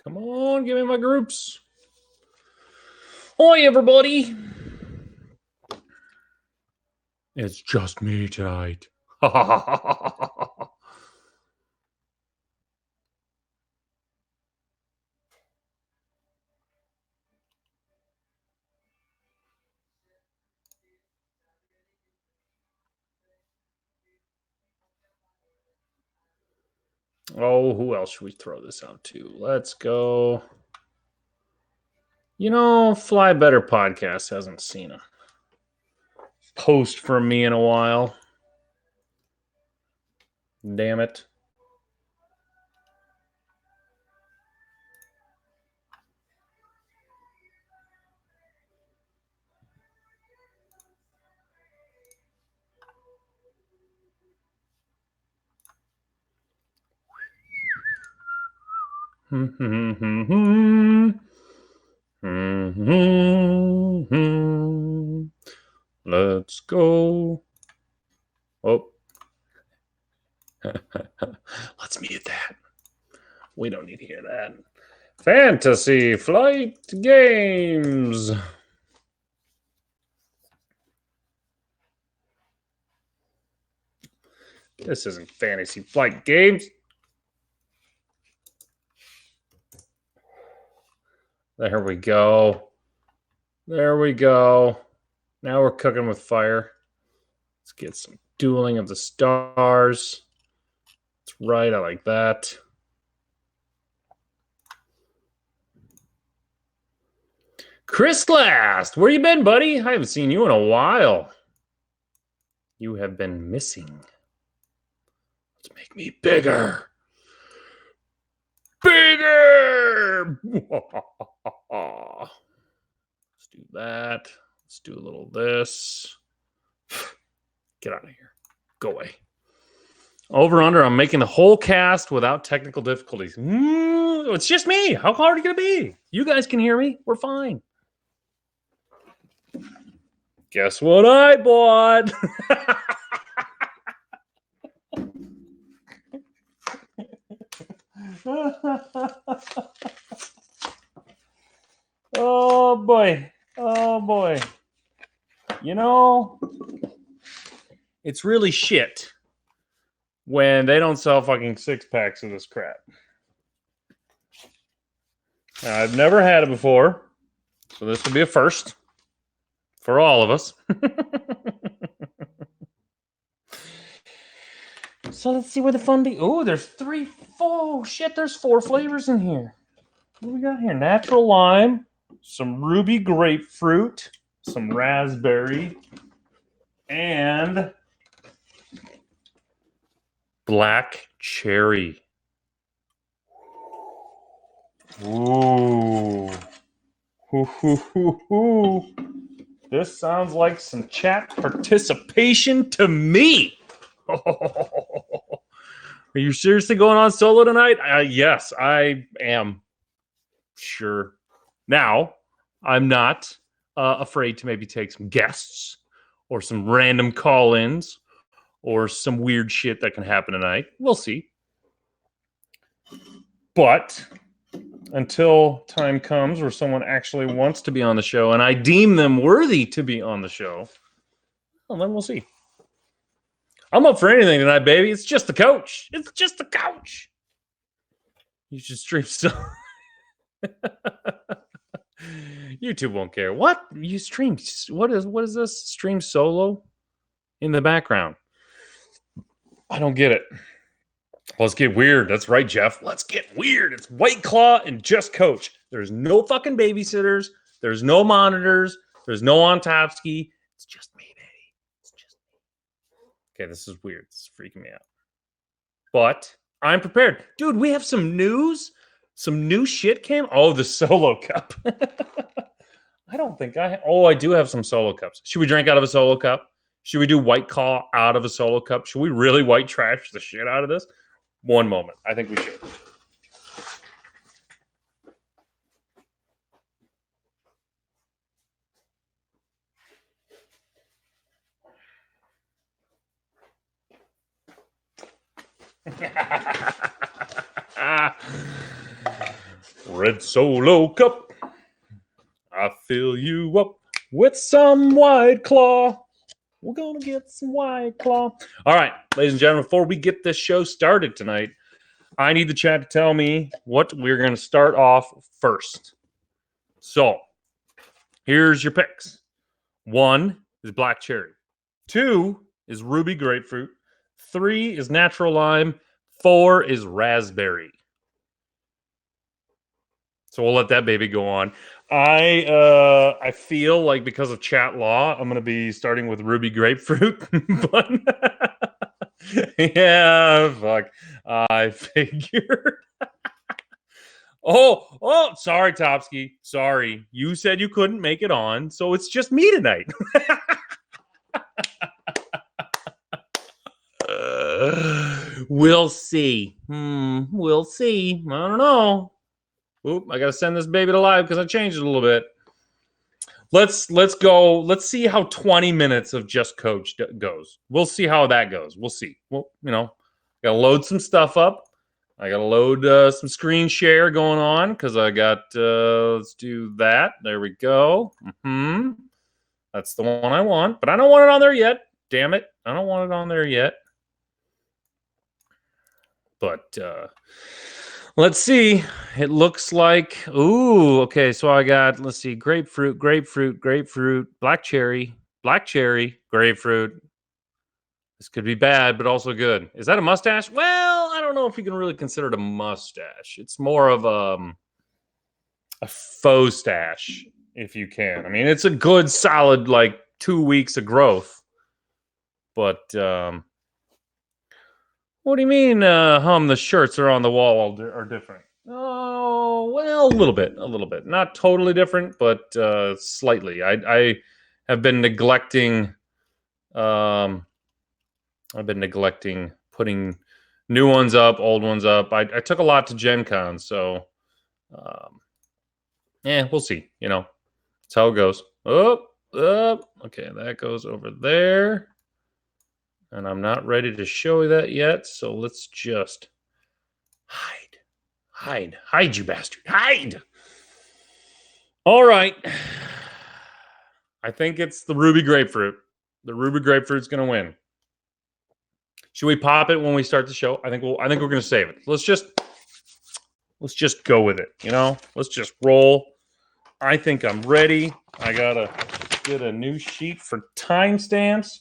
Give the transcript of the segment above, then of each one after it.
Come on, give me my groups. Hi, everybody. It's just me tonight. Oh, who else should we throw this out to? Let's go. You know, Fly Better Podcast hasn't seen a post from me in a while. Damn it. Let's go. Oh. Let's mute that. We don't need to hear that. Fantasy Flight Games. This isn't Fantasy Flight Games. There we go. There we go. Now we're cooking with fire. Let's get some Dueling of the Stars. That's right. I like that. Chris Last, where you been, buddy? I haven't seen you in a while. You have been missing. Let's make me bigger. Bigger! Let's do that. Let's do a little this. Get out of here. Go away. Over under, I'm making the whole cast without technical difficulties. It's just me. How hard are you going to be? You guys can hear me. We're fine. Guess what I bought? Oh, boy. Oh, boy. You know, it's really shit when they don't sell fucking 6-packs of this crap. Now, I've never had it before, so this will be a first for all of us. So let's see where the fun be. Oh, there's 3. Oh, shit, there's 4 flavors in here. What do we got here? Natural lime, some ruby grapefruit, some raspberry, and black cherry. Ooh. This sounds like some chat participation to me. Are you seriously going on solo tonight? Yes, I am. Sure. Now, I'm not afraid to maybe take some guests or some random call-ins or some weird shit that can happen tonight. We'll see. But until time comes where someone actually wants to be on the show and I deem them worthy to be on the show, well, then we'll see. I'm up for anything tonight, baby. It's just the coach. It's just the coach. You should stream so. YouTube won't care. What? You stream? What is this? Stream solo in the background? I don't get it. Let's get weird. That's right, Jeff. Let's get weird. It's White Claw and just coach. There's no fucking babysitters. There's no monitors. There's no Ontopsky. It's just me, baby. It's just me. Okay, this is weird. This is freaking me out. But I'm prepared. Dude, we have some news. Some new shit came. Oh, the solo cup. I don't think I... Oh, I do have some solo cups. Should we drink out of a solo cup? Should we do White Claw out of a solo cup? Should we really white trash the shit out of this? One moment. I think we should. Red Solo Cup. I fill you up with some White Claw. We're going to get some White Claw. All right, ladies and gentlemen, before we get this show started tonight, I need the chat to tell me what we're going to start off first. So, here's your picks. 1 is black cherry. 2 is ruby grapefruit. 3 is natural lime. 4 is raspberry. So we'll let that baby go on. I feel like because of chat law, I'm going to be starting with ruby grapefruit. But yeah, fuck. I figured. Oh, sorry, Topsky. Sorry. You said you couldn't make it on, so it's just me tonight. We'll see. We'll see. I don't know. Oop, I got to send this baby to live because I changed it a little bit. Let's go. Let's see how 20 minutes of Just Coach goes. We'll see how that goes. We'll see. Well, got to load some stuff up. I got to load some screen share going on because I got, let's do that. There we go. That's the one I want, but I don't want it on there yet. Damn it. I don't want it on there yet. But let's see. It looks like, okay. So I got, let's see, grapefruit, black cherry, grapefruit. This could be bad, but also good. Is that a mustache? Well, I don't know if you can really consider it a mustache. It's more of a faux stash, if you can. I mean, it's a good, solid, 2 weeks of growth. But what do you mean, the shirts are on the wall are different? Oh, well, a little bit. Not totally different, but slightly. I have been neglecting. I've been neglecting putting new ones up, old ones up. I took a lot to Gen Con, so we'll see. That's how it goes. Up. Okay, that goes over there. And I'm not ready to show you that yet, so let's just hide, you bastard, hide. All right. I think it's the ruby grapefruit. The ruby grapefruit's going to win. Should we pop it when we start the show? I think we're going to save it. Let's just go with it, Let's just roll. I think I'm ready. I got to get a new sheet for timestamps,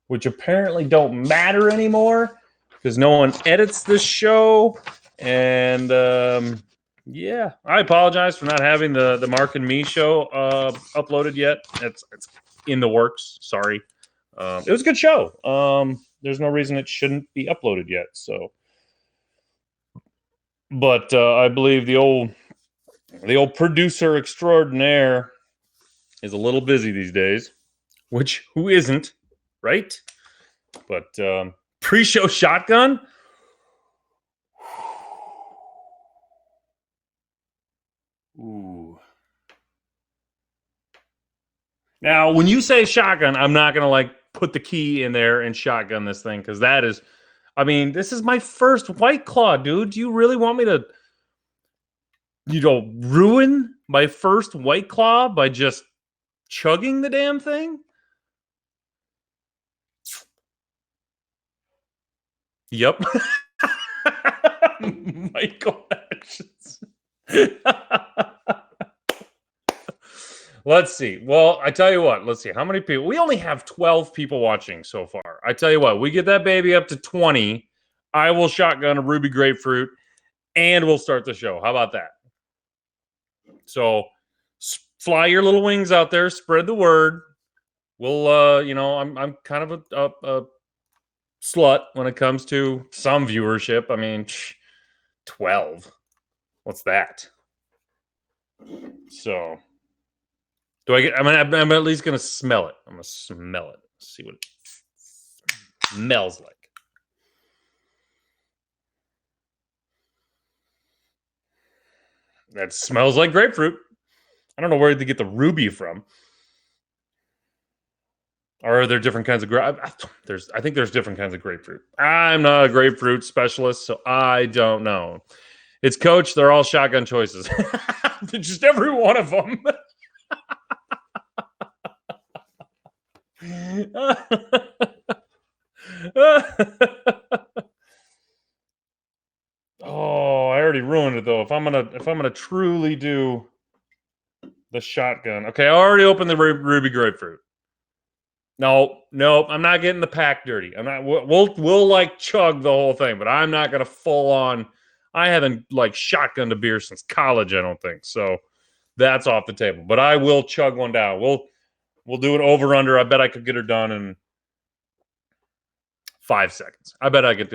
which apparently don't matter anymore because no one edits this show. And I apologize for not having the Mark and Me show uploaded yet. It's in the works. Sorry. It was a good show. There's no reason it shouldn't be uploaded yet. So, but I believe the old producer extraordinaire is a little busy these days, which who isn't? Right? But pre-show shotgun? Ooh. Now, when you say shotgun, I'm not going to put the key in there and shotgun this thing because that is, this is my first White Claw, dude. Do you really want me to, ruin my first White Claw by just chugging the damn thing? Yep. Michael Ashes. Let's see. Well, I tell you what. Let's see. How many people? We only have 12 people watching so far. I tell you what. We get that baby up to 20. I will shotgun a ruby grapefruit, and we'll start the show. How about that? So, fly your little wings out there. Spread the word. We'll, I'm kind of a slut when it comes to some viewership. 12. What's that? So, do I get? I'm at least gonna smell it. I'm gonna smell it. See what it smells like. That smells like grapefruit. I don't know where to get the ruby from. Or are there different kinds of grapefruit? I think there's different kinds of grapefruit. I'm not a grapefruit specialist, so I don't know. It's coach. They're all shotgun choices. Just every one of them. Oh, I already ruined it though. If I'm gonna truly do the shotgun, okay, I already opened the ruby grapefruit. No, I'm not getting the pack dirty. I'm not. We'll like chug the whole thing, but I'm not gonna full on. I haven't like shotgunned a beer since college. I don't think so. That's off the table. But I will chug one down. We'll do it over under. I bet I could get her done in 5 seconds. I bet I could.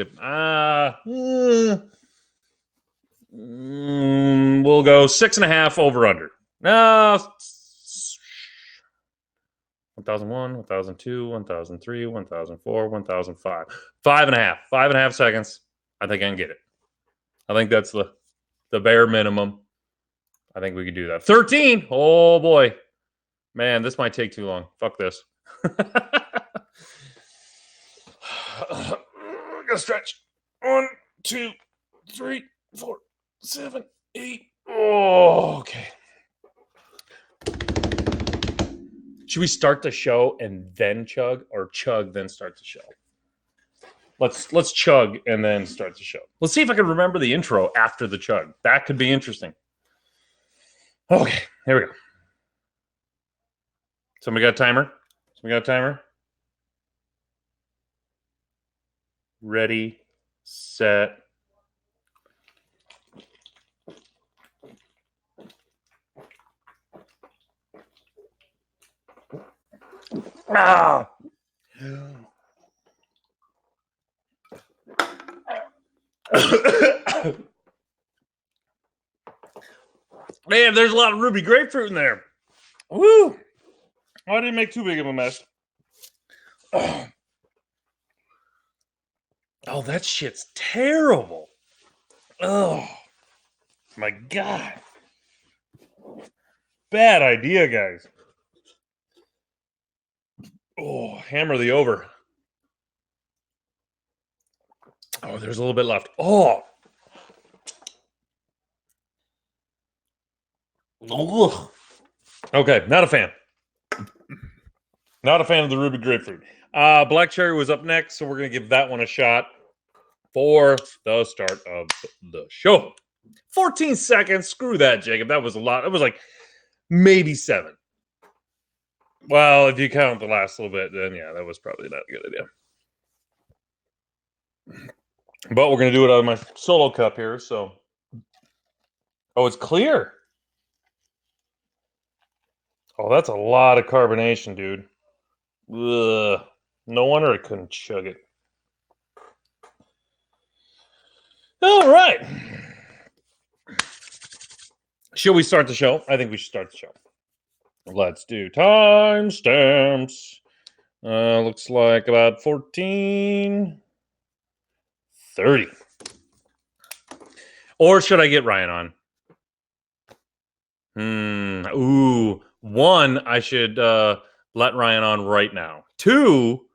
We'll go 6.5 over under. 1001, 1002, 1003, 1004, 1005. 5.5. 5.5 seconds. I think I can get it. I think that's the bare minimum. I think we could do that. 13. Oh boy. Man, this might take too long. Fuck this. Gotta stretch. 1, 2, 3, 4, 7, 8. Oh, okay. Should we start the show and then chug, or chug then start the show? Let's chug and then start the show. Let's see if I can remember the intro after the chug. That could be interesting. Okay, here we go. Somebody got a timer? Ready, set. Ah! Man, there's a lot of ruby grapefruit in there. Woo! I didn't make too big of a mess. Oh, that shit's terrible. Oh, my God. Bad idea, guys. Oh, hammer the over. Oh, there's a little bit left. Oh. Ugh. Okay, not a fan. Not a fan of the ruby grapefruit. Black cherry was up next, so we're going to give that one a shot for the start of the show. 14 seconds. Screw that, Jacob. That was a lot. It was like maybe 7. Well, if you count the last little bit, then yeah, that was probably not a good idea. But we're going to do it out of my solo cup here, so. Oh, it's clear. Oh, that's a lot of carbonation, dude. Ugh. No wonder I couldn't chug it. All right. Shall we start the show? I think we should start the show. Let's do timestamps. Looks like about 14:30. Or should I get Ryan on? Ooh. 1, I should let Ryan on right now. 2,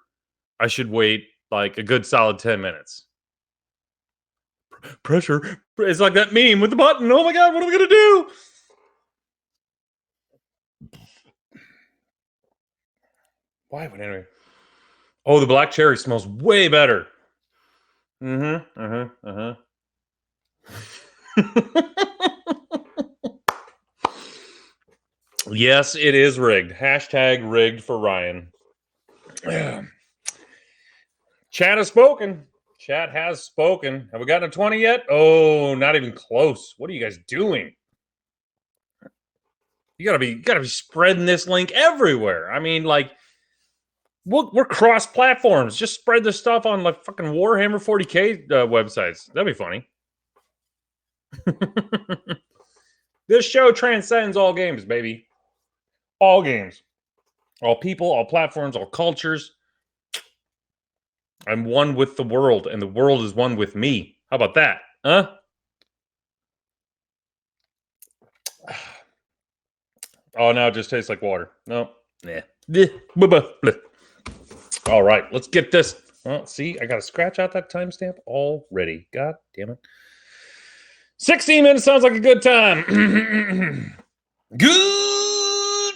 I should wait like a good solid 10 minutes. Pressure. It's like that meme with the button. Oh my God, what are we going to do? Why? But anyway. Oh, the black cherry smells way better. Yes, it is rigged. Hashtag rigged for Ryan. Chat has spoken. Chat has spoken. Have we gotten a 20 yet? Oh, not even close. What are you guys doing? You gotta be spreading this link everywhere. I mean, like, we're cross platforms. Just spread this stuff on like fucking Warhammer 40K websites. That'd be funny. This show transcends all games, baby. All games, all people, all platforms, all cultures. I'm one with the world, and the world is one with me. How about that? Huh? Oh, now it just tastes like water. No. Nah. All right, let's get this. Oh, see, I got to scratch out that timestamp already. God damn it. 16 minutes sounds like a good time. Good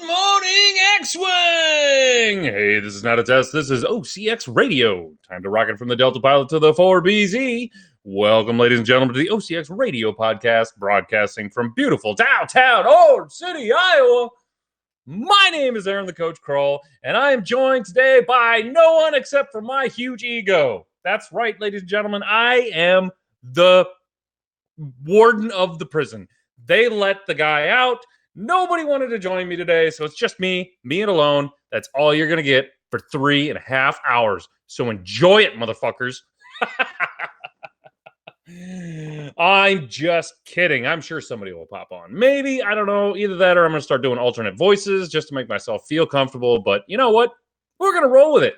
morning, X-Wing! Hey, this is not a test. This is OCX Radio. Time to rocket from the Delta Pilot to the 4BZ. Welcome, ladies and gentlemen, to the OCX Radio podcast, broadcasting from beautiful downtown Orange City, Iowa. My name is Aaron the Coach Kroll, and I am joined today by no one except for my huge ego. That's right, ladies and gentlemen. I am the warden of the prison. They let the guy out. Nobody wanted to join me today, so it's just me and alone. That's all you're going to get for 3.5 hours. So enjoy it, motherfuckers. I'm just kidding. I'm sure somebody will pop on. Maybe, I don't know, either that or I'm going to start doing alternate voices just to make myself feel comfortable. But you know what? We're going to roll with it.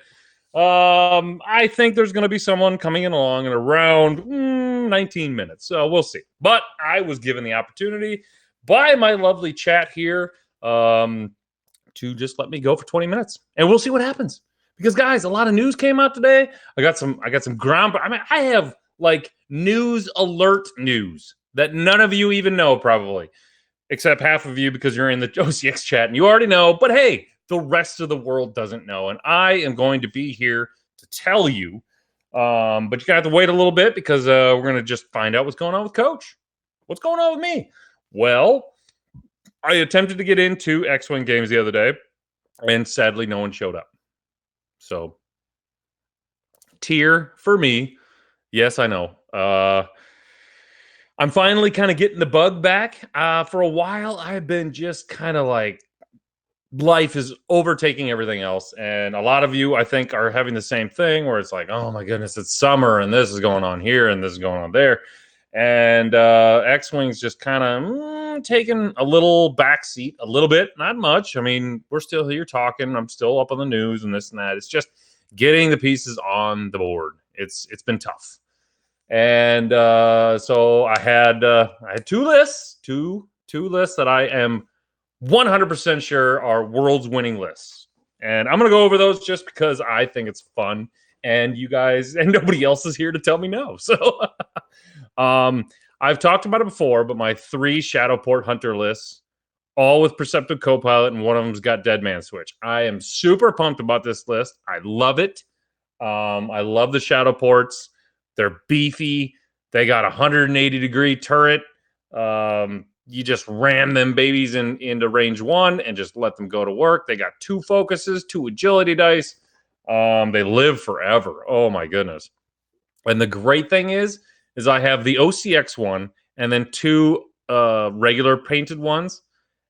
I think there's going to be someone coming in along in around 19 minutes. So we'll see. But I was given the opportunity by my lovely chat here to just let me go for 20 minutes. And we'll see what happens. Because, guys, a lot of news came out today. I got some ground. I mean, I have like news alert news that none of you even know probably, except half of you because you're in the OCX chat and you already know. But hey, the rest of the world doesn't know, and I am going to be here to tell you. But you got to wait a little bit because we're going to just find out what's going on with Coach. What's going on with me? Well, I attempted to get into X-Wing games the other day, and sadly, no one showed up. So, tear for me. Yes, I know. I'm finally kind of getting the bug back. For a while, I've been just kind of like, life is overtaking everything else. And a lot of you, I think, are having the same thing where it's like, oh my goodness, it's summer and this is going on here and this is going on there. And X-Wing's just kind of taking a little backseat, a little bit, not much. I mean, we're still here talking. I'm still up on the news and this and that. It's just getting the pieces on the board. It's been tough. And so I had two lists that I am 100% sure are world's winning lists. And I'm going to go over those just because I think it's fun and you guys and nobody else is here to tell me no. So I've talked about it before, but my 3 Shadowport Hunter lists, all with Perceptive Copilot, and one of them's got Dead Man Switch. I am super pumped about this list. I love it. I love the Shadowports. They're beefy. They got a 180-degree turret. You just ram them babies into range 1 and just let them go to work. They got 2 focuses, 2 agility dice. They live forever. Oh, my goodness. And the great thing is I have the OCX one and then 2 regular painted ones.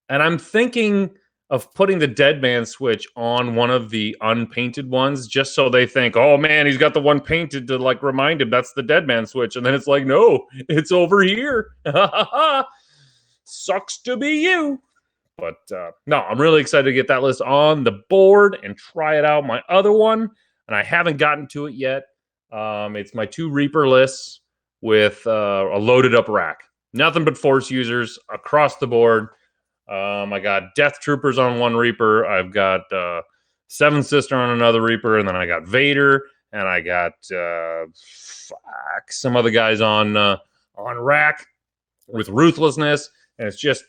And I'm thinking of putting the Dead Man Switch on one of the unpainted ones just so they think, oh, man, he's got the one painted to, like, remind him that's the Dead Man Switch. And then it's like, no, it's over here. Sucks to be you. But no, I'm really excited to get that list on the board and try it out. My other one, and I haven't gotten to it yet, it's my 2 Reaper lists with a loaded up rack. Nothing but Force users across the board. I got Death Troopers on one Reaper. I've got Seven Sister on another Reaper. And then I got Vader. And I got some other guys on rack with Ruthlessness. And it's just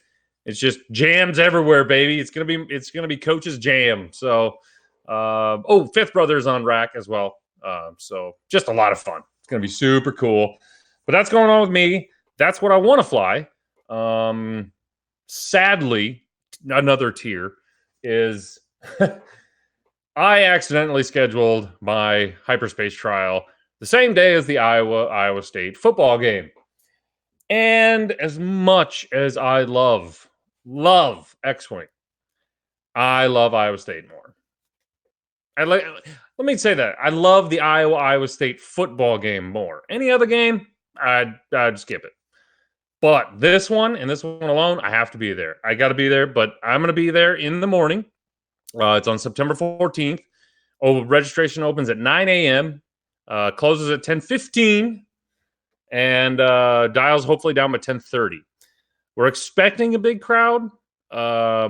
jams everywhere, baby. It's gonna be Coach's jam. So, Fifth Brother's on rack as well. So just a lot of fun. It's gonna be super cool. But that's going on with me. That's what I want to fly. Sadly, another tier is I accidentally scheduled my hyperspace trial the same day as the Iowa State football game. And as much as I love X-Wing, I love Iowa State more. Let me say that. I love the Iowa State football game more. Any other game, I'd skip it. But this one and this one alone, I have to be there. I got to be there, but I'm going to be there in the morning. It's on September 14th. Registration opens at 9 a.m., closes at 10:15. And dials hopefully down by 10:30. We're expecting a big crowd. We're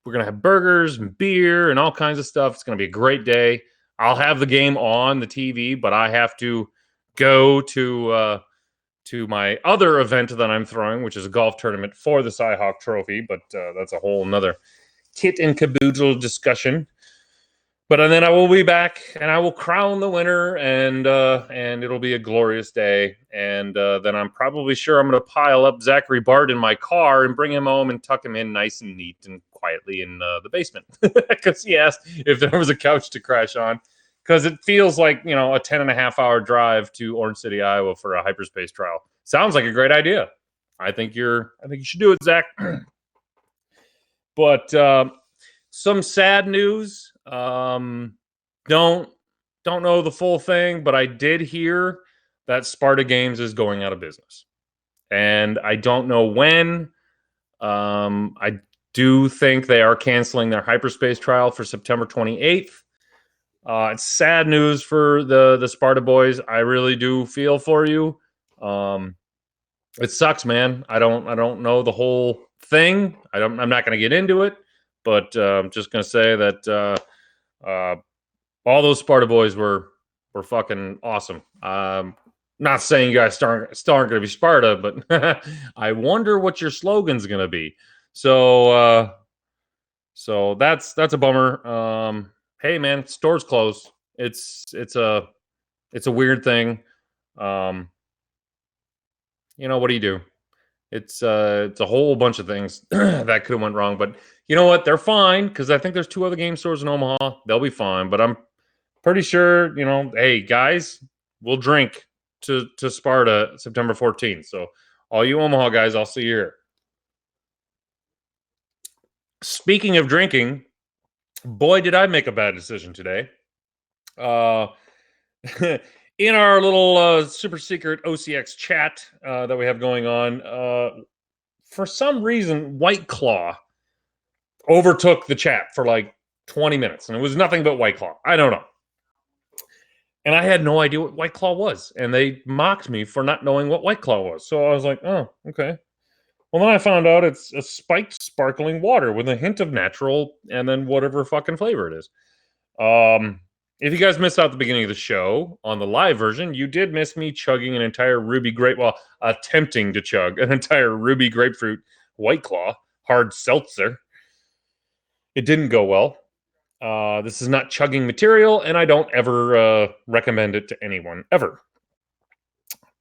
going to have burgers and beer and all kinds of stuff. It's going to be a great day. I'll have the game on the TV, but I have to go to to my other event that I'm throwing, which is a golf tournament for the Cyhawk Trophy, but that's a whole nother kit and caboodle discussion. But then I will be back, and I will crown the winner, and it'll be a glorious day. And then I'm probably sure I'm going to pile up Zachary Bart in my car and bring him home and tuck him in nice and neat and quietly in the basement. Because he asked if there was a couch to crash on. Because it feels like, a 10.5-hour drive to Orange City, Iowa for a hyperspace trial. Sounds like a great idea. I think you should do it, Zach. But some sad news. Don't know the full thing, but I did hear that Sparta Games is going out of business, and I don't know when. I do think they are canceling their hyperspace trial for September 28th. It's sad news for the Sparta boys. I really do feel for you. It sucks, man. I don't know the whole thing. I'm not going to get into it, but I'm just going to say that all those Sparta boys were fucking awesome. Not saying you guys still aren't going to be Sparta, but I wonder what your slogan's going to be. So that's a bummer. Hey man, stores closed. It's a weird thing. What do you do? It's a whole bunch of things that could have went wrong, but you know what? They're fine because I think there's 2 other game stores in Omaha. They'll be fine, but I'm pretty sure, hey guys, we'll drink to Sparta September 14th. So all you Omaha guys, I'll see you here. Speaking of drinking, boy, did I make a bad decision today. In our little super secret OCX chat that we have going on, for some reason, White Claw overtook the chat for like 20 minutes, and it was nothing but White Claw. I don't know. And I had no idea what White Claw was, and they mocked me for not knowing what White Claw was. So I was like, oh, okay. Well, then I found out it's a spiked sparkling water with a hint of natural and then whatever fucking flavor it is. If you guys missed out the beginning of the show on the live version, you did miss me chugging an entire attempting to chug an entire Ruby Grapefruit White Claw hard seltzer. It didn't go well. This is not chugging material, and I don't ever recommend it to anyone, ever.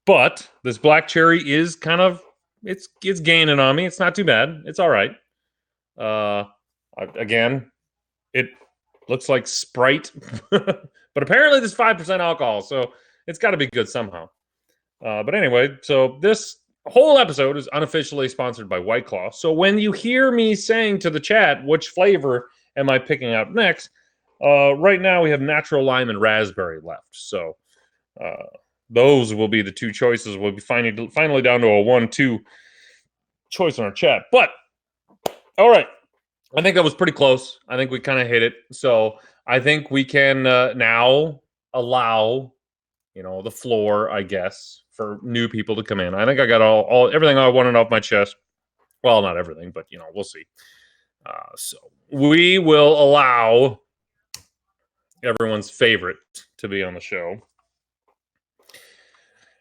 But this black cherry is kind of, it's gaining on me. It's not too bad. It's all right. Again, it looks like Sprite, but apparently there's 5% alcohol, so it's got to be good somehow. But anyway, so this whole episode is unofficially sponsored by White Claw. So when you hear me saying to the chat, which flavor am I picking out next? Right now we have natural lime and raspberry left. So those will be the 2 choices. We'll be finally down to a 1-2 choice in our chat. But all right. I think that was pretty close. I think we kind of hit it. So I think we can now allow, the floor, I guess, for new people to come in. I think I got everything I wanted off my chest. Well, not everything, but, we'll see. So we will allow everyone's favorite to be on the show.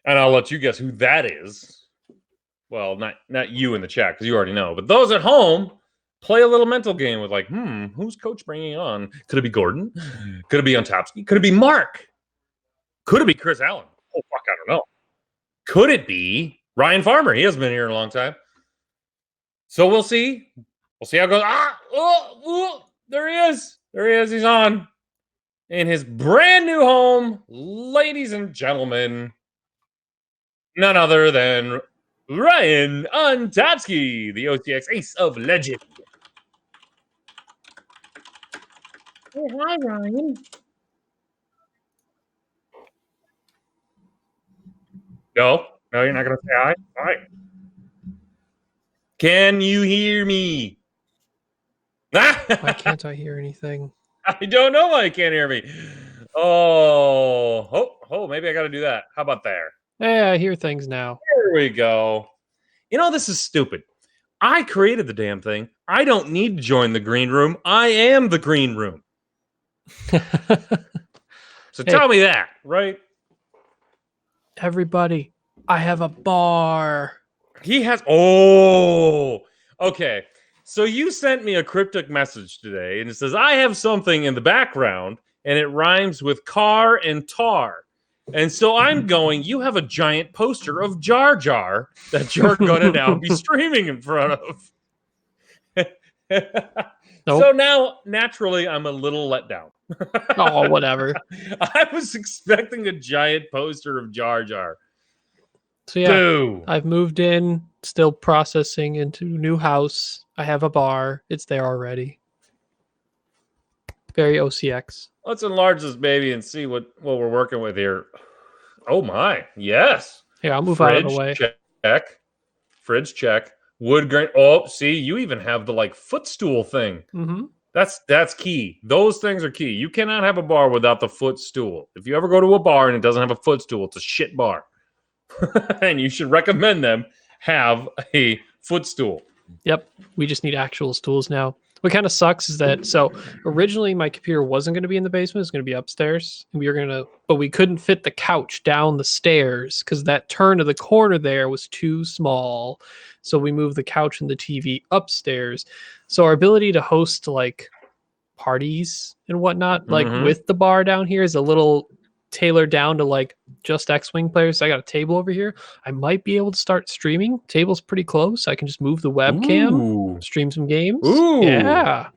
And I'll let you guess who that is. Well, not you in the chat, because you already know. But those at home, play a little mental game with who's coach bringing on? Could it be Gordon? Could it be Ontopsky? Could it be Mark? Could it be Chris Allen? Oh, fuck, I don't know. Could it be Ryan Farmer? He hasn't been here in a long time. So we'll see. We'll see how it goes. There he is. There he is. He's on. In his brand new home, ladies and gentlemen, none other than Ryan Ontopsky, the OCX Ace of Legend. Hey, hi, Ryan. No, you're not going to say hi? All right. Can you hear me? Why can't I hear anything? I don't know why you can't hear me. Oh, maybe I got to do that. How about there? Yeah, I hear things now. There we go. This is stupid. I created the damn thing. I don't need to join the green room. I am the green room. So tell me that, right? Everybody, I have a bar. He has. Oh, okay. So you sent me a cryptic message today, and it says, I have something in the background, and it rhymes with car and tar. And so I'm going, you have a giant poster of Jar Jar that you're going to now be streaming in front of. Nope. So now, naturally, I'm a little let down. Oh, whatever. I was expecting a giant poster of Jar Jar. So yeah, Dude. I've moved in, still processing into new house. I have a bar. It's there already. Very OCX. Let's enlarge this baby and see what we're working with here. Oh my, yes. Here, I'll move out of the way. Check. Fridge check. Wood grain. Oh, see, you even have the like footstool thing. Mm-hmm. That's key. Those things are key. You cannot have a bar without the footstool. If you ever go to a bar and it doesn't have a footstool, it's a shit bar. And you should recommend them have a footstool. Yep. We just need actual stools now. What kind of sucks is that, so originally my computer wasn't going to be in the basement. It was going to be upstairs. And but we couldn't fit the couch down the stairs because that turn of the corner there was too small. So we moved the couch and the TV upstairs. So our ability to host like parties and whatnot, like with the bar down here, is a little tailored down to like just X-Wing players. So I got a table over here. I might be able to start streaming. Table's pretty close. I can just move the webcam, stream some games. Ooh. Yeah.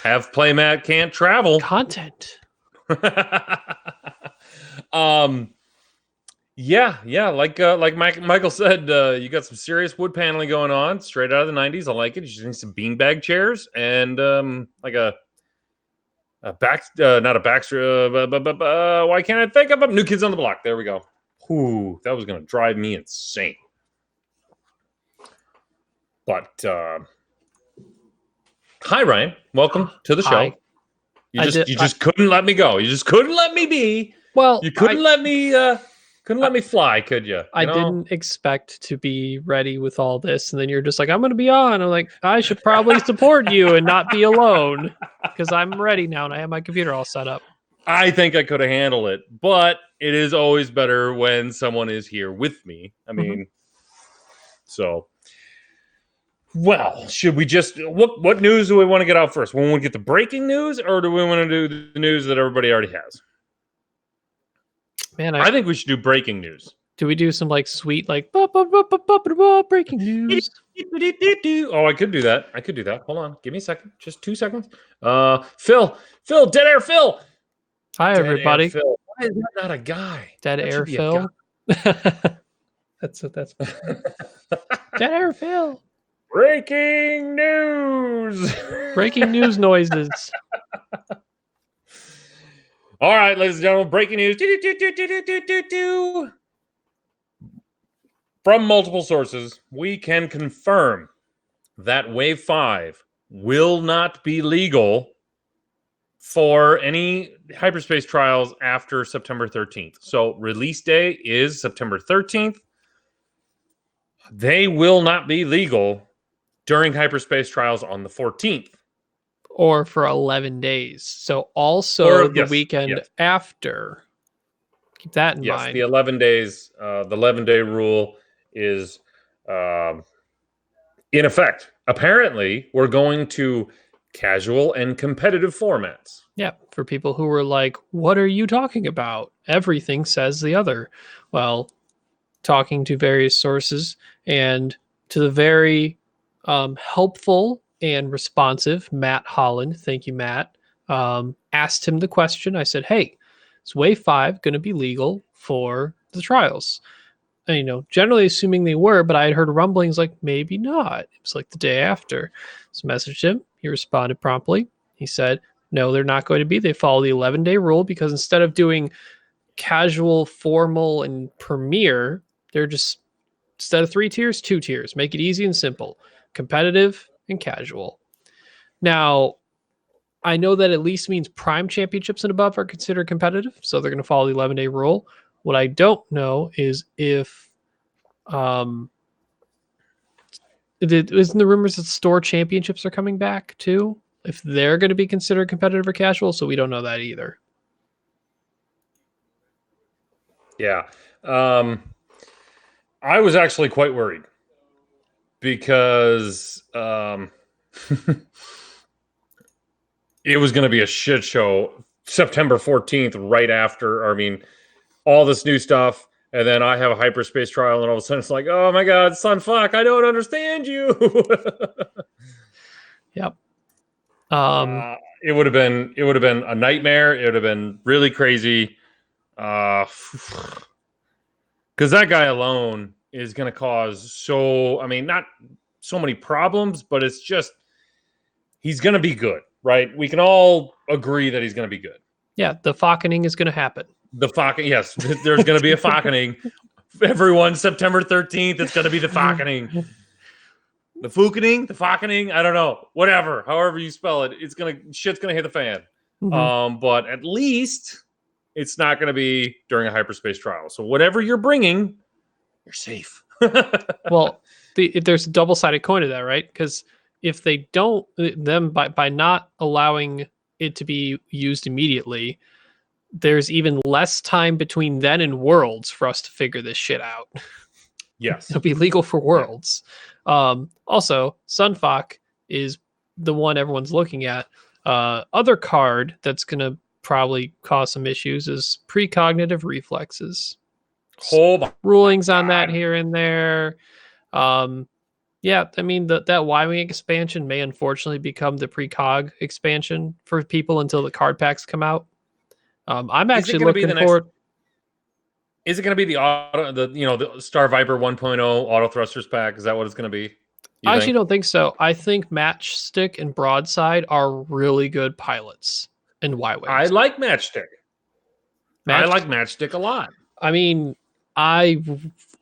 Have playmat can't travel. Content. Yeah. Like Michael said, you got some serious wood paneling going on, straight out of the 90s. I like it. You just need some beanbag chairs and like a not a Baxter. Why can't I think of them? New Kids on the Block. There we go. Ooh, that was gonna drive me insane. But hi, Ryan. Welcome to the show. Hi. You just couldn't let me go. You just couldn't let me be. Well, you couldn't let me fly, could you? I didn't expect to be ready with all this, and then you're just like, I'm going to be on. I'm like, I should probably support you and not be alone because I'm ready now and I have my computer all set up. I think I could have handled it, but it is always better when someone is here with me. I mean, so. Well, should we just what news do we want to get out first? We want to get the breaking news, or do we want to do the news that everybody already has? Man, I think we should do breaking news. Do we do some like sweet like breaking news? Oh, I could do that. Hold on, give me a second, just 2 seconds. Phil, Dead Air Phil. Hi, everybody. Phil. Why is that not a guy? Dead Air Phil. That's Dead Air Phil. Breaking news. Breaking news noises. All right, ladies and gentlemen, breaking news. From multiple sources, we can confirm that Wave 5 will not be legal for any hyperspace trials after September 13th. So release day is September 13th. They will not be legal during hyperspace trials on the 14th. Or for 11 days. So also the weekend after. Keep that in mind. Yes, the 11 days, the 11-day rule is in effect. Apparently, we're going to casual and competitive formats. Yeah, for people who were like, what are you talking about? Everything says the other. Well, talking to various sources and to the very helpful and responsive Matt Holland, thank you, Matt, asked him the question. I said, hey, is Wave 5 going to be legal for the trials? And, generally assuming they were, but I had heard rumblings like maybe not. It was like the day after. So messaged him. He responded promptly. He said, no, they're not going to be. They follow the 11-day rule because instead of doing casual, formal, and premier, they're just, instead of 3 tiers, 2 tiers. Make it easy and simple. Competitive and casual. Now, I know that at least means prime championships and above are considered competitive, so they're going to follow the 11-day rule. What I don't know is if isn't the rumors that store championships are coming back too? If they're going to be considered competitive or casual, so we don't know that either. Yeah. I was actually quite worried because it was going to be a shit show September 14th, right after, all this new stuff. And then I have a hyperspace trial, and all of a sudden it's like, oh my God, son, fuck, I don't understand you. Yep. It would have been a nightmare. It would have been really crazy. Because that guy alone is going to cause not so many problems, but it's just, he's going to be good, right? We can all agree that he's going to be good. Yeah, the Fockening is going to happen. Yes, there's going to be a Fockening. Everyone, September 13th, it's going to be the Fockening. The Fockening, I don't know. Whatever, however you spell it, shit's going to hit the fan. Mm-hmm. But at least it's not going to be during a hyperspace trial. So whatever you're bringing, you're safe. Well, there's a double-sided coin to that, right? Because if they don't, them by not allowing it to be used immediately, there's even less time between then and Worlds for us to figure this shit out. Yes. It'll be legal for Worlds. Also, Sunfuck is the one everyone's looking at. Other card that's going to probably cause some issues is precognitive reflexes. Rulings on that here and there. Yeah, I mean, that Y-Wing expansion may unfortunately become the precog expansion for people until the card packs come out. I'm actually looking forward. Is it going to be the Star Viper 1.0 auto thrusters pack? Is that what it's going to be? I actually don't think so. I think Matchstick and Broadside are really good pilots in Y-Wings. I like Matchstick. I like Matchstick a lot. I mean,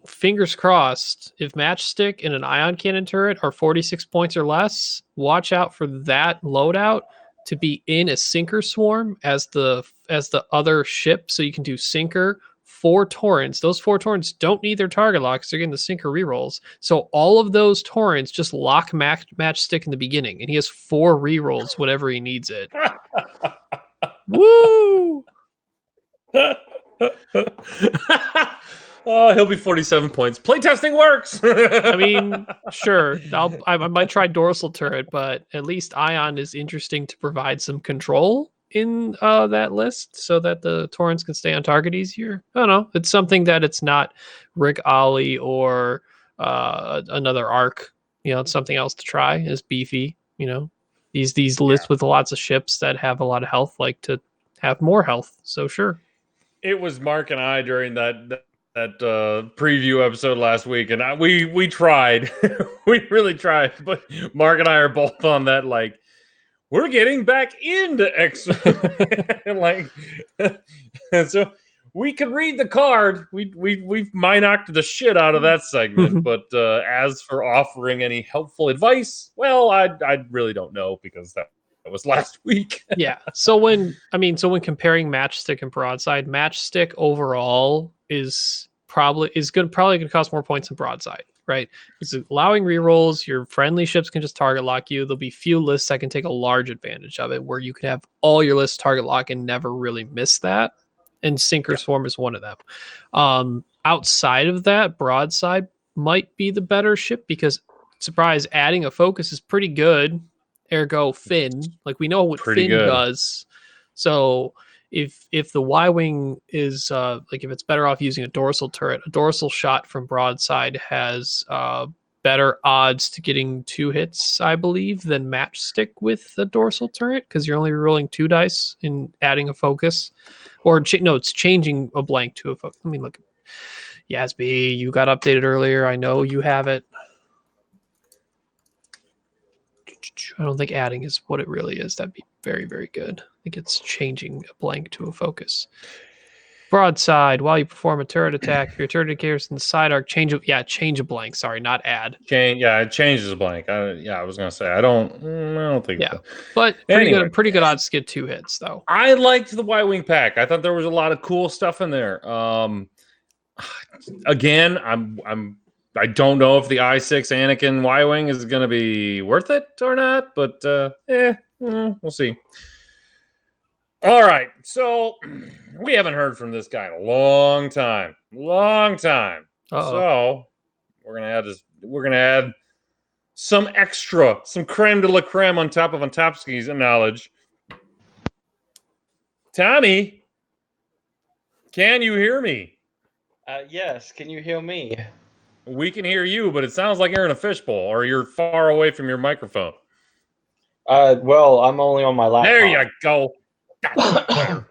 fingers crossed, if Matchstick and an ion cannon turret are 46 points or less, watch out for that loadout to be in a sinker swarm as the other ship, so you can do sinker 4 torrents. Those 4 torrents don't need their target lock because they're getting the sinker rerolls. So all of those torrents just lock Matchstick in the beginning, and he has 4 rerolls whenever he needs it. Woo! Oh, he'll be 47 points. Playtesting works. I mean, sure. I might try dorsal turret, but at least Ion is interesting to provide some control in that list so that the torrents can stay on target easier. I don't know. It's something that it's not Rick Ollie or another arc. It's something else to try. It's beefy. These lists with lots of ships that have a lot of health like to have more health. So sure. It was Mark and I during that preview episode last week, and we tried. We really tried, but Mark and I are both on that, like, we're getting back into X. So we can read the card. We've Minocked the shit out of that segment, but as for offering any helpful advice, well, I really don't know, because that was last week. Yeah. So when comparing Matchstick and Broadside, Matchstick overall is probably going to cost more points than Broadside, right? It's allowing rerolls. Your friendly ships can just target lock you. There'll be few lists that can take a large advantage of it, where you can have all your lists target lock and never really miss that. And Sinker Swarm is one of them. Outside of that, Broadside might be the better ship, because, surprise, adding a focus is pretty good. Ergo Finn, like, we know what Finn does. So if the Y-Wing is if it's better off using a dorsal turret, a dorsal shot from Broadside has better odds to getting 2 hits, I believe, than Matchstick with the dorsal turret, because you're only rolling 2 dice in adding a focus. Or it's changing a blank to a focus. Let me look. Yasby, you got updated earlier. I know you have it. I don't think adding is what it really is. That'd be very, very good. I think it's changing a blank to a focus. Broadside, while you perform a turret attack, if your turret occurs in the side arc, change a blank. Sorry, not add. It changes a blank. I was gonna say I don't think. Yeah, so. But pretty good odds to get 2 hits though. I liked the Y-Wing pack. I thought there was a lot of cool stuff in there. Again, I don't know if the i6 Anakin Y-Wing is going to be worth it or not, but we'll see. All right, so we haven't heard from this guy in a long time. Uh-oh. So We're gonna add this. We're gonna add some extra, some creme de la creme on top of Ontopsky's knowledge. Tommy, can you hear me? Yes, can you hear me? We can hear you, but it sounds like you're in a fishbowl or you're far away from your microphone. Well, I'm only on my laptop. There you go.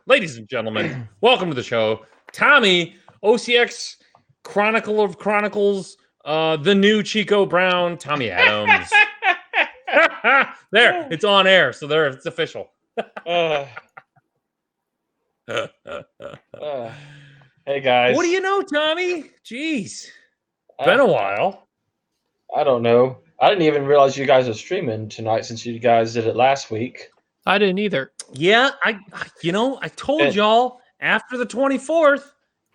Ladies and gentlemen, welcome to the show. Tommy, OCX Chronicle of Chronicles, the new Chico Brown, Tommy Adams. There, it's on air, so there, it's official. Hey guys. What do you know, Tommy? Jeez, been a while. I don't know. I didn't even realize you guys are streaming tonight since you guys did it last week. I didn't either. Yeah, I told y'all after the 24th,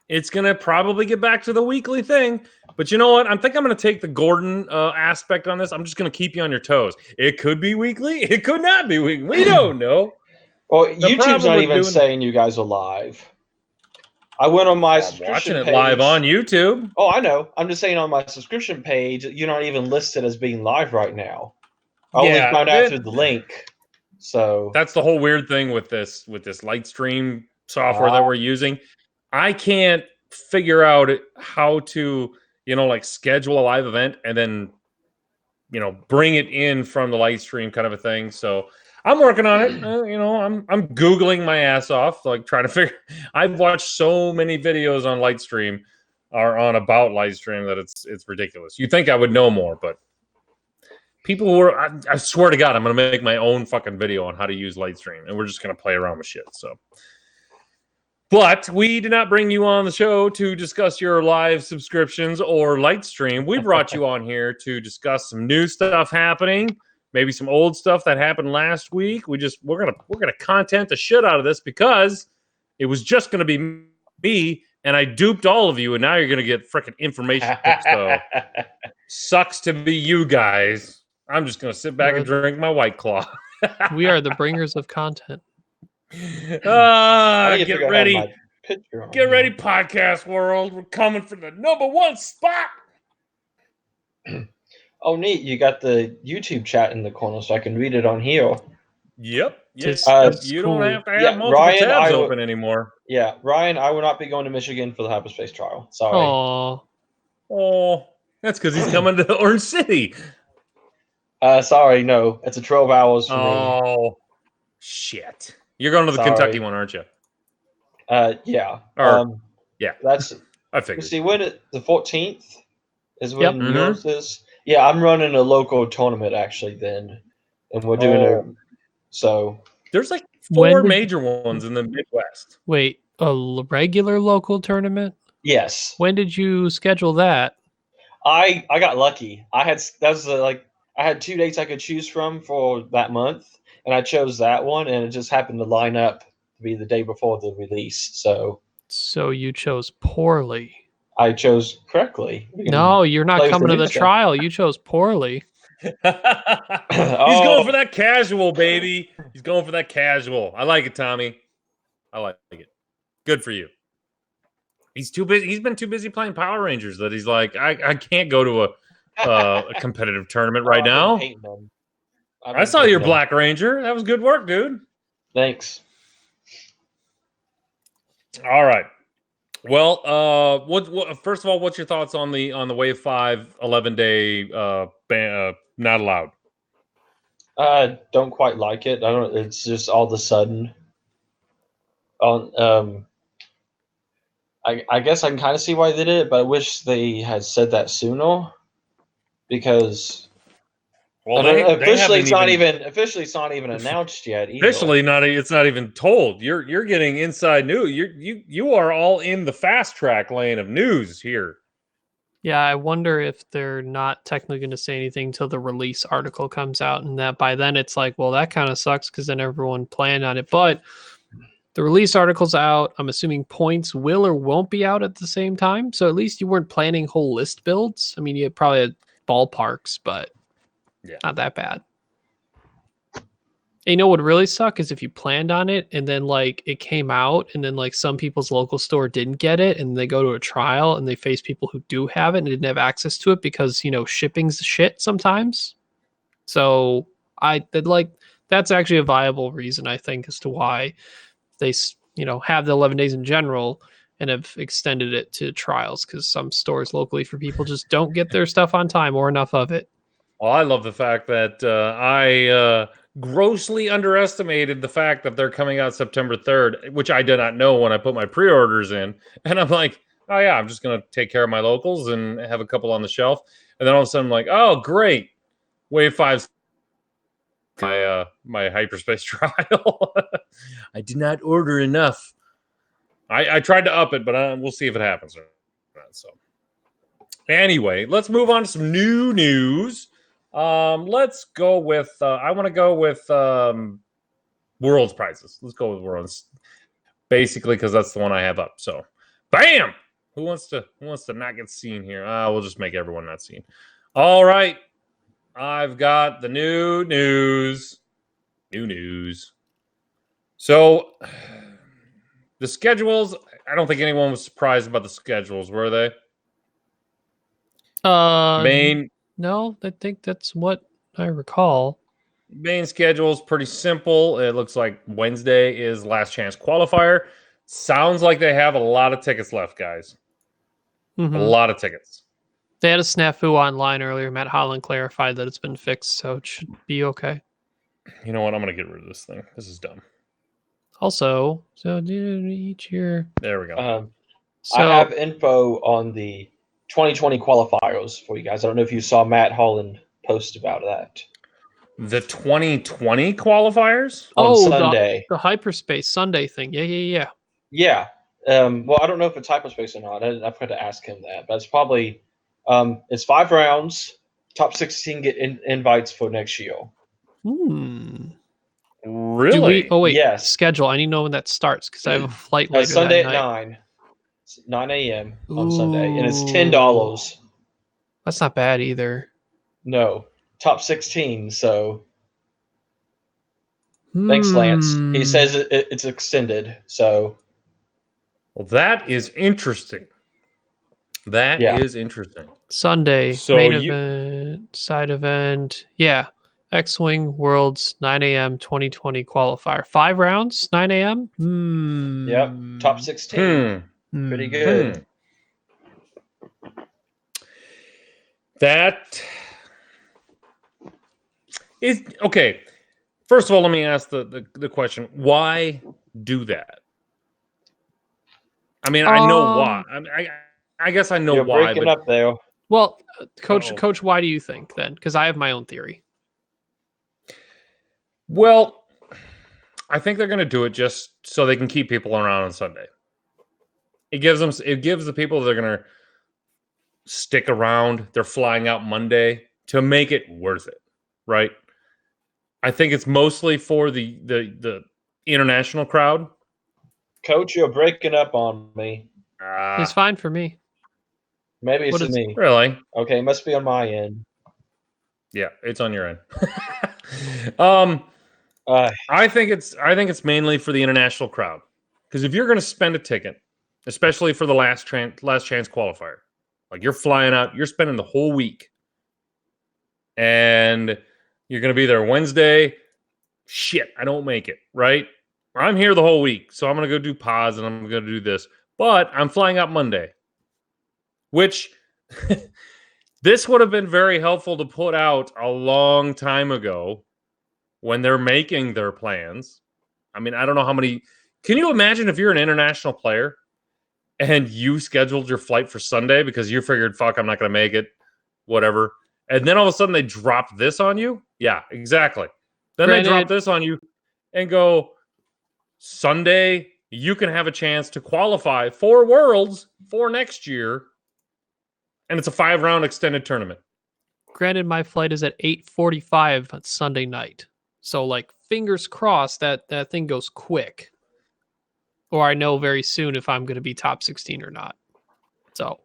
it's gonna probably get back to the weekly thing. But you know what? I think I'm gonna take the Gordon aspect on this. I'm just gonna keep you on your toes. It could be weekly. It could not be weekly. We don't know. Well, YouTube's not even saying you guys are live. I went on my subscription watching it page. live on YouTube. Oh, I know. I'm just saying on my subscription page, you're not even listed as being live right now. I only found out through the link. So that's the whole weird thing with this Lightstream software that we're using. I can't figure out how to, like schedule a live event and then, bring it in from the Lightstream kind of a thing. So I'm working on it. I'm Googling my ass off, like trying to figure. I've watched so many videos on Lightstream or on about Lightstream that it's ridiculous. You think I would know more, but people who are, I swear to God, I'm going to make my own fucking video on how to use Lightstream, and we're just going to play around with shit. So, but we did not bring you on the show to discuss your live subscriptions or Lightstream. We brought you on here to discuss some new stuff happening. Maybe some old stuff that happened last week. We're gonna content the shit out of this because it was just gonna be me, and I duped all of you, and now you're gonna get freaking information. So sucks to be you guys. I'm just gonna sit back and drink my White Claw. We are the bringers of content. Get ready, podcast world. We're coming for the #1 spot. Oh, neat. You got the YouTube chat in the corner so I can read it on here. Yep. Yes. You cool. don't have to have multiple tabs open anymore. Yeah. Ryan, I will not be going to Michigan for the hyperspace trial. Sorry. Oh, that's because he's coming to Orange City. Sorry. No, it's a 12 hours for me. Oh, shit. You're going to the Kentucky one, aren't you? Yeah. Yeah. That's, I figured. See, the 14th is when yours is. Yeah, I'm running a local tournament actually then, and we're doing it. So there's like 4 major ones in the Midwest. Wait, a regular local tournament? Yes. When did you schedule that? I got lucky. I had 2 dates I could choose from for that month, and I chose that one, and it just happened to line up to be the day before the release. So you chose poorly. I chose correctly. No, you're not coming to the trial. You chose poorly. He's going for that casual, baby. He's going for that casual. I like it, Tommy. I like it. Good for you. He's too busy. He's been too busy playing Power Rangers that he's like, I can't go to a competitive tournament right now. I saw your Black Ranger. That was good work, dude. Thanks. All right. Well, first of all, what's your thoughts on the Wave 5 11-day not allowed? I don't quite like it. It's just all of a sudden. I guess I can kind of see why they did it, but I wish they had said that sooner, because officially it's not even announced yet. Either. Officially, it's not even told. You're getting inside news. You are all in the fast track lane of news here. Yeah, I wonder if they're not technically going to say anything until the release article comes out, and that by then it's like, well, that kind of sucks because then everyone planned on it. But the release article's out. I'm assuming points will or won't be out at the same time. So at least you weren't planning whole list builds. I mean, you probably had ballparks, but not that bad. And you know what would really suck is if you planned on it and then like it came out and then like some people's local store didn't get it and they go to a trial and they face people who do have it and didn't have access to it because, you know, shipping's shit sometimes. So that's actually a viable reason, I think, as to why they, you know, have the 11 days in general and have extended it to trials, because some stores locally for people just don't get their stuff on time or enough of it. Well, I love the fact that I grossly underestimated the fact that they're coming out September 3rd, which I did not know when I put my pre-orders in. And I'm like, oh yeah, I'm just going to take care of my locals and have a couple on the shelf. And then all of a sudden I'm like, oh, great. Wave 5, my hyperspace trial. I did not order enough. I tried to up it, but we'll see if it happens or not. So anyway, let's move on to some new news. Let's go with I want to go with World's prizes. Let's go with World's, basically because that's the one I have up. So bam, who wants to not get seen here? We'll just make everyone not seen. All right, I've got the new news. So the schedules, I don't think anyone was surprised about the schedules, were they? No, I think that's what I recall. Main schedule is pretty simple. It looks like Wednesday is last chance qualifier. Sounds like they have a lot of tickets left, guys. Mm-hmm. A lot of tickets. They had a snafu online earlier. Matt Holland clarified that it's been fixed, so it should be okay. You know what? I'm going to get rid of this thing. This is dumb. Also, so each year. There we go. I have info on the 2020 qualifiers for you guys. I don't know if you saw Matt Holland post about that. The 2020 qualifiers? On Sunday. The hyperspace Sunday thing. Yeah. Yeah. Well, I don't know if it's hyperspace or not. I forgot to ask him that. But it's probably it's 5 rounds. Top 16 get invites for next year. Really? Yes. Schedule. I need to know when that starts because I have a flight later Sunday that at night. 9 a.m. on Sunday, and it's $10. That's not bad either. No, top 16. So, thanks, Lance. He says it's extended. So, well, that is interesting. That is interesting. Sunday, so main event, side event. Yeah. X-Wing Worlds 9 a.m. 2020 qualifier. 5 rounds, 9 a.m. Yep. Top 16. Pretty good. That is okay. First of all, let me ask the question: why do that? I mean, I know why. I guess I know You're why. Breaking up there. Well, Coach, why do you think then? Because I have my own theory. Well, I think they're going to do it just so they can keep people around on Sunday. It gives the people that are going to stick around. They're flying out Monday to make it worth it, right? I think it's mostly for the international crowd. Coach, you're breaking up on me. It's fine for me. Maybe it's me. Really? Okay, it must be on my end. Yeah, it's on your end. I think it's mainly for the international crowd, because if you're going to spend a ticket, especially for the last chance qualifier, like you're flying out, you're spending the whole week, and you're going to be there Wednesday. Shit, I don't make it, right? I'm here the whole week, so I'm going to go do pods and I'm going to do this, but I'm flying out Monday, which this would have been very helpful to put out a long time ago. When they're making their plans. I mean, I don't know how many. Can you imagine if you're an international player and you scheduled your flight for Sunday because you figured, fuck, I'm not going to make it, whatever. And then all of a sudden they drop this on you? Yeah, exactly. Then they drop this on you and go, Sunday, you can have a chance to qualify for Worlds for next year. And it's a 5-round extended tournament. Granted, my flight is at 8:45 on Sunday night. So, like, fingers crossed that thing goes quick. Or I know very soon if I'm going to be top 16 or not. So,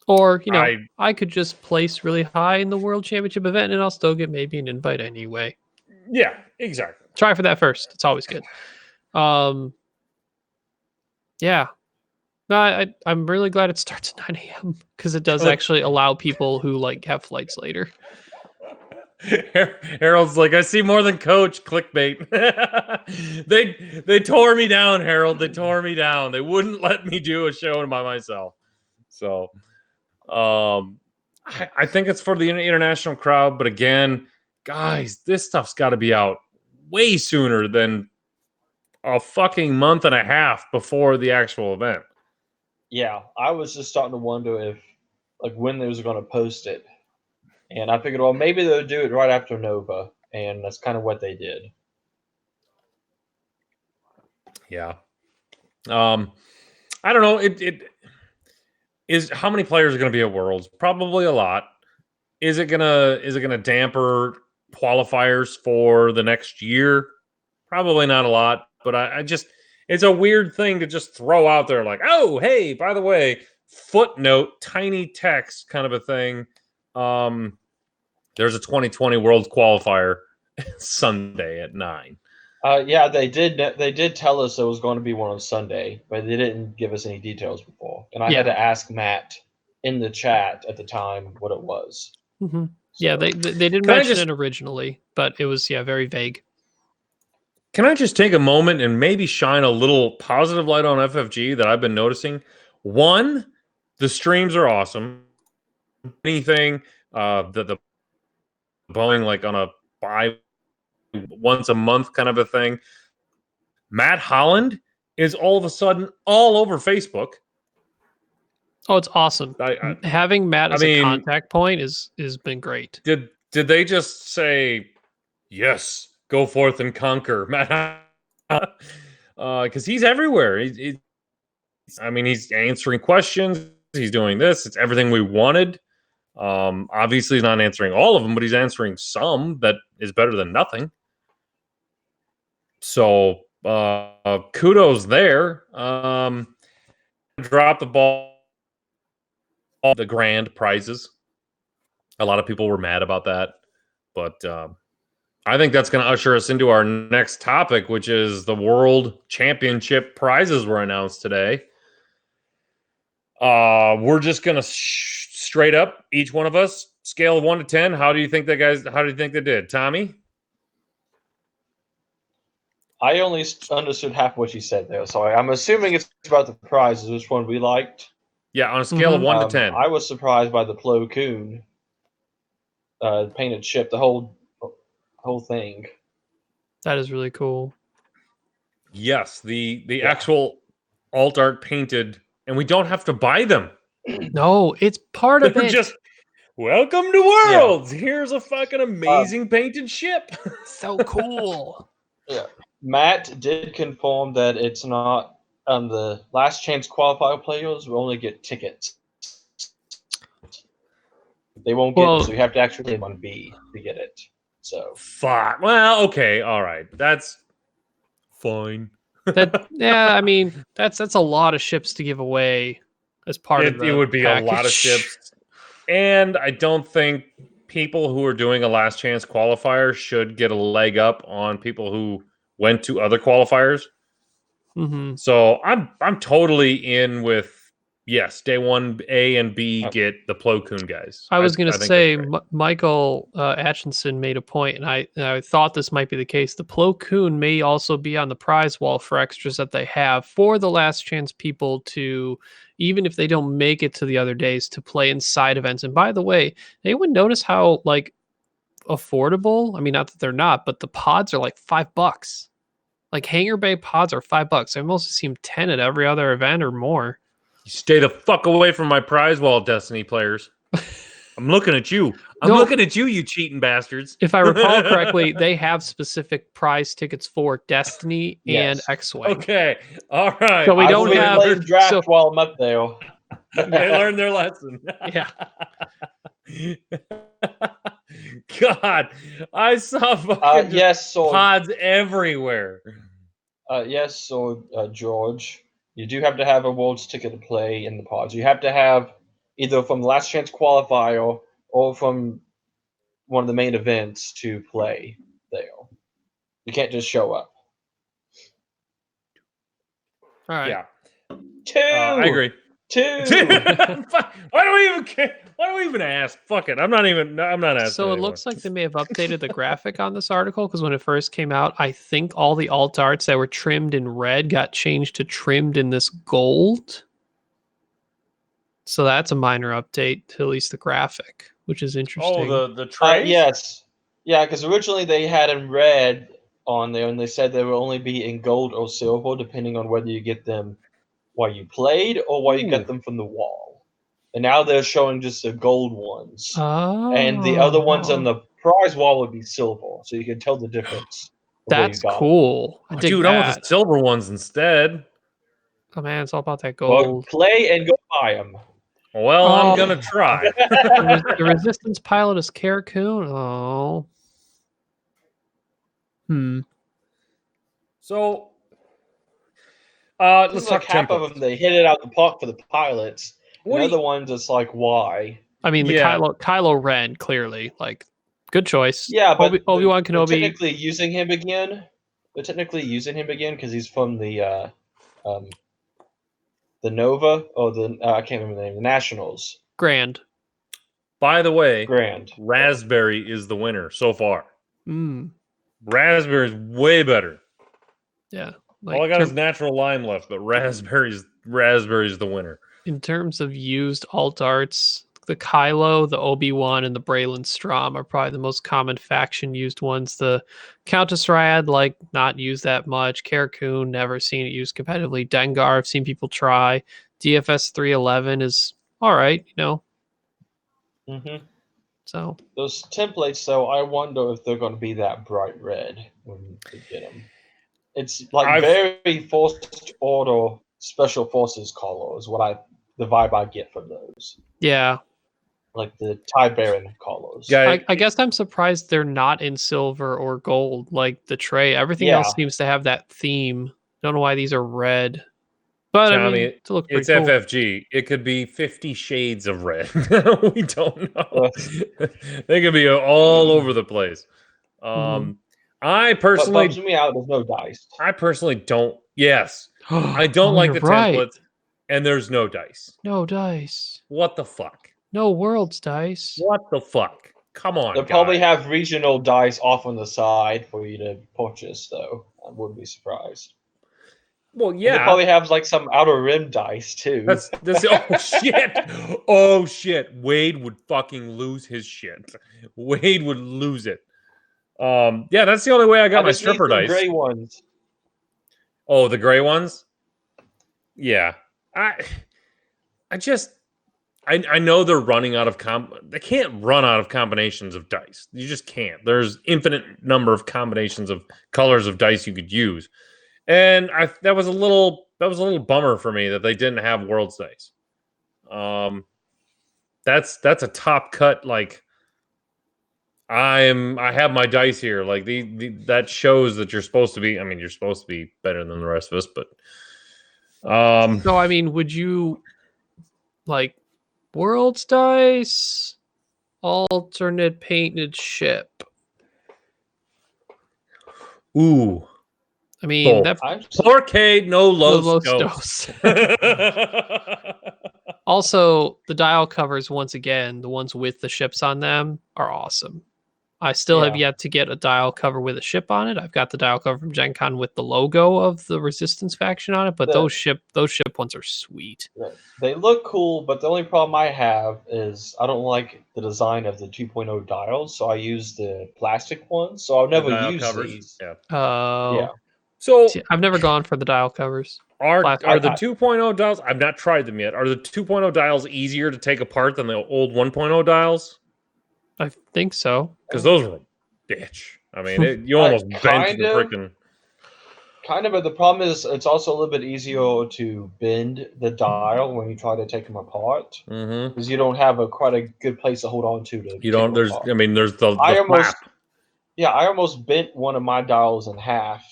or, you know, I could just place really high in the World Championship event and I'll still get maybe an invite anyway. Yeah, exactly. Try for that first. It's always good. Yeah. No, I'm really glad it starts at 9 a.m. because it does actually allow people who like have flights later. Harold's like, I see more than coach. Clickbait. They tore me down, Harold. They tore me down. They wouldn't let me do a show by myself. So, I think it's for the international crowd. But again, guys, this stuff's got to be out way sooner than a fucking month and a half before the actual event. Yeah, I was just starting to wonder if, like, when they was going to post it. And I figured, well, maybe they'll do it right after Nova. And that's kind of what they did. Yeah. I don't know. It is, how many players are going to be at Worlds? Probably a lot. Is it gonna damper qualifiers for the next year? Probably not a lot. But I just, it's a weird thing to just throw out there, like, oh, hey, by the way, footnote, tiny text kind of a thing. There's a 2020 Worlds qualifier Sunday at 9. Yeah, they did tell us there was going to be one on Sunday, but they didn't give us any details before. And I had to ask Matt in the chat at the time what it was. Mm-hmm. So, yeah, they didn't mention it originally, but it was very vague. Can I just take a moment and maybe shine a little positive light on FFG that I've been noticing? One, the streams are awesome. Anything the Boeing like on a once a month kind of a thing. Matt Holland is all of a sudden all over Facebook. Oh, it's awesome. Having Matt as a contact point has been great. Did they just say, yes, go forth and conquer, Matt? Because he's everywhere. He's answering questions. He's doing this. It's everything we wanted. Obviously, he's not answering all of them, but he's answering some that is better than nothing. So, kudos there. Drop the ball. The grand prizes. A lot of people were mad about that, but I think that's going to usher us into our next topic, which is the World Championship prizes were announced today. We're just going to straight up, each one of us, scale of 1 to 10. How do you think they did? Tommy? I only understood half what you said there, so I'm assuming it's about the prizes, which one we liked. Yeah, on a scale of 1 to 10. I was surprised by the Plo Koon painted ship, the whole thing. That is really cool. Yes, the actual alt art painted, and we don't have to buy them. No, it's part of it. Just welcome to Worlds. Yeah. Here's a fucking amazing painted ship. So cool. Yeah, Matt did confirm that it's not the last chance qualifier players will only get tickets. They won't get it, so you have to actually on B to get it. So fuck. Well, okay, all right, that's fine. That's a lot of ships to give away as part of it would be package. A lot of ships, and I don't think people who are doing a last chance qualifier should get a leg up on people who went to other qualifiers. Mm-hmm. So I'm totally in with, yes, day one A and B get the Plo Koon guys. I was going to say Michael Atchinson made a point, and I thought this might be the case. The Plo Koon may also be on the prize wall for extras that they have for the last chance people to, even if they don't make it to the other days, to play inside events. And by the way, anyone notice how affordable? I mean, not that they're not, but the pods are like $5. Like Hangar Bay pods are $5. I mostly see them 10 at every other event or more. You stay the fuck away from my prize wall, Destiny players. I'm looking at you. Looking at you, you cheating bastards. If I recall correctly, they have specific prize tickets for Destiny and X-Wing. Okay, all right. So we don't have draft while I'm up there. They learned their lesson. Yeah. God, I saw pods everywhere. George, you do have to have a Worlds ticket to play in the pods. You have to have either from the last chance qualifier or from one of the main events to play there. You can't just show up. All right. Yeah, Two. I agree. Two. Why do we even care? Why do we even ask? Fuck it. I'm not asking. So it anymore. looks like they may have updated the graphic on this article because when it first came out, I think all the alt arts that were trimmed in red got changed to trimmed in this gold. So that's a minor update to at least the graphic, which is interesting. Oh, the trays. Yes. Yeah, because originally they had in red on there, and they said they would only be in gold or silver, depending on whether you get them while you played or while you get them from the wall. And now they're showing just the gold ones. Oh. And the other ones on the prize wall would be silver, so you can tell the difference. That's cool. I dig Dude, I want that. the silver ones instead. Oh man, it's all about that Well, gold. play and go buy them. Well, Oh. I'm gonna try. The resistance pilot is Caraccoon. Oh. So, It's let's like talk half templates. of them, they hit it out the park for the pilots. What The do other one's just like, why? I mean, the Yeah. Kylo Ren, clearly, like, good choice. Yeah, but Obi-Wan they're Kenobi. technically using him again. They're technically using him again because he's from the Nova or the I can't remember the name. The Nationals. Grand. By the way, Grand. Raspberry is the winner so far. Mm. Raspberry's way better. Yeah. All I got is natural lime left, but Raspberry's the winner. In terms of used alt arts, the Kylo, the Obi-Wan, and the Braylon Strom are probably the most common faction used ones. The Countess Ryad, like, not used that much. Caraccoon, never seen it used competitively. Dengar, I've seen people try. DFS 311 is all right, you know. Mm-hmm. So those templates, though, I wonder if they're going to be that bright red when you get them. It's like very forced order special forces color is the vibe I get from those. Yeah. Like the Ty Baron colors. I guess I'm surprised they're not in silver or gold like the tray. Everything else seems to have that theme. Don't know why these are red. But Tommy, I mean, to look it's pretty cool. FFG. It could be 50 shades of red. We don't know. They could be all over the place. I personally, what bums me out, there's no dice. I personally don't. Yes, I don't like the template, and there's no dice. No dice. What the fuck? No worlds dice. What the fuck? Come on. They'll probably have regional dice off on the side for you to purchase, though. I wouldn't be surprised. Well, yeah. And they probably have like some outer rim dice too. That's oh shit. Oh shit. Wade would fucking lose his shit. Wade would lose it. Yeah, that's the only way I got my stripper dice. Gray ones. Oh, the gray ones? Yeah. I know they're running out of they can't run out of combinations of dice. You just can't. There's infinite number of combinations of colors of dice you could use. And that was a little bummer for me that they didn't have worlds dice. That's a top cut. Like I have my dice here. Like that shows that you're supposed to be. I mean, you're supposed to be better than the rest of us, but so I mean, would you like worlds dice, alternate painted ship? Ooh. I mean, that Porcade, no Los Dos. Also, the dial covers, once again, the ones with the ships on them are awesome. I still have yet to get a dial cover with a ship on it. I've got the dial cover from Gen Con with the logo of the Resistance faction on it, but those ship ones are sweet. They look cool, but the only problem I have is I don't like the design of the 2.0 dials, so I use the plastic ones. So I'll never use these. Yeah. Yeah. So see, I've never gone for the dial covers. Are the 2.0 dials? I've not tried them yet. Are the 2.0 dials easier to take apart than the old 1.0 dials? I think so. Because those are a bitch. I mean, you almost bent the freaking. Kind of, but the problem is it's also a little bit easier to bend the dial when you try to take them apart because you don't have quite a good place to hold on to. You don't. There's. Apart. I mean, there's the flap. Yeah, I almost bent one of my dials in half.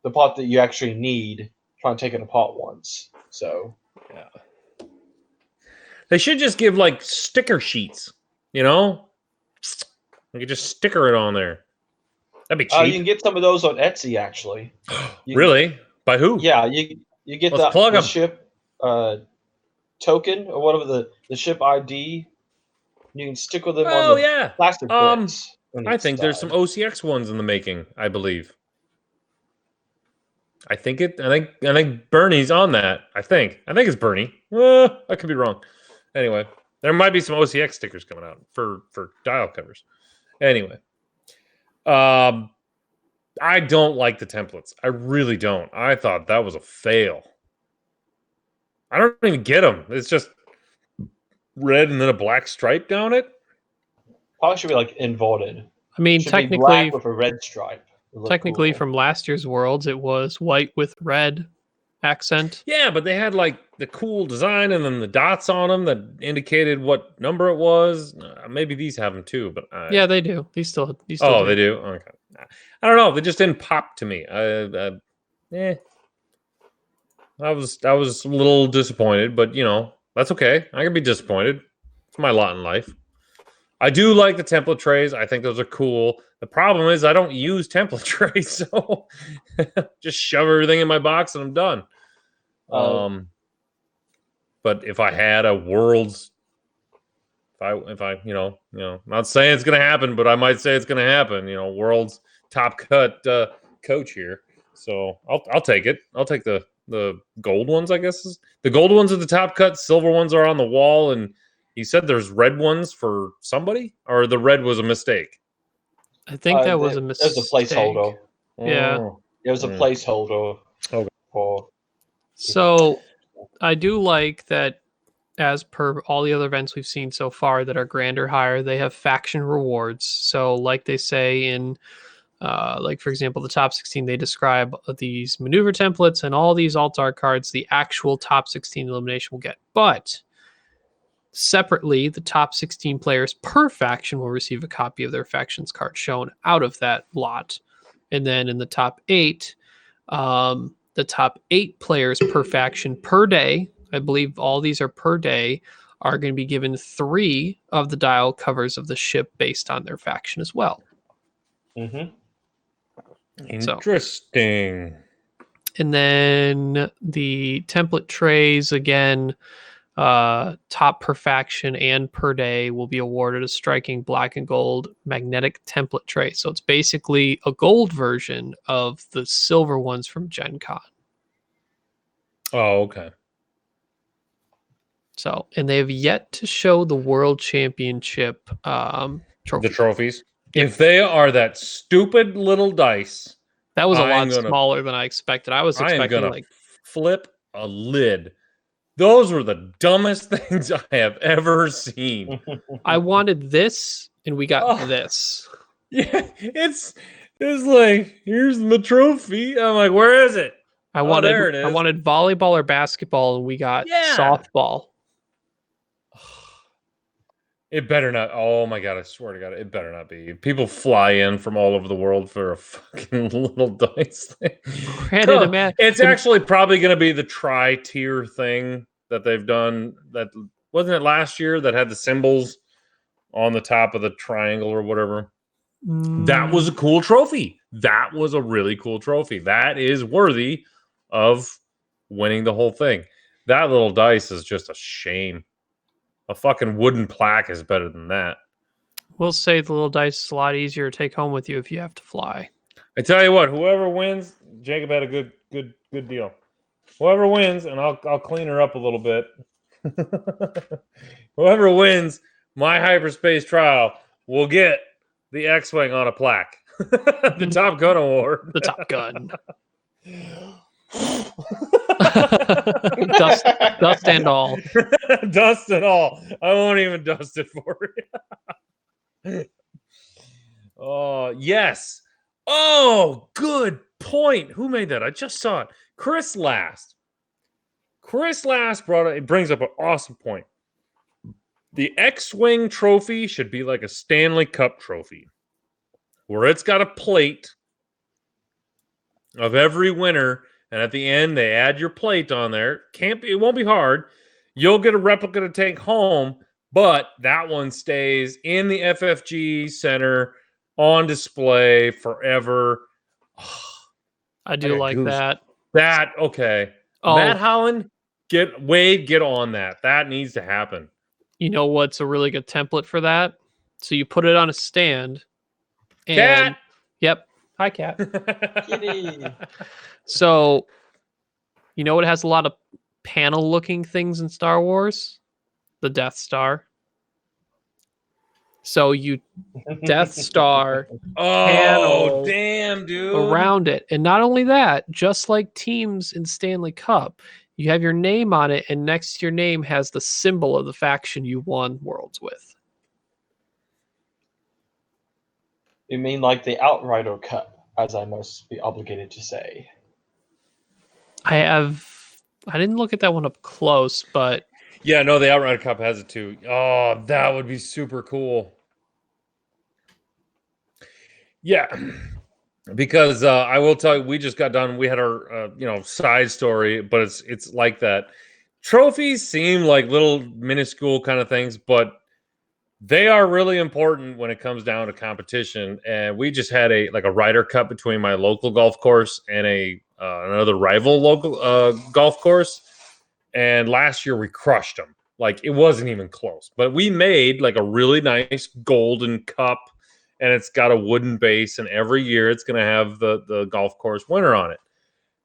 The part that you actually need, trying to take it apart once. So yeah, they should just give like sticker sheets. You know, you could just sticker it on there. That'd be You cheap. can get some of those on Etsy, actually. Really? By who? Yeah, you get Let's plug the 'em. ship token or whatever the ship ID. You can stick with them on Oh the yeah. plastic bits. I think there's some OCX ones in the making. I believe. I think Bernie's on that. I think it's Bernie. I could be wrong. Anyway, there might be some OCX stickers coming out for dial covers. Anyway, I don't like the templates. I really don't. I thought that was a fail. I don't even get them. It's just red and then a black stripe down it. Probably should be like inverted. I mean, Should be technically, black with a red stripe. It'd look cool. from last year's Worlds, it was white with red accent. Yeah, but they had like the cool design and then the dots on them that indicated what number it was. Maybe these have them too, but Yeah, they do. These still oh, do. they do. Okay, I don't know. They just didn't pop to me. I was a little disappointed, but you know that's okay. I can be disappointed. It's my lot in life. I do like the template trays. I think those are cool. The problem is I don't use template trays, so just shove everything in my box and I'm done. But if I had a Worlds, if I I'm not saying it's gonna happen, but I might say it's gonna happen. You know, Worlds top cut coach here, so I'll take it. I'll take the gold ones. I guess the gold ones are the top cut. Silver ones are on the wall, and you said there's red ones for somebody, or the red was a mistake. I think that was a mistake. It was a placeholder. Yeah. Oh. It was a placeholder. Okay. For So I do like that, as per all the other events we've seen so far that are grand or higher, they have faction rewards. So like they say in, like for example, the top 16, they describe these maneuver templates and all these alt-art cards the actual top 16 elimination will get. But separately, the top 16 players per faction will receive a copy of their faction's card shown out of that lot. And then in the top 8, the top 8 players per faction per day, I believe all these are per day, are going to be given 3 of the dial covers of the ship based on their faction as well. Mm-hmm. Interesting. And then the template trays, again, top per faction and per day will be awarded a striking black and gold magnetic template tray. So it's basically a gold version of the silver ones from Gen Con. Oh, okay. So, and they have yet to show the World Championship trophy. The trophies. If they are that stupid little dice, that was a lot smaller than I expected. I was expecting like flip a lid. Those were the dumbest things I have ever seen. I wanted this, and we got this. Yeah, it's like, here's the trophy. I'm like, where is it? There it is. I wanted volleyball or basketball, and we got softball. It better not. Oh my god! I swear to God, it better not be. People fly in from all over the world for a fucking little dice thing. It's actually probably going to be the tri-tier thing that they've done. That wasn't it last year that had the symbols on the top of the triangle or whatever. That was a cool trophy. That was a really cool trophy. That is worthy of winning the whole thing. That little dice is just a shame. A fucking wooden plaque is better than that. We'll say the little dice is a lot easier to take home with you if you have to fly. I tell you what, whoever wins, Jacob had a good deal. Whoever wins, and I'll clean her up a little bit. Whoever wins my hyperspace trial will get the X-Wing on a plaque. The Top Gun Award. The Top Gun. dust and all. Dust and all. I won't even dust it for you. Oh, yes. Oh, good point. Who made that? I just saw it. Chris Last brought it brings up an awesome point. The X-Wing trophy should be like a Stanley Cup trophy, where it's got a plate of every winner. And at the end, they add your plate on there. It won't be hard. You'll get a replica to take home, but that one stays in the FFG center on display forever. I do got like goose. that. Okay. Oh, Matt Holland, get on that. That needs to happen. you know what's a really good template for that? So you put it on a stand. And, Cat. Yep. Hi, Cat. Kitty. So, you know what has a lot of panel-looking things in Star Wars? The Death Star. So you Death Star Oh, panel damn, dude. around it. And not only that, just like teams in Stanley Cup, you have your name on it, and next to your name has the symbol of the faction you won Worlds with. You mean like the Outrider Cup, as I must be obligated to say. I didn't look at that one up close, but Yeah, no, the Outrider Cup has it too. Oh, that would be super cool. Yeah, because I will tell you, we just got done. We had our side story, but it's like that. Trophies seem like little minuscule kind of things, but they are really important when it comes down to competition. And we just had a Ryder Cup between my local golf course and another rival local golf course. And last year we crushed them. Like, it wasn't even close. But we made like a really nice golden cup, and it's got a wooden base. And every year it's going to have the golf course winner on it.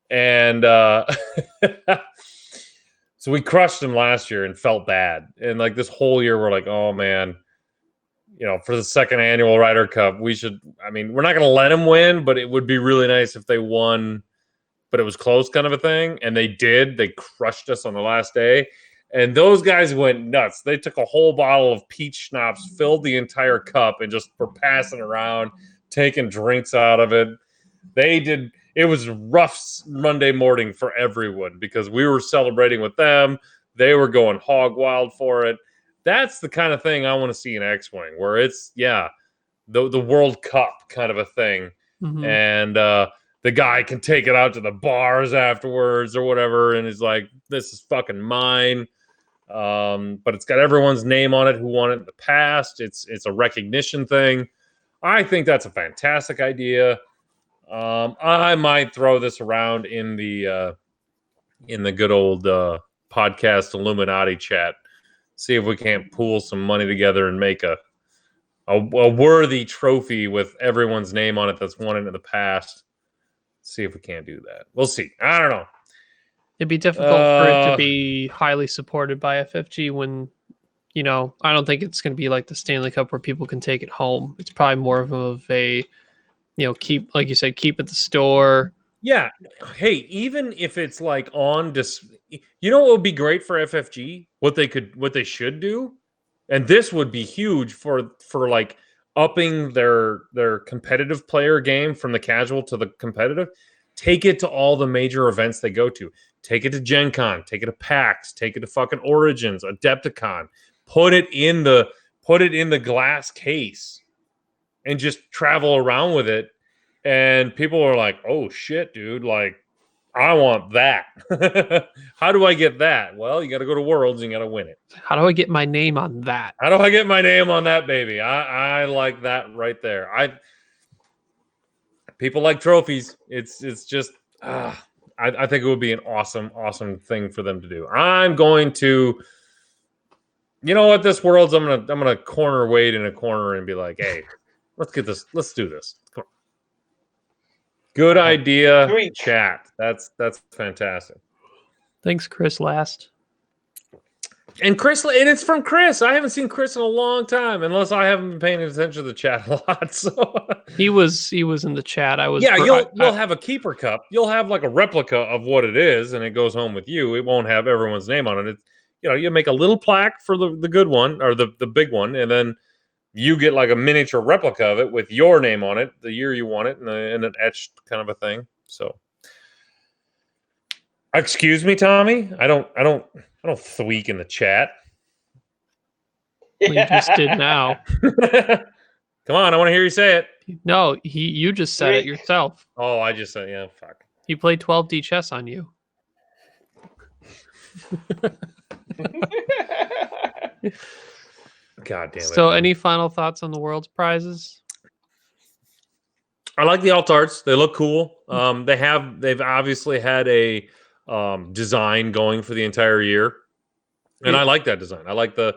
And so we crushed them last year and felt bad. And like this whole year we're like, oh man, for the second annual Ryder Cup, we're not going to let them win, but it would be really nice if they won, but it was close kind of a thing. And they did. They crushed us on the last day. And those guys went nuts. They took a whole bottle of peach schnapps, filled the entire cup, and just were passing around, taking drinks out of it. They did. It was a rough Monday morning for everyone because we were celebrating with them. They were going hog wild for it. That's the kind of thing I want to see in X-Wing, where it's, the World Cup kind of a thing. mm-hmm. And the guy can take it out to the bars afterwards or whatever, and he's like, this is fucking mine. But it's got everyone's name on it who won it in the past. It's a recognition thing. I think that's a fantastic idea. I might throw this around in the good old podcast Illuminati chat. See if we can't pool some money together and make a worthy trophy with everyone's name on it that's won it in the past. See if we can't do that. We'll see. I don't know. It'd be difficult for it to be highly supported by FFG when, I don't think it's going to be like the Stanley Cup where people can take it home. It's probably more of a, keep, like you said, keep at the store. Yeah. Hey, even if it's like on what would be great for FFG? What they should do, and this would be huge for like upping their competitive player game from the casual to the competitive. Take it to all the major events they go to. Take it to Gen Con. Take it to PAX. Take it to fucking Origins, Adepticon. Put it in the glass case and just travel around with it. And people are like, oh shit, dude, like, I want that. How do I get that? Well, you got to go to Worlds and you got to win it. How do I get my name on that? How do I get my name on that, baby? I like that right there. People like trophies. It's just, I think it would be an awesome thing for them to do. I'm going to, this Worlds, I'm gonna corner Wade in a corner and be like, hey, let's do this. Come on. Good idea, chat. That's fantastic. Thanks, Chris. Last. And it's from Chris. I haven't seen Chris in a long time, unless I haven't been paying attention to the chat a lot. So he was in the chat. You'll have a keeper cup. You'll have like a replica of what it is, and it goes home with you. It won't have everyone's name on it. You make a little plaque for the good one or the big one, and then you get like a miniature replica of it with your name on it, the year you want it, and an etched kind of a thing. So, excuse me, Tommy. I don't thweek in the chat. Well, you just did now. Come on, I want to hear you say it. No, you just said it yourself. Oh, I just said, yeah, fuck. He played 12D chess on you. God damn it. So, any final thoughts on the World's prizes? I like the alt arts. They look cool. They've obviously had a design going for the entire year, and I like that design. I like the,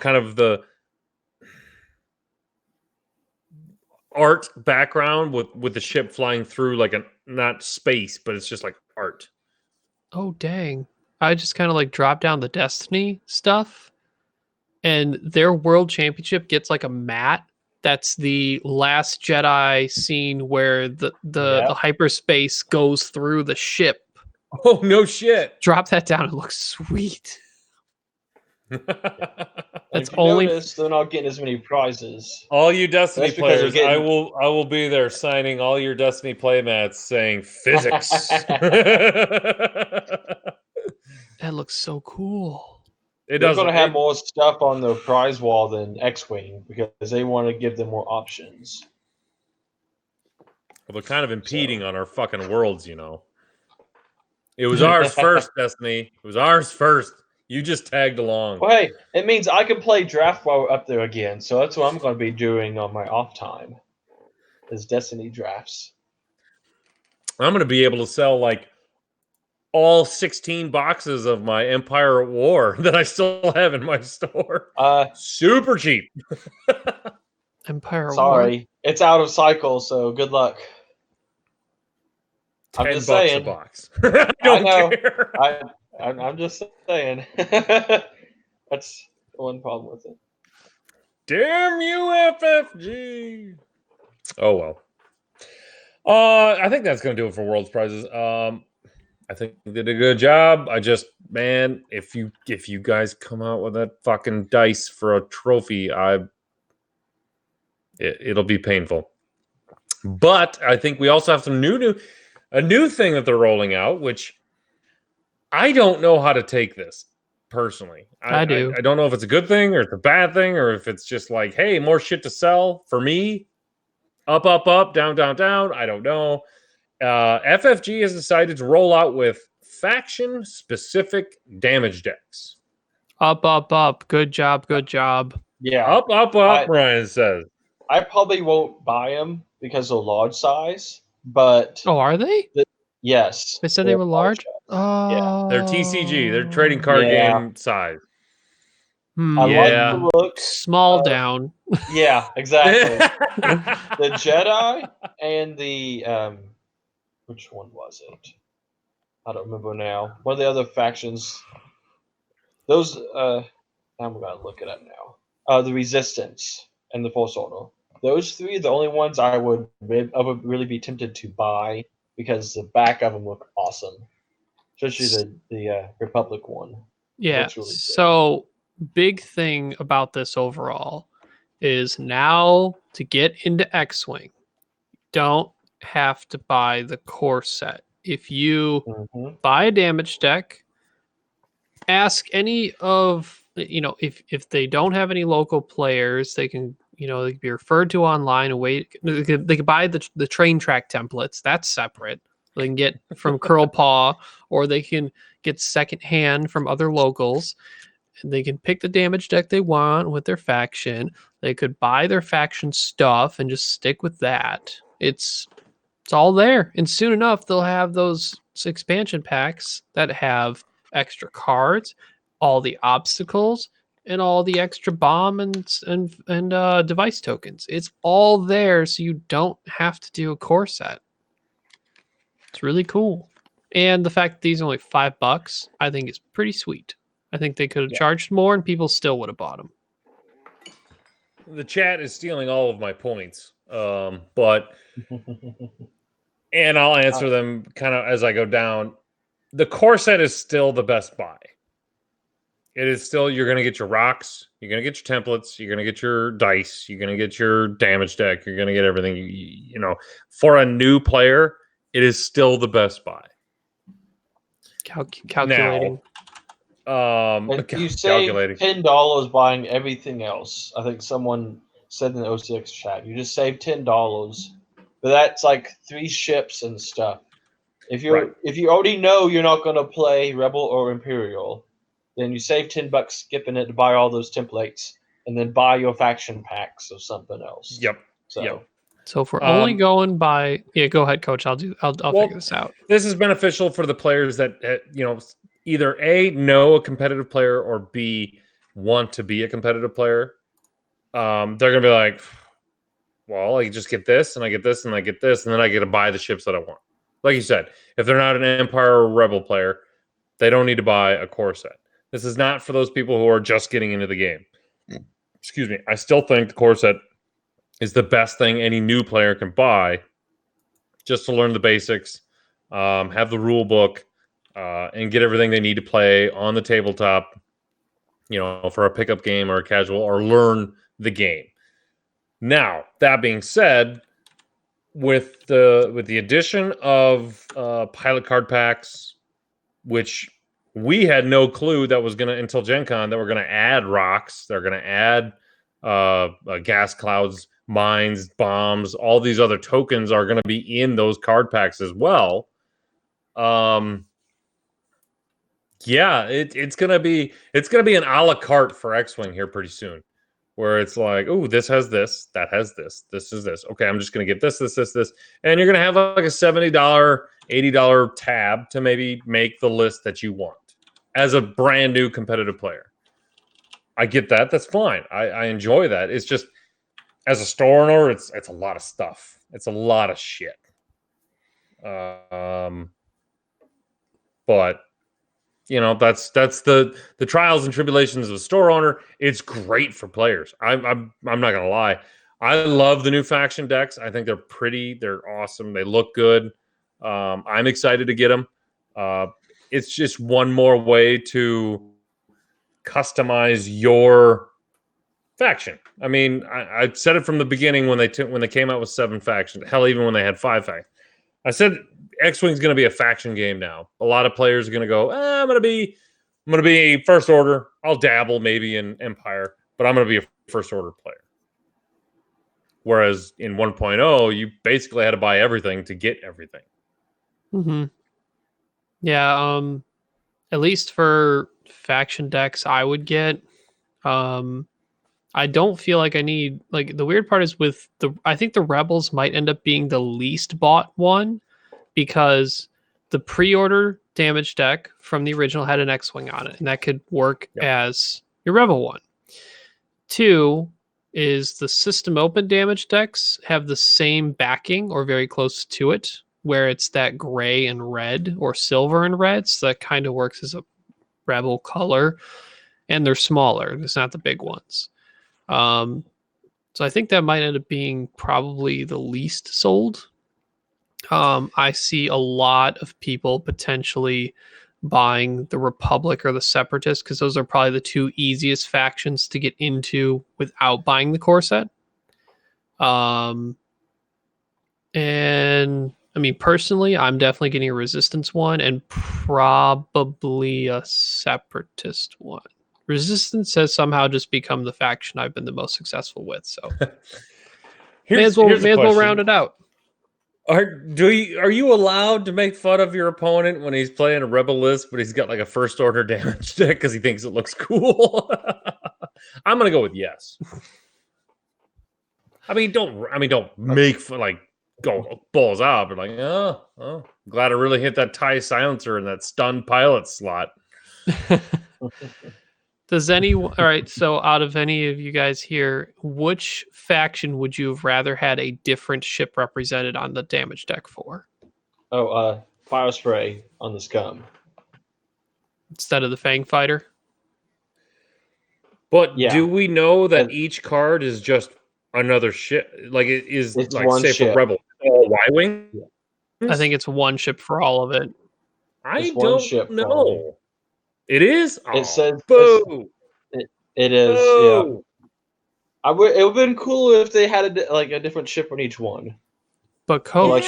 kind of the art background with the ship flying through like not space, but it's just like art. Oh dang! I just kind of like dropped down the Destiny stuff, and their World Championship gets like a mat. That's the Last Jedi scene where the hyperspace goes through the ship. Oh no shit! Drop that down. It looks sweet. That's only notice they're not getting as many prizes. All you Destiny players, I will be there signing all your Destiny playmats saying physics. That looks so cool. They're going to have more stuff on the prize wall than X-Wing because they want to give them more options. Well, they're kind of impeding on our fucking worlds, It was ours first, Destiny. It was ours first. You just tagged along. Well, hey, it means I can play draft while we're up there again. So that's what I'm going to be doing on my off time, is Destiny drafts. I'm going to be able to sell like all 16 boxes of my Empire at War that I still have in my store. Super cheap. Empire at War. Sorry, it's out of cycle. So good luck. $10 a box. I don't care. I'm just saying. That's one problem with it. Damn you, FFG. Oh well. I think that's gonna do it for World's Prizes. I think they did a good job. If you guys come out with that fucking dice for a trophy, it'll be painful. But I think we also have some a new thing that they're rolling out, which I don't know how to take this personally. I do. I don't know if it's a good thing or it's a bad thing or if it's just like, hey, more shit to sell for me. Up, up, up, down, down, down. I don't know. FFG has decided to roll out with faction-specific damage decks. Up, up, up. Good job, good job. Yeah. Up, up, up, Ryan says. I probably won't buy them because of large size, but... Oh, are they? Yes. They said they were large? Oh. Yeah. They're TCG. They're trading card game size. I like the look. Small down. Yeah, exactly. The Jedi and the... which one was it? I don't remember now. One of the other factions. Those... I'm going to look it up now. The Resistance and the Force Order. Those three are the only ones I would really be tempted to buy because the back of them look awesome. Especially the Republic one. Yeah, really so big thing about this overall is now to get into X-Wing, don't have to buy the core set. If you buy a damage deck, ask any of, if they don't have any local players, they can, they can be referred to online and wait. They can buy the train track templates. That's separate. They can get from Curl Paw, or they can get secondhand from other locals. And they can pick the damage deck they want with their faction. They could buy their faction stuff and just stick with that. It's all there. And soon enough, they'll have those expansion packs that have extra cards, all the obstacles, and all the extra bomb and device tokens. It's all there, so you don't have to do a core set. It's really cool. And the fact that these are only $5, I think is pretty sweet. I think they could have charged more and people still would have bought them. The chat is stealing all of my points. But and I'll answer them kind of as I go down. The core set is still the best buy. It is still, you're going to get your rocks, you're going to get your templates, you're going to get your dice, you're going to get your damage deck, you're going to get everything. For a new player, it is still the best buy. Calculating. You save $10 buying everything else. I think someone said in the OCX chat, you just save $10, but that's like 3 ships and stuff. If you already know you're not going to play Rebel or Imperial, then you save $10 skipping it to buy all those templates, and then buy your faction packs of something else. Yep. So. Yep. So if we're only Um, going by, go ahead, Coach. I'll figure this out. This is beneficial for the players that either A, know a competitive player, or B, want to be a competitive player. They're gonna be like, well, I just get this, and I get this, and I get this, and then I get to buy the ships that I want. Like you said, if they're not an Empire or Rebel player, they don't need to buy a core set. This is not for those people who are just getting into the game. Excuse me. I still think the core set is the best thing any new player can buy, just to learn the basics, have the rule book, and get everything they need to play on the tabletop, for a pickup game or a casual, or learn the game. Now, that being said, with the addition of pilot card packs, which we had no clue that was gonna until Gen Con, that we're gonna add rocks, they're gonna add gas clouds, mines, bombs, all these other tokens are gonna be in those card packs as well. Yeah, it's gonna be an a la carte for X-Wing here pretty soon, where it's like, oh, this has this, that has this, this is this. Okay, I'm just gonna get this, and you're gonna have like a $70, $80 tab to maybe make the list that you want as a brand new competitive player. I get that. That's fine. I enjoy that. It's just, as a store owner, it's a lot of stuff. It's a lot of shit. But that's the trials and tribulations of a store owner. It's great for players. I'm not gonna lie. I love the new faction decks. I think they're pretty. They're awesome. They look good. I'm excited to get them. It's just one more way to customize your faction. I mean, I said it from the beginning when they came out with 7 factions. Hell, even when they had 5 factions. I said X-Wing's going to be a faction game now. A lot of players are going to go, I'm going to be First Order. I'll dabble maybe in Empire, but I'm going to be a First Order player. Whereas in 1.0, you basically had to buy everything to get everything. Mm-hmm. Yeah, at least for faction decks I would get, I don't feel like I need, like, the weird part is I think the Rebels might end up being the least bought one, because the pre-order damage deck from the original had an X-Wing on it, and that could work as your Rebel one. 2 is the system open damage decks have the same backing or very close to it, where it's that gray and red or silver and red, so that kind of works as a Rebel color, and they're smaller. It's not the big ones. So I think that might end up being probably the least sold. I see a lot of people potentially buying the Republic or the Separatists, because those are probably the 2 easiest factions to get into without buying the core set. And I mean, personally, I'm definitely getting a Resistance one and probably a Separatist one. Resistance has somehow just become the faction I've been the most successful with, so may as well round it out. Are you allowed to make fun of your opponent when he's playing a Rebel list, but he's got like a First Order damage deck because he thinks it looks cool? I'm gonna go with yes. Don't make fun, like, go balls out, but like, oh, glad I really hit that TIE silencer in that stunned pilot slot. All right, so out of any of you guys here, which faction would you have rather had a different ship represented on the damage deck for? Fire spray on the scum. Instead of the Fang Fighter? But do we know that each card is just another ship? Like, it's like, one say ship. For Rebel, all Y-Wing? I think it's one ship for all of it. I don't know. It is? It says boo. It is, boo. Yeah. It would have been cool if they had a different ship on each one. But Coach,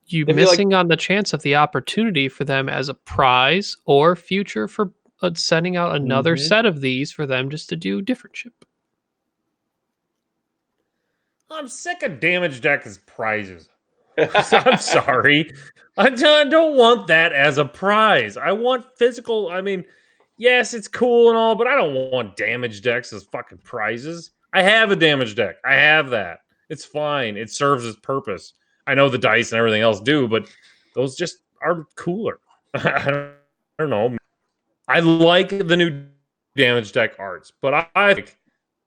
you missing on the chance of the opportunity for them as a prize or future for sending out another set of these for them just to do different ship. I'm sick of damage deck as prizes. I'm sorry. I don't want that as a prize. I want physical. I mean, yes, it's cool and all, but I don't want damage decks as fucking prizes. I have a damage deck. I have that. It's fine. It serves its purpose. I know the dice and everything else do, but those just are cooler. I don't know. I like the new damage deck arts, but I like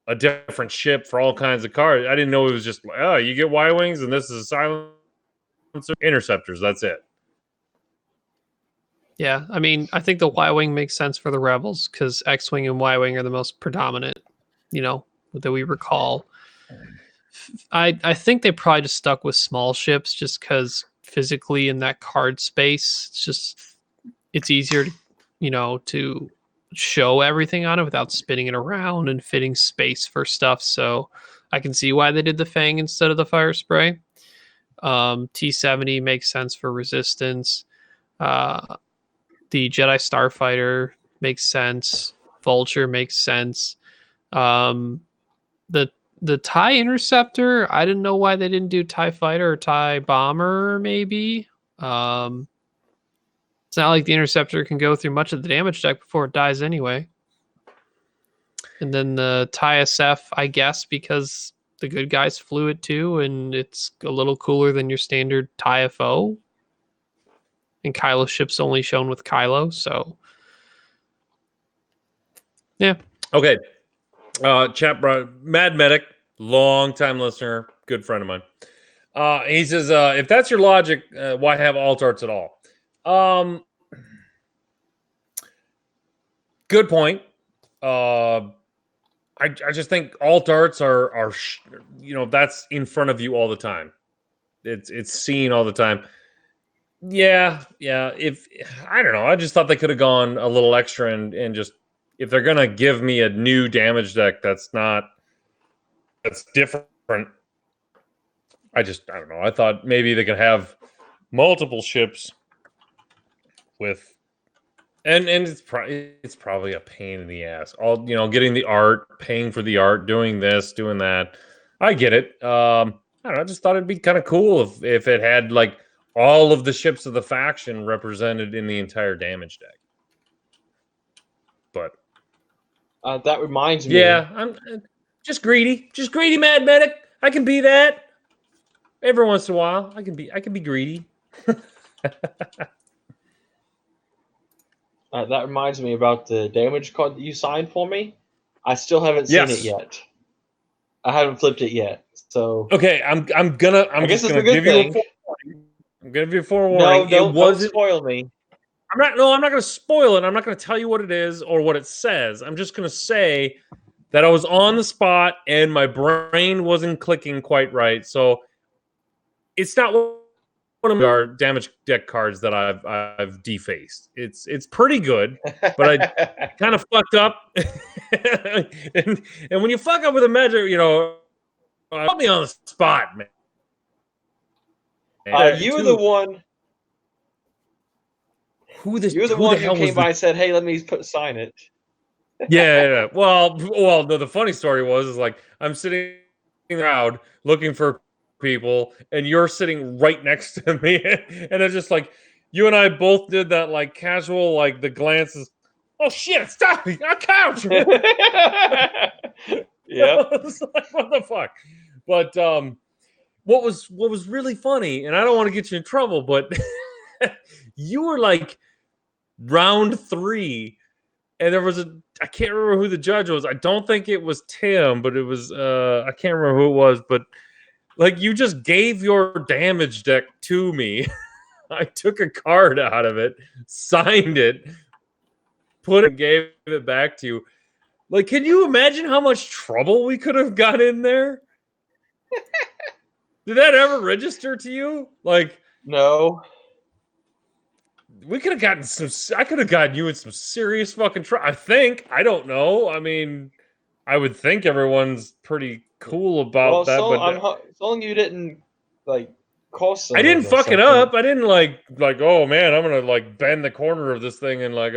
a different ship for all kinds of cards. I didn't know it was just like, oh, you get Y-Wings and this is a silencer. Interceptors, that's it. Yeah, I mean, I think the Y-Wing makes sense for the Rebels because X-Wing and Y-Wing are the most predominant, that we recall. I think they probably just stuck with small ships just because physically in that card space, it's easier to show everything on it without spinning it around and fitting space for stuff. So I can see why they did the Fang instead of the Fire Spray. T-70 makes sense for resistance. The Jedi Starfighter makes sense. Vulture makes sense. The TIE Interceptor, I didn't know why they didn't do TIE Fighter or TIE Bomber, maybe. It's not like the Interceptor can go through much of the damage deck before it dies anyway. And then the TIE SF, I guess, because the good guys flew it too, and it's a little cooler than your standard TIE FO. And Kylo ship's only shown with Kylo, so yeah. Okay. Chat bro, Mad Medic, long time listener, good friend of mine. He says, if that's your logic, why have alt arts at all? Good point. I just think alt arts are that's in front of you all the time. It's seen all the time. Yeah. If I don't know, I just thought they could have gone a little extra and just, if they're gonna give me a new damage deck that's different. I don't know. I thought maybe they could have multiple ships with, and it's probably a pain in the ass. All getting the art, paying for the art, doing this, doing that. I get it. I don't know. I just thought it'd be kind of cool if it had like all of the ships of the faction represented in the entire damage deck. But that reminds me. Yeah, I'm just greedy. Just greedy, Mad Medic. I can be that. Every once in a while, I can be greedy. That reminds me about the damage card that you signed for me. I still haven't seen it yet. I haven't flipped it yet. So okay, I'm just gonna give you a forewarning. I'm gonna give you a forewarning. No, don't spoil me. I'm not going to spoil it. I'm not going to tell you what it is or what it says. I'm just going to say that I was on the spot and my brain wasn't clicking quite right. So it's not one of our damage deck cards that I've defaced. It's pretty good, but I kind of fucked up. and when you fuck up with a measure, put me on the spot, man. You were the one. You're the one who came by and said, "Hey, let me sign it." Yeah. Well, no. The funny story was like I'm sitting around looking for people, and you're sitting right next to me, and it's just like you and I both did that like casual, like the glances. Oh shit! Stop me! On couch. Yeah. It's like, what the fuck? But what was really funny, and I don't want to get you in trouble, but you were like round 3, and there was I can't remember who the judge was. I don't think it was Tim, but it was I can't remember who it was, but like you just gave your damage deck to me. I took a card out of it, signed it, gave it back to you. Like, can you imagine how much trouble we could have got in there? Did that ever register to you? Like, no. We could have gotten I could have gotten you in some serious fucking trouble. I think. I don't know. I mean, I would think everyone's pretty cool about that. So but as long as you didn't like cost. I didn't fuck it up. I didn't like. Oh man, I'm gonna like bend the corner of this thing and like,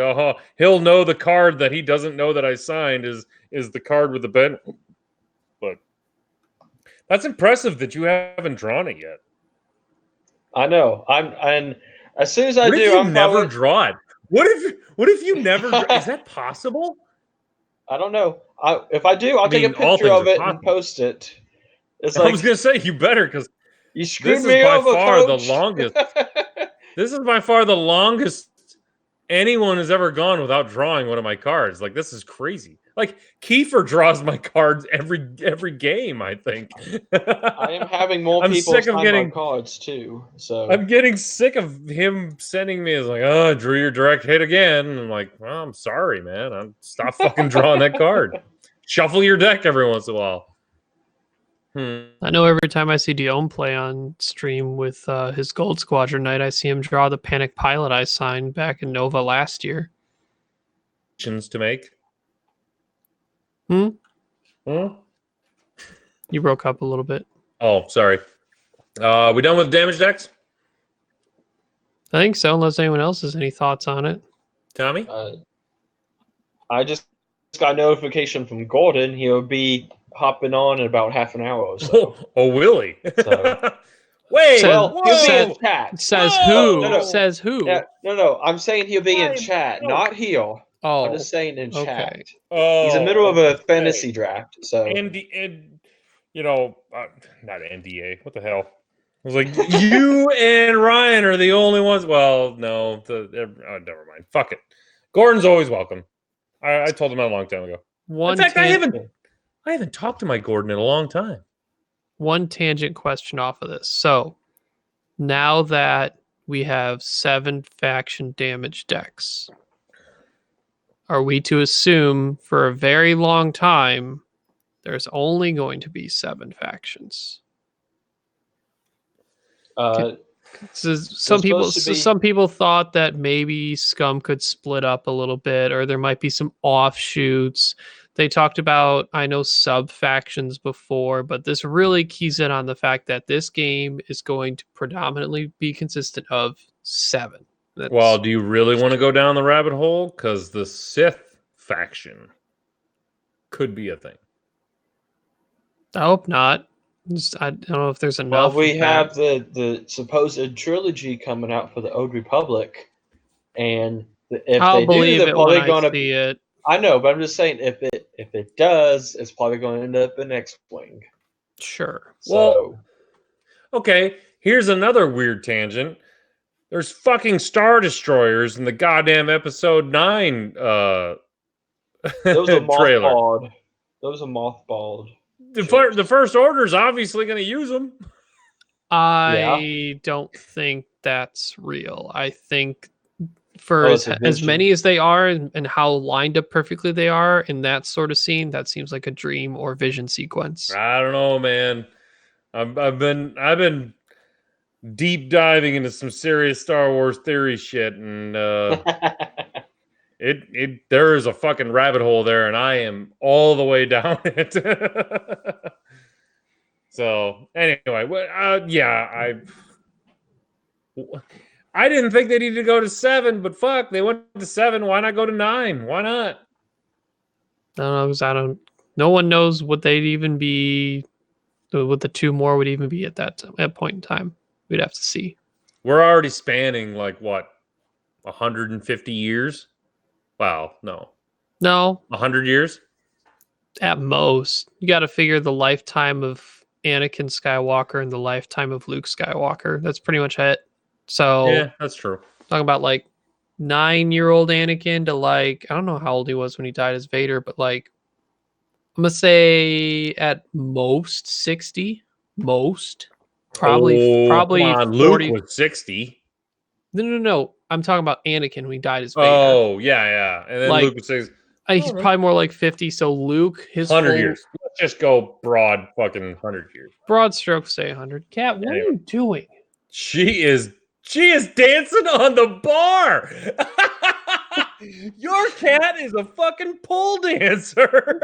he'll know the card that he doesn't know that I signed is the card with the bend. But that's impressive that you haven't drawn it yet. I know. And as soon as I do, I'm never draw it. What if you never? Is that possible? I don't know. If I do, I'll take a picture of it and post it. It's I like was gonna say you better, because you screwed this is me by over, far coach. the longest. This is by far the longest anyone has ever gone without drawing one of my cards. Like, this is crazy. Like, Kiefer draws my cards every game, I think. I am having more I'm people sick of sign getting- my cards too. So I'm getting sick of him sending me as like, oh, I drew your direct hit again. And I'm like, well, I'm sorry, man. Stop fucking drawing that card. Shuffle your deck every once in a while. I know every time I see Dion play on stream with his Gold Squadron Knight, I see him draw the Panic Pilot I signed back in Nova last year. To make. Hmm? Hmm? You broke up a little bit. Oh, sorry. We done with damage decks? I think so, unless anyone else has any thoughts on it. Tommy? I just got a notification from Gordon. He'll be hopping on in about half an hour or so. Oh, Willie. So- Wait, Well, He'll be said- in chat. Says Whoa! who? No, no. Says who? Yeah, no. I'm saying he'll be in Why? chat, No. not here. Oh, I'm just saying in okay. chat. Oh, He's in the middle of a okay. fantasy draft. So And you know, not NDA. What the hell? I was like, you and Ryan are the only ones. Well, no, never mind. Fuck it. Gordon's always welcome. I told him that a long time ago. One In fact, I tan- haven't talked to my Gordon in a long time. one tangent question off of this. So now that we have 7 faction damage decks, are we to assume for a very long time there's only going to be 7 factions? So some people thought that maybe Scum could split up a little bit, or there might be some offshoots. They talked about, I know, sub factions before, but this really keys in on the fact that this game is going to predominantly be consistent of 7. Well, do you really want to go down the rabbit hole? Because the Sith faction could be a thing. I hope not. I don't know if there's enough. well, we of that. have the supposed trilogy coming out for the Old Republic, and if I'll they do, believe they're it probably when I going to. see it. I know, but I'm just saying if it does, it's probably going to end up in X-wing. Sure. So Well, okay, here's another weird tangent. There's fucking Star Destroyers in the goddamn Episode 9 those are trailer. mothballed. Those are mothballed. The First Order's obviously going to use them. I don't think that's real. I think for Oh, as it's a vision. many as they are and how lined up perfectly they are in that sort of scene, that seems like a dream or vision sequence. I don't know, man. I've been deep diving into some serious Star Wars theory shit, and there is a fucking rabbit hole there, and I am all the way down it. So anyway, I didn't think they needed to go to 7, but fuck, they went to 7. Why not go to 9? Why not? I don't know, 'cause no one knows what they'd even be, what the 2 more would even be at that point in time. We'd have to see. We're already spanning like what, 150 years? Wow, no, No, 100 years. at most. You got to figure the lifetime of Anakin Skywalker and the lifetime of Luke Skywalker. That's pretty much it. So Yeah, that's true. talking about like 9-year-old Anakin to like, I don't know how old he was when he died as Vader, but like, I'm gonna say at most 60. Most. Probably come on, Luke 40. was 60. No. I'm talking about Anakin when he died as Vader. Oh, yeah. And then Like, Luke was 60. He's Alright. probably more like 50. So Luke, his 100 whole years. Let's just go broad fucking 100 years. broad stroke, say 100. Kat, what are Anyway. you doing? She is dancing on the bar. Your cat is a fucking pole dancer.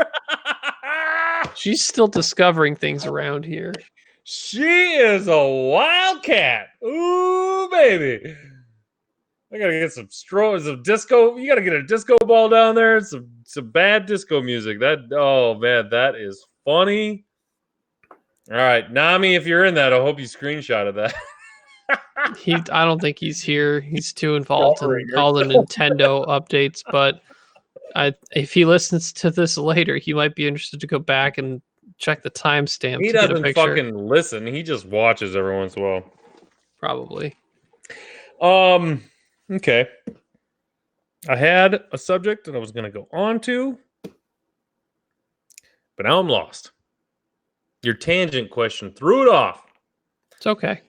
She's still discovering things around here. She is a wildcat. Ooh, baby. I gotta get some disco. You gotta get a disco ball down there. Some bad disco music. Oh man, that is funny. All right, Nami, if you're in that, I hope you screenshotted that. I don't think he's here. He's too involved in all the Nintendo updates. But if he listens to this later, he might be interested to go back and check the timestamp He to get a doesn't picture. fucking listen. He just watches every once in a while. Probably. Okay. I had a subject that I was going to go on to, but now I'm lost. Your tangent question threw it off. It's okay.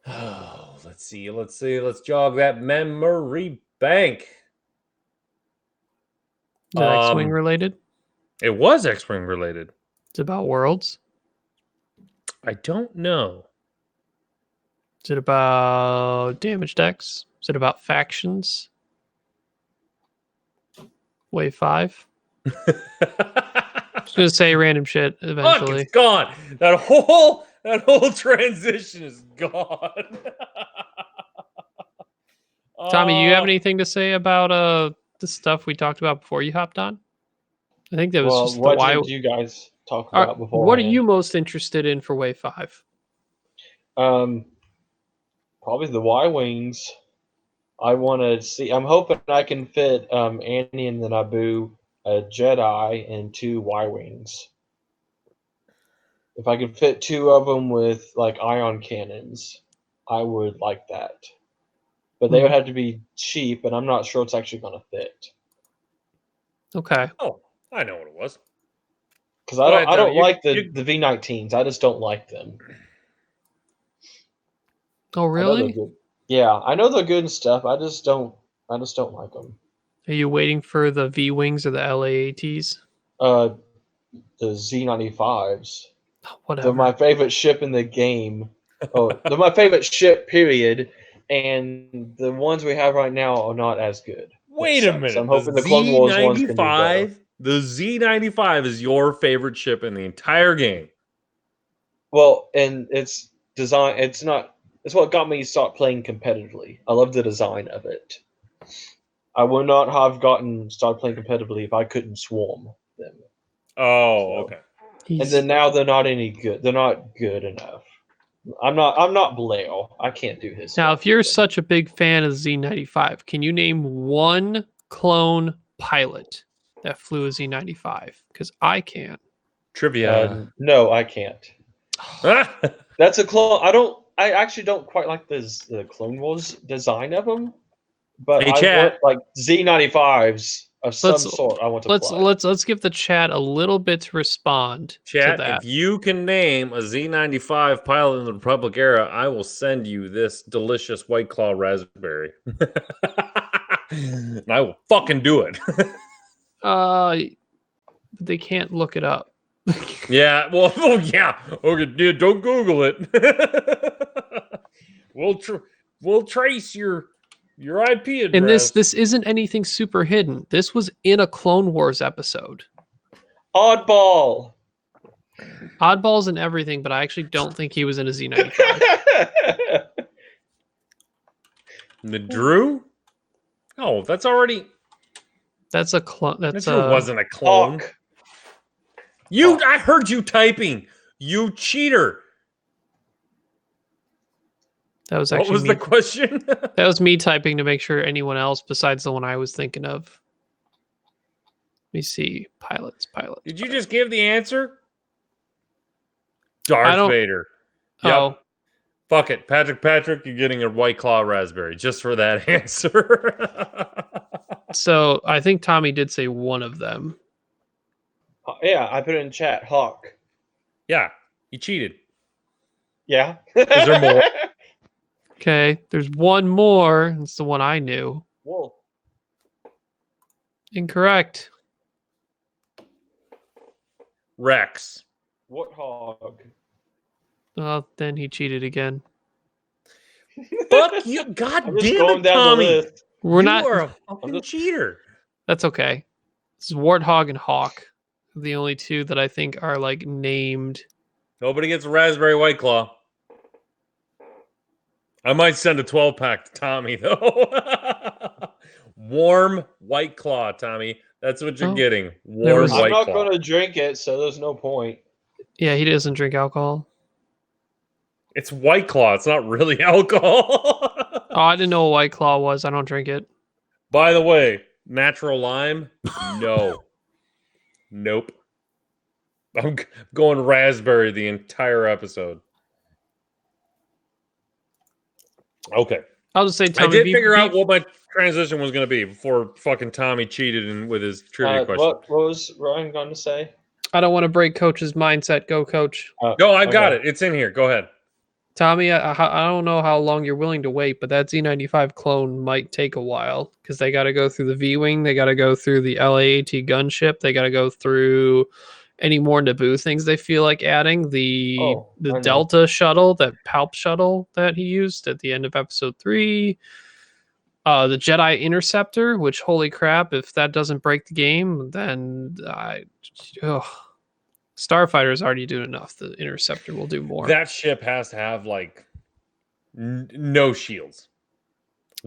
Oh, let's see. Let's jog that memory bank. Is it X-Wing related? It was X-Wing related. It's about worlds. I don't know. Is it about damage decks? Is it about factions? Wave 5? I was gonna say random shit Fuck, eventually. it's gone. That whole transition is gone. Tommy, you have anything to say about the stuff we talked about before you hopped on? I think that was just the what why. did you guys talk about before? What are you most interested in for Wave 5? Probably the Y-Wings. I want to see. I'm hoping I can fit Annie and the Naboo, a Jedi, and 2 Y-Wings. If I could fit 2 of them with like ion cannons, I would like that. But they would have to be cheap, and I'm not sure it's actually going to fit. Okay. Oh, I know what it was. Because I don't like the V19s. I just don't like them. Oh, really? Yeah, I know they're good and stuff. I just don't like them. Are you waiting for the V-Wings or the LAATs? The Z95s. Whatever. They're my favorite ship in the game. Oh, they're my favorite ship, period. And the ones we have right now are not as good. Wait a minute. So I'm hoping the Clone Wars ones can do better. The Z95 is your favorite ship in the entire game. Well, and it's design. It's what got me to start playing competitively. I love the design of it. I would not have started playing competitively if I couldn't swarm them. Oh, okay. And then now they're not any good. They're not good enough. I'm not Blair. I can't do his. Now, if you're such a big fan of Z95, can you name one clone pilot that flew a Z95? Because I can't. Trivia. No, I can't. That's a clone. I actually don't quite like the Clone Wars design of them, but Hey, I chat. want like Z95s of some sort. I want to play. Let's give the chat a little bit to respond Chat, to that. if you can name a Z95 pilot in the Republic era, I will send you this delicious White Claw raspberry. And I will fucking do it. They can't look it up. Yeah, well, yeah. Okay, dude, don't Google it. We'll trace your IP address. And this isn't anything super hidden. This was in a Clone Wars episode. Oddball. Oddball's in everything, but I actually don't think he was in a Z95. The Drew? Oh, that's already. That's a clone. That wasn't a clone. Hawk. I heard you typing. You cheater. That was actually What was the question? That was me typing to make sure anyone else besides the one I was thinking of. Let me see. Pilots. Did you just give the answer? Darth Vader. Yep. Oh. Fuck it. Patrick, you're getting a White Claw raspberry just for that answer. So I think Tommy did say one of them. Yeah, I put it in chat. Hawk. Yeah, you cheated. Yeah. Is there more? Okay, there's one more. It's the one I knew. Whoa. Incorrect. Rex. Warthog. Well, then he cheated again. Fuck you. God I'm just damn going it, down Tommy. the list. You are a fucking cheater. That's okay. This is Warthog and Hawk. The only two that I think are like named. Nobody gets a raspberry White Claw. I might send a 12-pack to Tommy, though. Warm White Claw, Tommy. That's what you're getting. Warm White Claw. I'm not going to drink it, so there's no point. Yeah, he doesn't drink alcohol. It's White Claw. It's not really alcohol. Oh, I didn't know what White Claw was. I don't drink it. By the way, natural lime? No. Nope. I'm going raspberry the entire episode. Okay. I'll just say, I Tommy, did figure out what my transition was going to be before fucking Tommy cheated with his trivia question. What was Ryan going to say? I don't want to break Coach's mindset. Go, Coach. No, I got it. It's in here. Go ahead. Tommy, I don't know how long you're willing to wait, but that Z95 clone might take a while because they got to go through the V-Wing. They got to go through the LAAT gunship. They got to go through any more Naboo things they feel like adding. The Delta shuttle, that Palp shuttle that he used at the end of episode 3. The Jedi Interceptor, which, holy crap, if that doesn't break the game, then Starfighter's already doing enough. The Interceptor will do more. That ship has to have like no shields.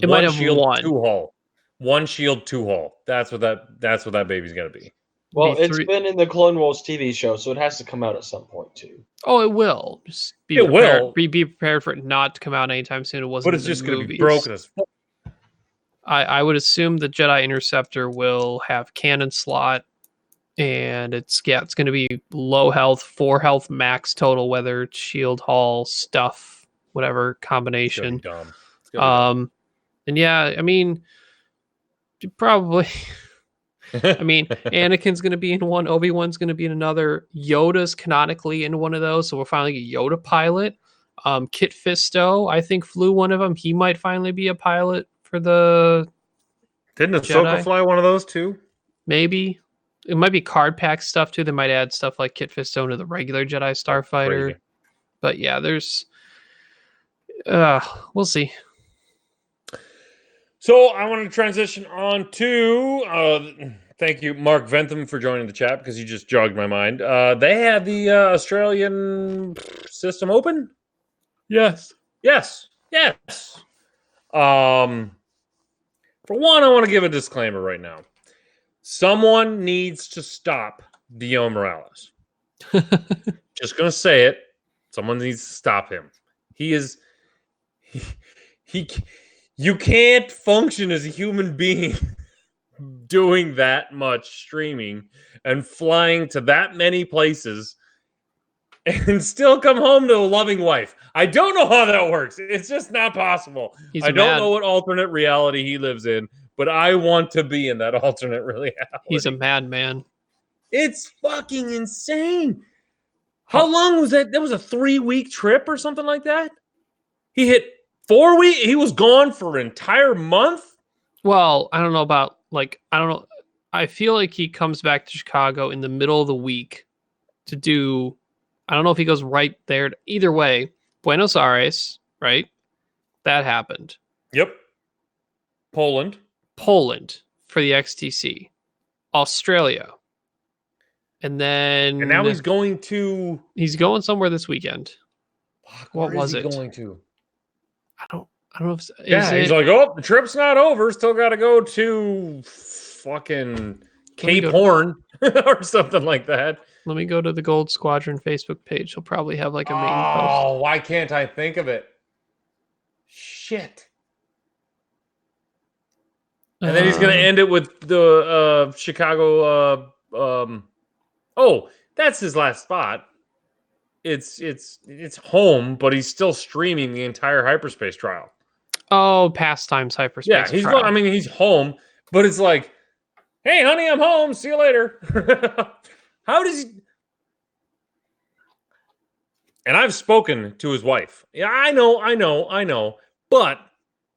It might have shield, one. 2 hull. 1 shield, 2 hull. That's what that baby's gonna be. Well, it's been in the Clone Wars TV show, so it has to come out at some point too. Oh, it will. Just be It prepared. will. Be prepared for it not to come out anytime soon. It wasn't. But it's just going to be broken as fuck. I would assume the Jedi Interceptor will have cannon slot, and it's going to be low health, 4 health max total, whether it's shield, hull, stuff, whatever combination. It's gonna be dumb. And yeah, I mean, probably. I mean, Anakin's going to be in one, Obi-Wan's going to be in another, Yoda's canonically in one of those, so we'll finally get Yoda pilot. Kit Fisto, I think, flew one of them. He might finally be a pilot for the Didn't Ahsoka fly one of those too? Maybe. It might be card pack stuff too. They might add stuff like Kit Fisto into the regular Jedi Starfighter. Crazy. But yeah, there's we'll see. So I want to transition on to thank you, Mark Ventham, for joining the chat because you just jogged my mind. They had the Australian system open. Yes. For one, I want to give a disclaimer right now. Someone needs to stop Dio Morales. Just gonna say it. Someone needs to stop him. You can't function as a human being doing that much streaming and flying to that many places and still come home to a loving wife. I don't know how that works. It's just not possible. I don't know what alternate reality he lives in, but I want to be in that alternate reality. He's a madman. It's fucking insane. How long was that? That was a 3-week trip or something like that? He hit 4 weeks. He was gone for an entire month. Well, I don't know about I don't know. I feel like he comes back to Chicago in the middle of the week to do. I don't know if he goes right there. Either way, Buenos Aires, right? That happened. Yep. Poland for the XTC. Australia. And then... And now he's going to... He's going somewhere this weekend. What was it? Going to? I don't know if... He's like, oh, the trip's not over. Still got to go to fucking Cape Horn or something like that. Let me go to the Gold Squadron Facebook page. He'll probably have like a main post. Oh, why can't I think of it? Shit. And then he's going to end it with the Chicago. Oh, that's his last spot. It's home, but he's still streaming the entire hyperspace trial. Oh, pastimes hyperspace. Yeah, he's home, but it's like, hey, honey, I'm home. See you later. How does he? And I've spoken to his wife. Yeah, I know. But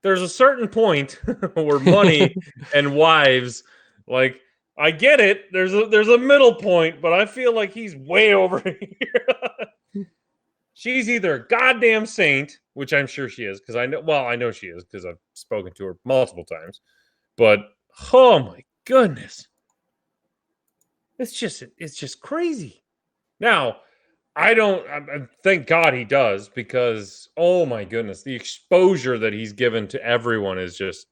there's a certain point where money and wives, like, I get it. There's a middle point, but I feel like he's way over here. She's either a goddamn saint, which I'm sure she is, because I know she is because I've spoken to her multiple times. But oh my goodness. It's just crazy. Now, I thank God he does, because oh my goodness, the exposure that he's given to everyone is just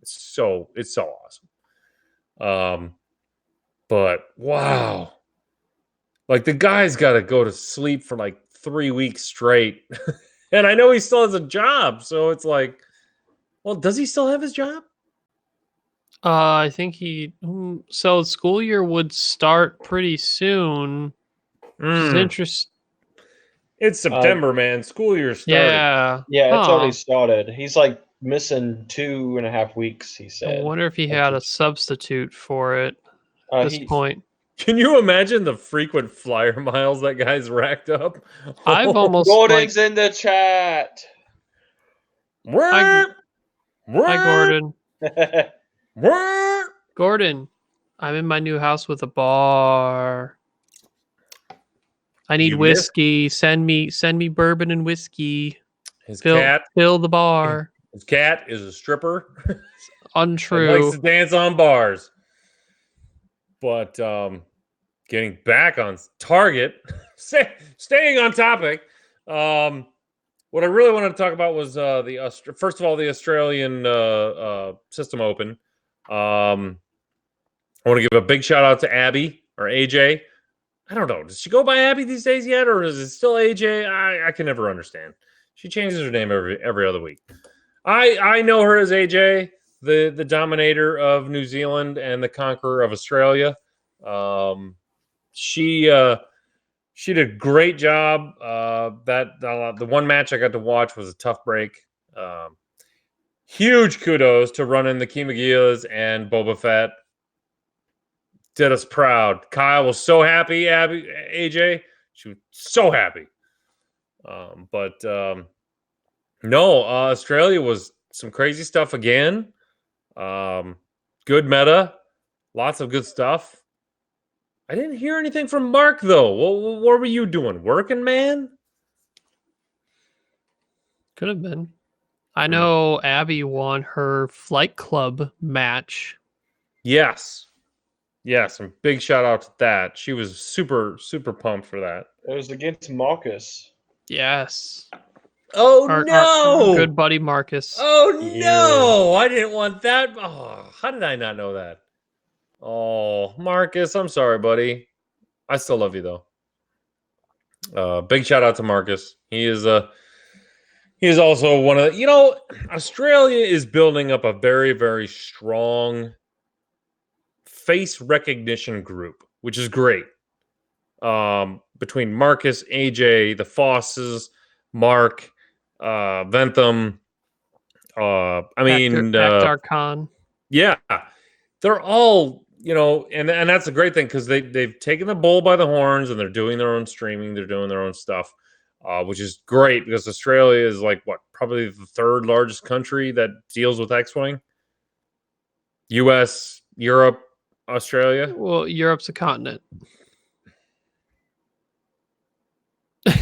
it's so awesome. But wow, like the guy's got to go to sleep for like 3 weeks straight, and I know he still has a job, so it's like, well, does he still have his job? I think so the school year would start pretty soon. Which is interesting. It's September, man. School year started. Yeah. Yeah, it's Huh. already started. He's like missing 2.5 weeks, he I said. wonder if he had a substitute for it at this point. Can you imagine the frequent flyer miles that guy's racked up? I've almost Gordon's in the chat. Hi, Gordon. Gordon. Gordon, I'm in my new house with a bar. I need whiskey. Send me bourbon and whiskey. Fill the bar. His cat is a stripper. Untrue. Likes to dance on bars. But getting back on target, staying on topic. What I really wanted to talk about was first of all the Australian System Open. I want to give a big shout out to Abby or AJ. I don't know. Does she go by Abby these days yet, or is it still AJ? I can never understand. She changes her name every other week. I know her as AJ, the dominator of New Zealand and the conqueror of Australia. She did a great job. The one match I got to watch was a tough break. Huge kudos to running the Kimagilas and Boba Fett. Did us proud. Kyle was so happy. AJ, she was so happy. No, Australia was some crazy stuff again. Good meta, lots of good stuff. I didn't hear anything from Mark though. What were you doing? Working, man? Could have been. I know Abby won her Flight Club match. Yes. Yes, and big shout out to that. She was super, super pumped for that. It was against Marcus. Yes. Oh, no! Our good buddy Marcus. Oh, no! I didn't want that. Oh, how did I not know that? Oh, Marcus, I'm sorry, buddy. I still love you, though. Big shout out to Marcus. He is also one of the... Australia is building up a very, very strong face recognition group, which is great. Between Marcus, AJ, the Fosses, Mark, Ventham, Akhtar Khan. Yeah, they're all, and that's a great thing because they've taken the bull by the horns and they're doing their own streaming, they're doing their own stuff, which is great because Australia is probably the third largest country that deals with X-Wing. US, Europe, Australia. Well, Europe's a continent.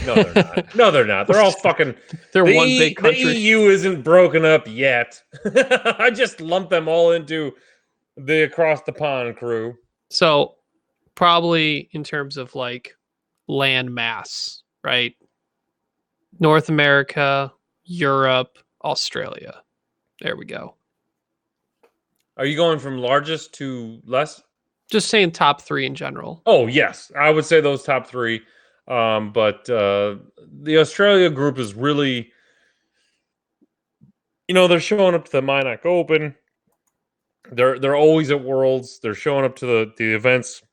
No, they're not. No, they're not. They're all fucking... They're one big country. The EU isn't broken up yet. I just lumped them all into the across the pond crew. So, probably in terms of land mass, right? North America, Europe, Australia. There we go. Are you going from largest to less? Just saying top three in general. Oh, yes. I would say those top three. But the Australia group is really, they're showing up to the Minac Open. They're always at Worlds. They're showing up to the events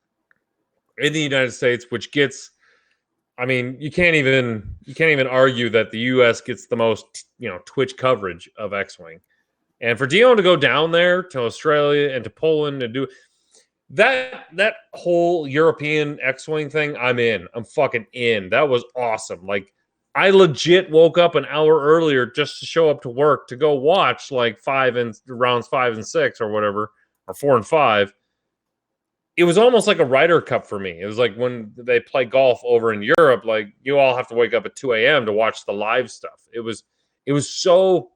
in the United States, which gets, you can't even argue that the US gets the most, Twitch coverage of X-Wing. And for Dion to go down there to Australia and to Poland and do that whole European X-Wing thing, I'm in. I'm fucking in. That was awesome. I legit woke up an hour earlier just to show up to work to go watch rounds 5 and 6 or whatever, or 4 and 5. It was almost like a Ryder Cup for me. It was like when they play golf over in Europe, you all have to wake up at 2 a.m. to watch the live stuff. It was so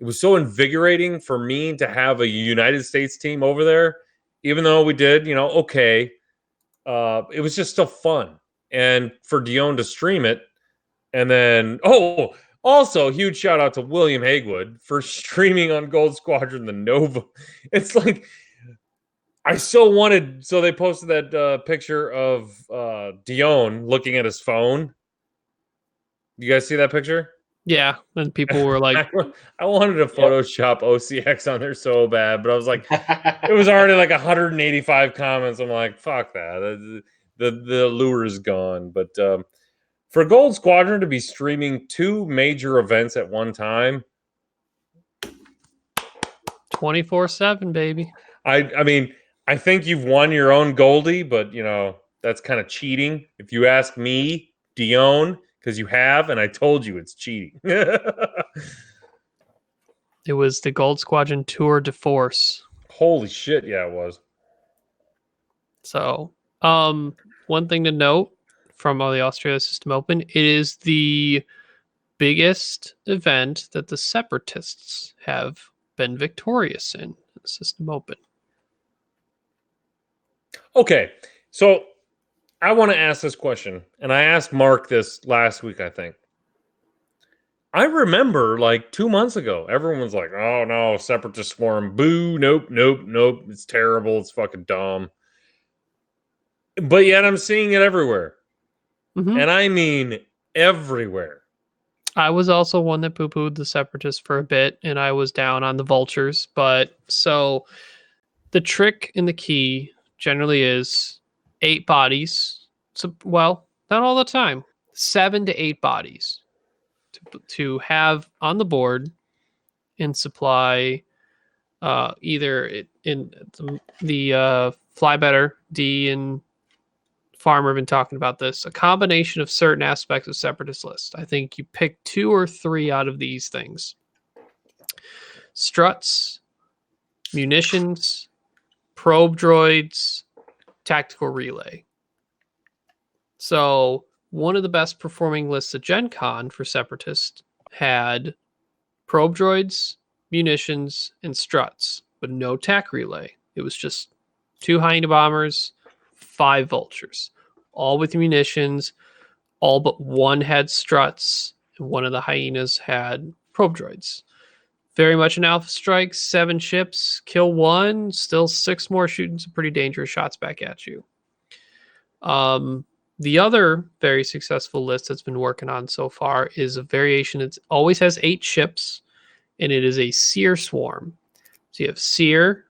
invigorating for me to have a United States team over there, even though we did, okay. It was just still fun. And for Dion to stream it. And then, also huge shout out to William Hagewood for streaming on Gold Squadron, the Nova. It's so they posted that picture of Dion looking at his phone. You guys see that picture? Yeah, and people were like... I wanted to Photoshop OCX on there so bad, but I was like, it was already 185 comments. I'm like, fuck that. the lure is gone. But for Gold Squadron to be streaming 2 major events at one time, 24/7, baby. I mean, I think you've won your own Goldie, but that's kind of cheating. If you ask me, Dion, because you have, and I told you it's cheating. It was the Gold Squadron Tour de Force. Holy shit, yeah, it was. So, one thing to note from all the Australia System Open, it is the biggest event that the Separatists have been victorious in the System Open. Okay, so I want to ask this question, and I asked Mark this last week, I think. I remember like 2 months ago, everyone was like, oh no, Separatist Swarm, boo, nope, it's terrible, it's fucking dumb. But yet I'm seeing it everywhere. Mm-hmm. And I mean everywhere. I was also one that poo-pooed the Separatists for a bit, and I was down on the Vultures. But so the trick and the key generally is 8 bodies. So, well, not all the time. 7 to 8 bodies to have on the board and supply either in the Fly Better, D, and Farmer have been talking about this, a combination of certain aspects of Separatist list. I think you pick 2 or 3 out of these things. Struts, munitions, probe droids, tactical relay. So one of the best performing lists at Gen Con for Separatist had probe droids, munitions, and struts, but no tac relay. It was just 2 Hyena bombers, 5 vultures, all with munitions. All but one had struts, and one of the hyenas had probe droids. Very much an alpha strike, 7 ships, kill 1, still 6 more shooting some pretty dangerous shots back at you. The other very successful list that's been working on so far is a variation that always has 8 ships, and it is a Seer Swarm. So you have Seer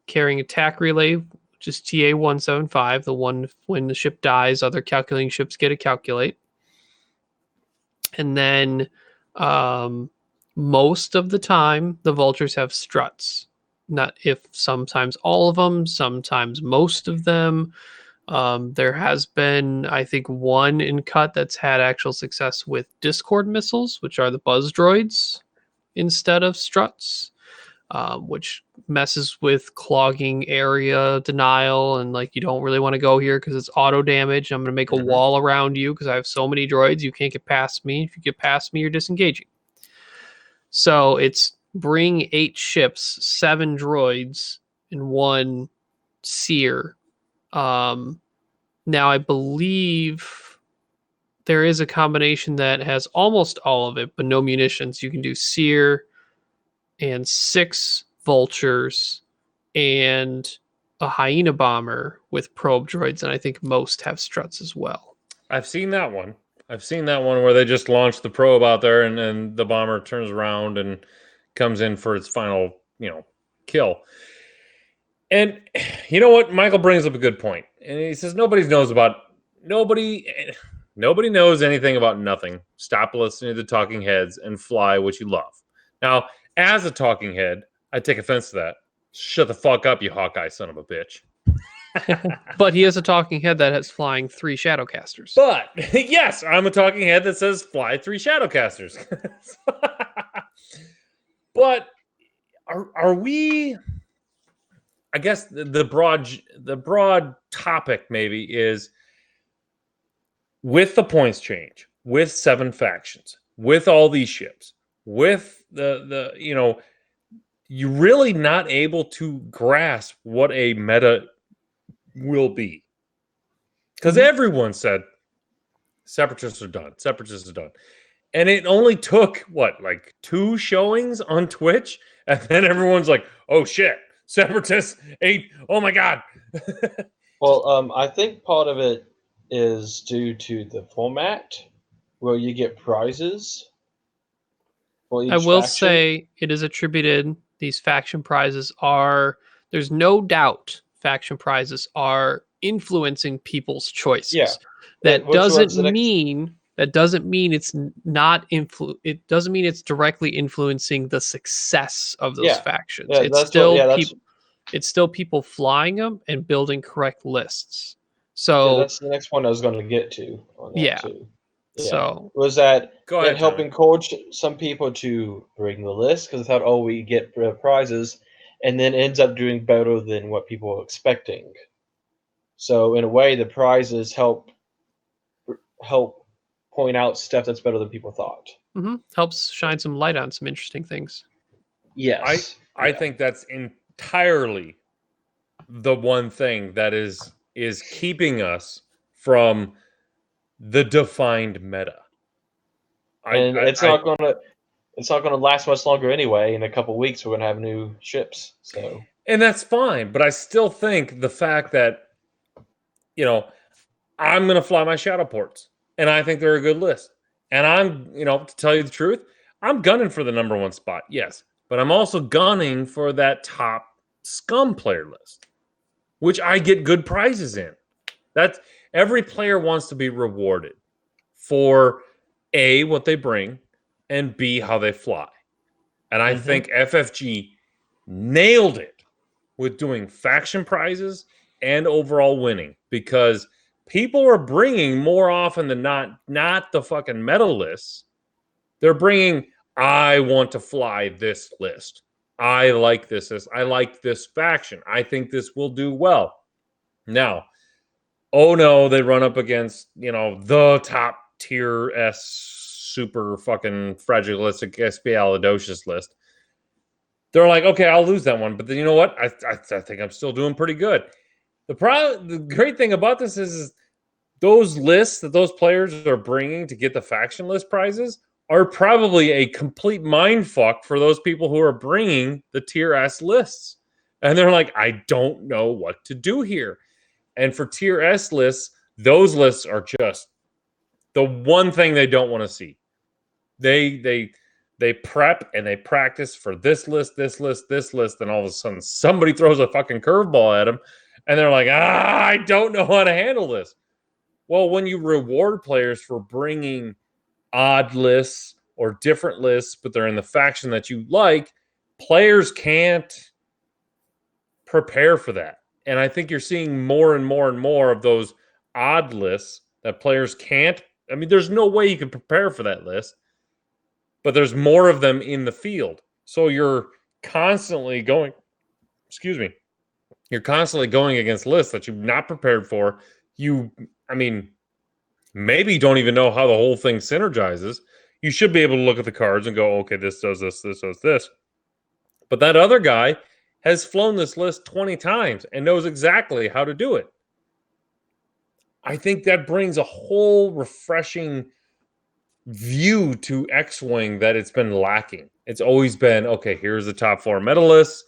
carrying attack relay, which is TA-175, the one when the ship dies, other calculating ships get to calculate. And then most of the time, the Vultures have struts. Not if sometimes all of them, sometimes most of them. There has been, I think, one in cut that's had actual success with Discord missiles, which are the buzz droids instead of struts, which messes with clogging area denial and like you don't really want to go here because it's auto damage. I'm going to make a wall around you because I have so many droids you can't get past me. If you get past me, you're disengaging. So it's bring 8 ships, 7 droids, and 1 seer. Now I believe there is a combination that has almost all of it, but no munitions. You can do seer and 6 vultures and a hyena bomber with probe droids, and I think most have struts as well. I've seen that one. Where they just launch the probe out there and then the bomber turns around and comes in for its final, kill. And you know what? Michael brings up a good point. And he says nobody knows anything about nothing. Stop listening to the talking heads and fly what you love. Now, as a talking head, I take offense to that. Shut the fuck up, you Hawkeye son of a bitch. But he is a talking head that has flying 3 Shadowcasters. But yes, I'm a talking head that says fly 3 Shadowcasters. But are we? I guess the broad topic maybe is with the points change, with 7 factions, with all these ships, with the you're really not able to grasp what a meta will be. Because everyone said Separatists are done. And it only took, 2 showings on Twitch? And then everyone's like, oh shit, Separatists 8. Oh my God. Well, I think part of it is due to the format where you get prizes for each I will faction. say it is attributed, these faction prizes are, there's no doubt faction prizes are influencing people's choices. Yeah. That What's doesn't the next- mean it's not it doesn't mean it's directly influencing the success of those Yeah. factions. Yeah, It's that's still what- yeah, that's- people. It's still people flying them and building correct lists. Yeah, So that's the next one I was going to get to on that Yeah. too. So was that Go ahead, it helped Tommy. encourage some people to bring the list because they thought, oh, we get prizes, and then ends up doing better than what people were expecting. So in a way, the prizes help point out stuff that's better than people thought. helps shine some light on some interesting things. Yes, I think that's entirely the one thing that is keeping us from the defined meta. and it's not gonna last much longer anyway. In a couple weeks, we're gonna have new ships. So and that's fine, but I still think the fact that I'm gonna fly my shadow ports, and I think they're a good list. And I'm, to tell you the truth, I'm gunning for the number one spot, yes, but I'm also gunning for that top scum player list, which I get good prizes in. That's every player wants to be rewarded for A, what they bring, and B, how they fly. And I think FFG nailed it with doing faction prizes and overall winning, because people are bringing more often than not the fucking meta lists. They're bringing, I want to fly this list. I like this list. I like this faction. I think this will do well. Now, oh no, they run up against, the top tier S super fucking fragilistic Espialidocious list. They're like, okay, I'll lose that one. But then you know what? I think I'm still doing pretty good. The great thing about this is those lists that those players are bringing to get the faction list prizes are probably a complete mind fuck for those people who are bringing the tier S lists. And they're like, I don't know what to do here. And for tier S lists, those lists are just the one thing they don't want to see. They prep and they practice for this list, and all of a sudden somebody throws a fucking curveball at them, and they're like, I don't know how to handle this. Well, when you reward players for bringing odd lists or different lists, but they're in the faction that you like, players can't prepare for that. And I think you're seeing more and more and more of those odd lists that players can't. I mean, there's no way you can prepare for that list, but there's more of them in the field. So you're constantly going, you're constantly going against lists that you've not prepared for. Maybe don't even know how the whole thing synergizes. You should be able to look at the cards and go, okay, this does this, this does this. But that other guy has flown this list 20 times and knows exactly how to do it. I think that brings a whole refreshing view to X-Wing that it's been lacking. It's always been, okay, here's the top 4 medalists.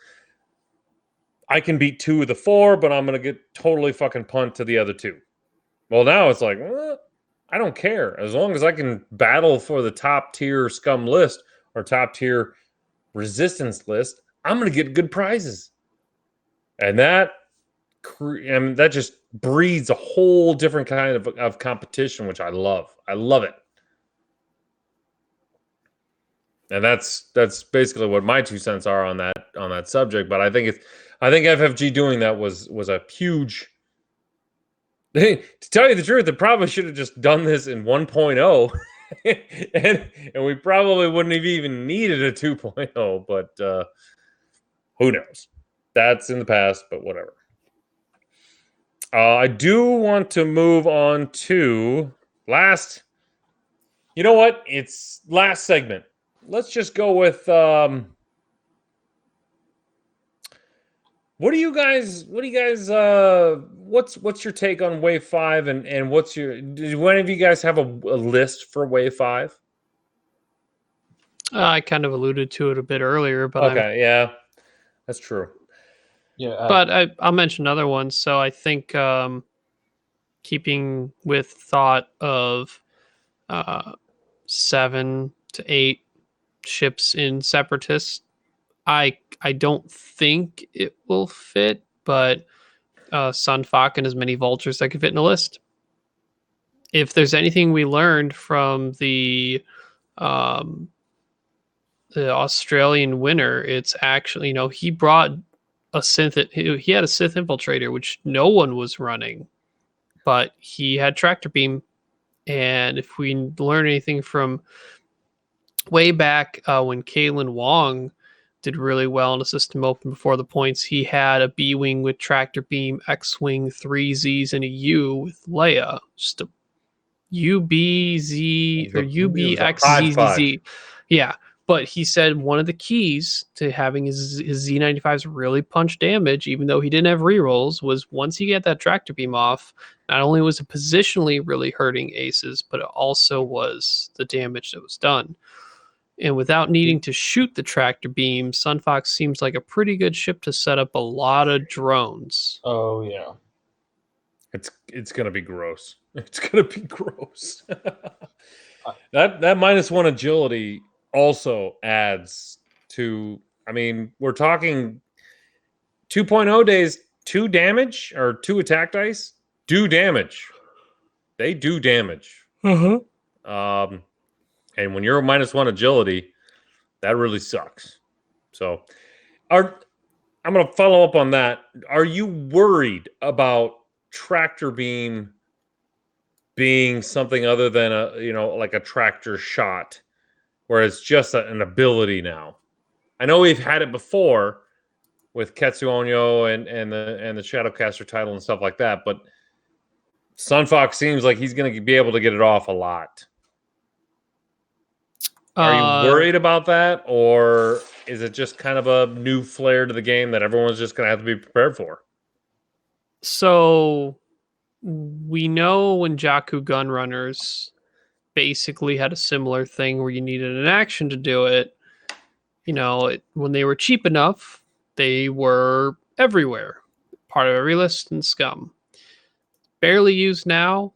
I can beat 2 of the 4, but I'm going to get totally fucking punt to the other 2. Well, now it's like, I don't care. As long as I can battle for the top tier scum list or top tier resistance list, I'm going to get good prizes. And that just breeds a whole different kind of competition, which I love. I love it. And that's basically what my 2 cents are on that subject. But I think FFG doing that was a huge. To tell you the truth, they probably should have just done this in 1.0, and we probably wouldn't have even needed a 2.0. But who knows? That's in the past. But whatever. I do want to move on to last. You know what? It's last segment. Let's just go with what's your take on Wave 5 and did one of you guys have a list for Wave 5? I kind of alluded to it a bit earlier, but okay, yeah, that's true. yeah, but I'll mention other ones. So I think keeping with thought of 7 to 8 ships in Separatists, I don't think it will fit, but Sunfok and as many vultures that could fit in a list. If there's anything we learned from the Australian winner, it's actually, he brought a synth. He had a Sith infiltrator, which no one was running, but he had tractor beam. And if we learn anything from way back when Kalen Wong did really well in the system open before the points, he had a B-Wing with tractor beam, X-Wing, 3 Zs, and a U with Leia. Just a UBZ or UBXZZ. Yeah. But he said one of the keys to having his Z95s really punch damage, even though he didn't have rerolls, was once he got that tractor beam off, not only was it positionally really hurting aces, but it also was the damage that was done. And without needing to shoot the tractor beam, Sunfox seems like a pretty good ship to set up a lot of drones. Oh, yeah. It's going to be gross. It's going to be gross. that -1 agility also adds to, I mean, we're talking 2.0 days, 2 damage or 2 attack dice do damage. They do damage. And when you're a -1 agility, that really sucks. So I'm going to follow up on that. Are you worried about tractor beam being something other than like a tractor shot, where it's just an ability now? I know we've had it before with Ketsu Onyo and the Shadowcaster title and stuff like that, but Sunfox seems like he's going to be able to get it off a lot. Are you worried about that, or is it just kind of a new flair to the game that everyone's just going to have to be prepared for? So we know when Jakku Gunrunners basically had a similar thing where you needed an action to do it. When they were cheap enough, they were everywhere. Part of every list in Scum. Barely used now.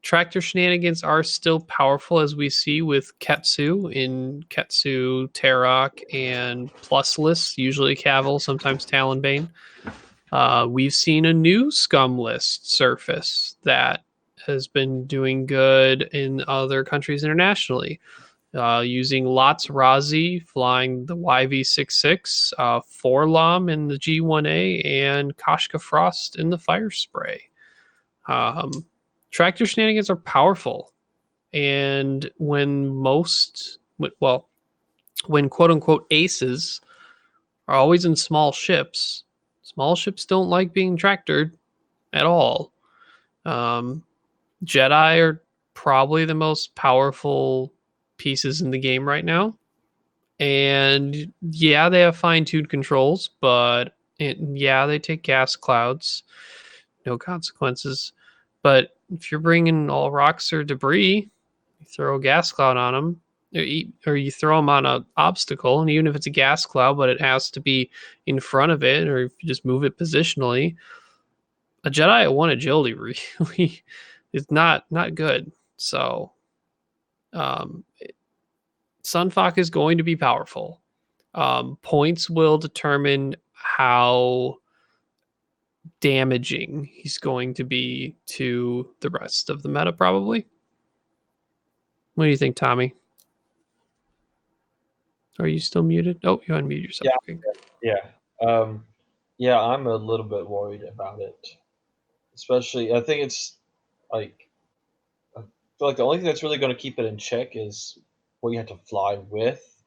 Tractor shenanigans are still powerful, as we see with Ketsu in Ketsu, Tarok, and plus lists, usually Cavil, sometimes Talonbane. We've seen a new Scum list surface that has been doing good in other countries internationally, using Lots Razi flying the YV66, Forlom in the G1A, and Kashka Frost in the Fire Spray. Tractor shenanigans are powerful, and when quote-unquote aces are always in small ships don't like being tractored at all. Jedi are probably the most powerful pieces in the game right now. And yeah, they have fine-tuned controls, but they take gas clouds. No consequences. But if you're bringing all rocks or debris, you throw a gas cloud on them, or you throw them on an obstacle, and even if it's a gas cloud, but it has to be in front of it, or if you just move it positionally, a Jedi at 1 agility really is not good. So Sunfok is going to be powerful. Points will determine how damaging he's going to be to the rest of the meta, probably. What do you think, Tommy? Are you still muted? Oh, you unmuted yourself. Yeah. I'm a little bit worried about it. Especially, I think it's like, I feel like the only thing that's really going to keep it in check is what you have to fly with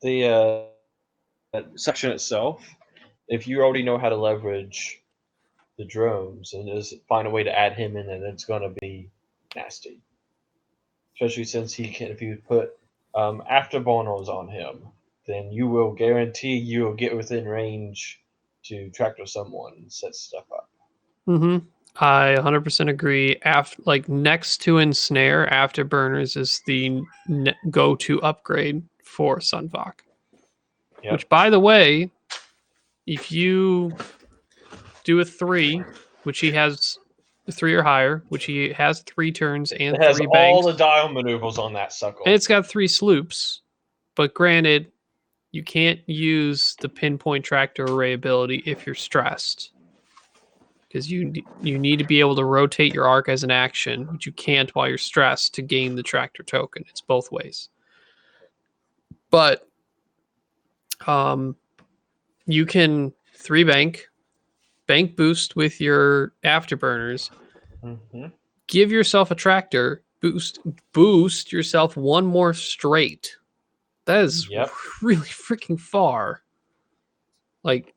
the section itself. If you already know how to leverage the drones and just find a way to add him in, and it's going to be nasty. Especially since he can, if you put afterburnos on him, then you will guarantee you will get within range to tractor someone and set stuff up. I 100% agree. Next to Ensnare, Afterburners is the go-to upgrade for Sunfok. Yep. Which, by the way, if you do a 3, which he has 3 or higher, which he has 3 turns and 3 banks. It has all the dial maneuvers on that sucker. And it's got 3 sloops. But granted, you can't use the pinpoint tractor array ability if you're stressed. because you need to be able to rotate your arc as an action, which you can't while you're stressed to gain the tractor token. It's both ways. But you can 3 bank boost with your afterburners, give yourself a tractor, boost yourself one more straight. That is really freaking far. Like,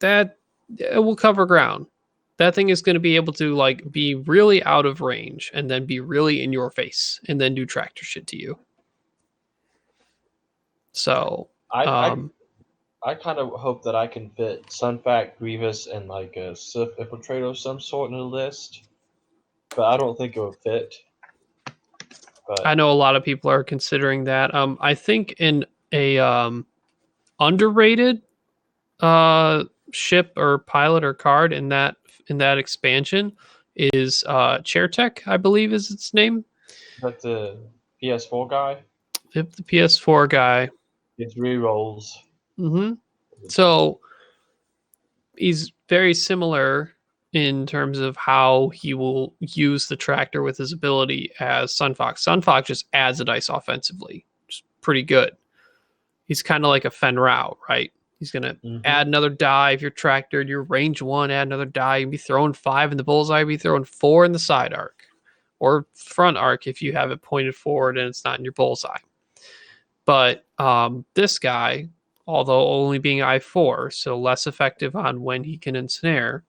that, it will cover ground. That thing is going to be able to, like, be really out of range and then be really in your face and then do tractor shit to you. So, I kind of hope that I can fit Sunfac, Grievous, and like a Sith Infiltrator of some sort in the list, but I don't think it would fit. But I know a lot of people are considering that. I think in a underrated ship or pilot or card in that expansion is Chair Tech, I believe is its name. But the PS4 guy? If the PS4 guy. It's rerolls. So he's very similar in terms of how he will use the tractor with his ability as Sunfox. Sunfox just adds a dice offensively. Which is pretty good. He's kind of like a Fen Rao, right? He's going to add another die if you're tractored. Your range 1, add another die. You'll be throwing 5 in the bullseye. You'll be throwing 4 in the side arc. Or front arc if you have it pointed forward and it's not in your bullseye. But this guy, although only being I4, so less effective on when he can ensnare,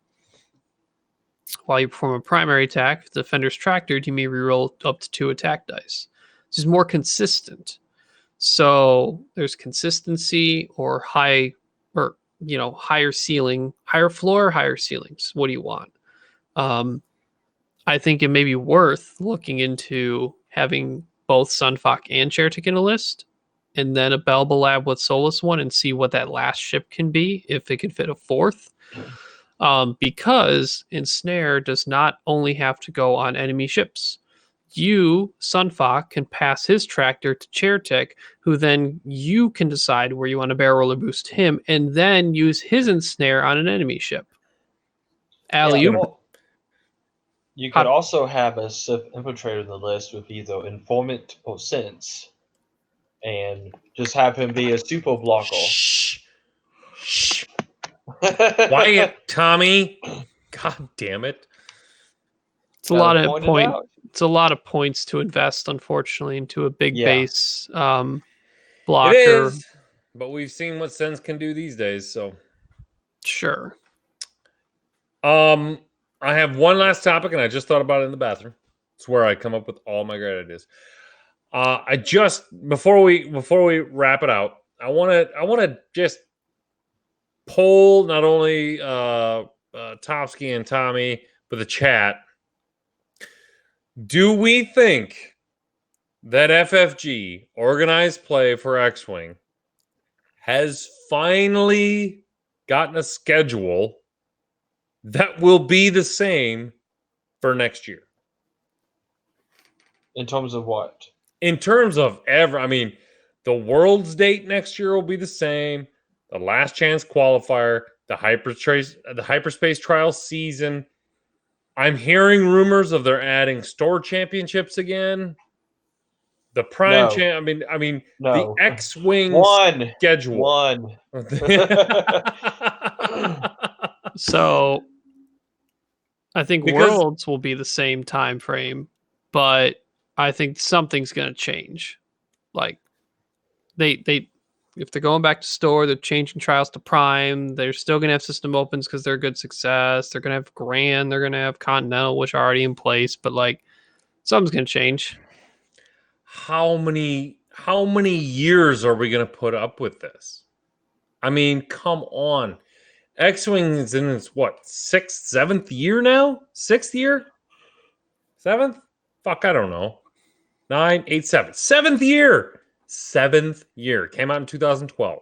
while you perform a primary attack, if the defender's tractored, you may reroll up to 2 attack dice. This is more consistent. So there's consistency or higher ceiling, higher floor, higher ceilings. What do you want? I think it may be worth looking into having both Sunfox and Chertik in a list, and then a Belba Lab with Solus one, and see what that last ship can be, if it can fit a 4th. Because Ensnare does not only have to go on enemy ships. You, Sunfox, can pass his tractor to Chertik, who then you can decide where you want to barrel roller boost him, and then use his Ensnare on an enemy ship. You could also have a Sith Infiltrator in the list with either Informant or Sense, and just have him be a super blocker. Shh. Quiet, Tommy. God damn it. It's a lot of points. It's a lot of points to invest, unfortunately, into a big base blocker. It is, but we've seen what Sense can do these days, so sure. I have one last topic, and I just thought about it in the bathroom. It's where I come up with all my great ideas. I just before we wrap it out, I want to just poll not only Topsky and Tommy, but the chat. Do we think that FFG, organized play for X-Wing, has finally gotten a schedule that will be the same for next year? In terms of what? In terms of the World's date next year will be the same. The Last Chance qualifier, the hyperspace trial season. I'm hearing rumors of they're adding store championships again. The prime the X-Wing schedule. One. So I think Worlds will be the same time frame, but I think something's going to change. Like they if they're going back to store, they're changing trials to prime. They're still going to have system opens because they're a good success. They're going to have Grand. They're going to have Continental, which are already in place. But like, something's going to change. How many years are we going to put up with this? I mean, come on. X-Wing is in its sixth, 7th year now? 6th year? 7th? Fuck, I don't know. 9, 8, 7. 7th year. 7th year. Came out in 2012.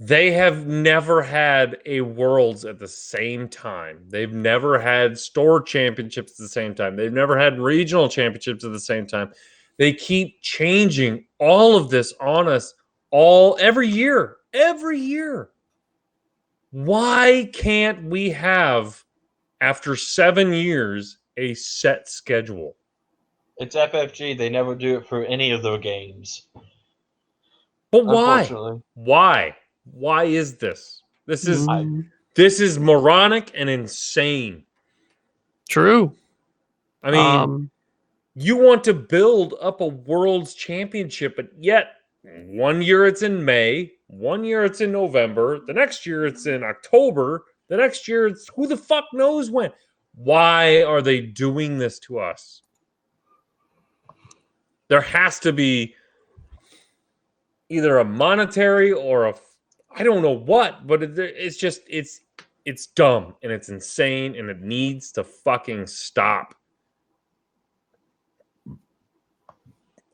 They have never had a Worlds at the same time. They've never had store championships at the same time. They've never had regional championships at the same time. They keep changing all of this on us every year. Every year. Why can't we have, after 7 years, a set schedule? It's FFG. They never do it for any of their games. But why? Unfortunately. Why? Why is this? This is Mm, this is moronic and insane. true. I mean, you want to build up a world's championship, but yet 1 year it's in May, 1 year it's in November, the next year it's in October, the next year it's who the fuck knows when. Why are they doing this to us? There has to be either a monetary or I don't know what, but it's just it's dumb and it's insane and it needs to fucking stop.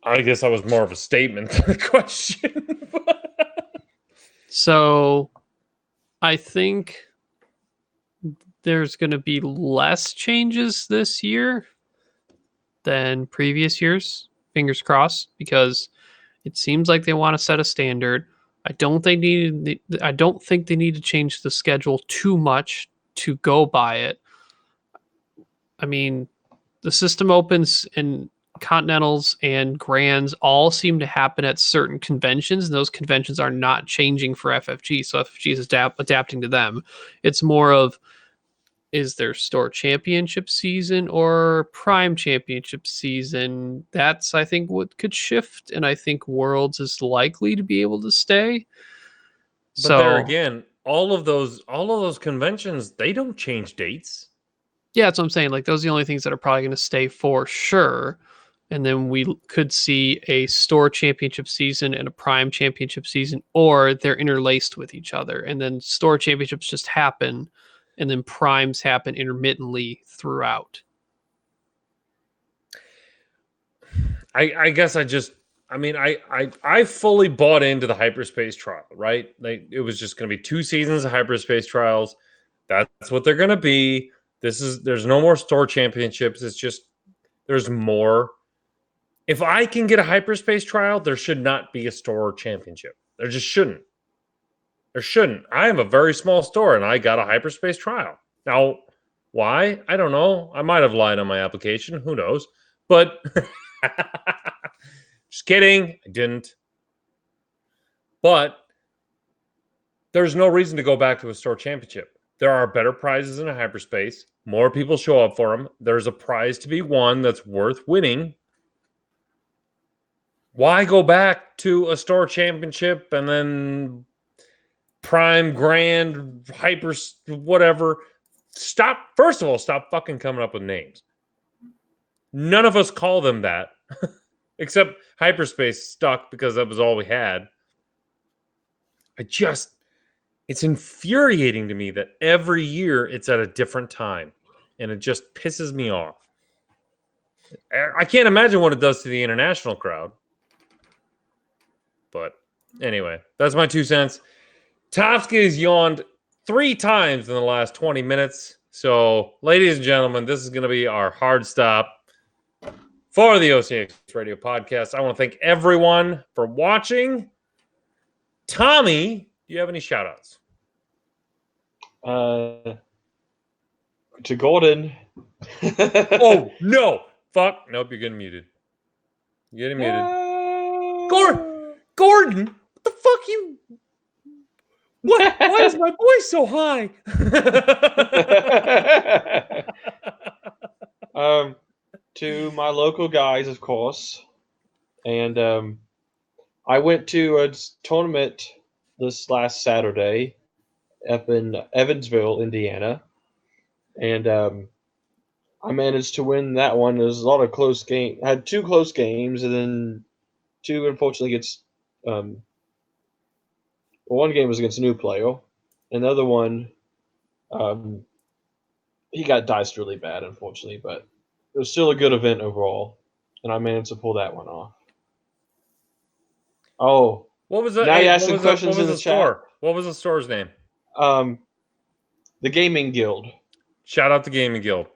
I guess that was more of a statement than a question. So I think there's going to be less changes this year than previous years. Fingers crossed, because it seems like they want to set a standard. I don't think they need to change the schedule too much to go by it. I mean, the system opens and Continentals and Grands all seem to happen at certain conventions, and those conventions are not changing for FFG, so FFG is adapting to them. It's more of, is there store championship season or prime championship season? That's, I think, what could shift, and I think Worlds is likely to be able to stay. But there again, all of those conventions, they don't change dates. Yeah, that's what I'm saying. Like, those are the only things that are probably going to stay for sure. And then we could see a store championship season and a prime championship season, or they're interlaced with each other. And then store championships just happen, and then primes happen intermittently throughout. I guess I fully bought into the hyperspace trial, right? Like, it was just going to be 2 seasons of hyperspace trials. That's what they're going to be. There's no more store championships. It's just, there's more. If I can get a hyperspace trial, there should not be a store championship. There just shouldn't. There shouldn't. I am a very small store and I got a hyperspace trial. Now, why? I don't know. I might have lied on my application. Who knows? But just kidding. I didn't. But there's no reason to go back to a store championship. There are better prizes in a hyperspace. More people show up for them. There's a prize to be won that's worth winning. Why go back to a store championship and then prime, grand, hyper, whatever? First of all, stop fucking coming up with names. None of us call them that. Except hyperspace stuck because that was all we had. It's infuriating to me that every year it's at a different time. And it just pisses me off. I can't imagine what it does to the international crowd. But anyway, that's my 2 cents. Tofsky has yawned 3 times in the last 20 minutes. So, ladies and gentlemen, this is going to be our hard stop for the OCX Radio podcast. I want to thank everyone for watching. Tommy, do you have any shout-outs? To Golden. Oh, no. Fuck. Nope, you're getting muted. You're getting muted. Gordon, what the fuck you? What? Why is my voice so high? To my local guys, of course, and I went to a tournament this last Saturday up in Evansville, Indiana, and I managed to win that one. There was a lot of close games. I had 2 close games, and then 2 unfortunately against. One game was against a new player. Another one, he got diced really bad, unfortunately, but it was still a good event overall, and I managed to pull that one off. Oh, what was the? Now you ask some questions in the store? What was the store's name? The Gaming Guild. Shout out to Gaming Guild.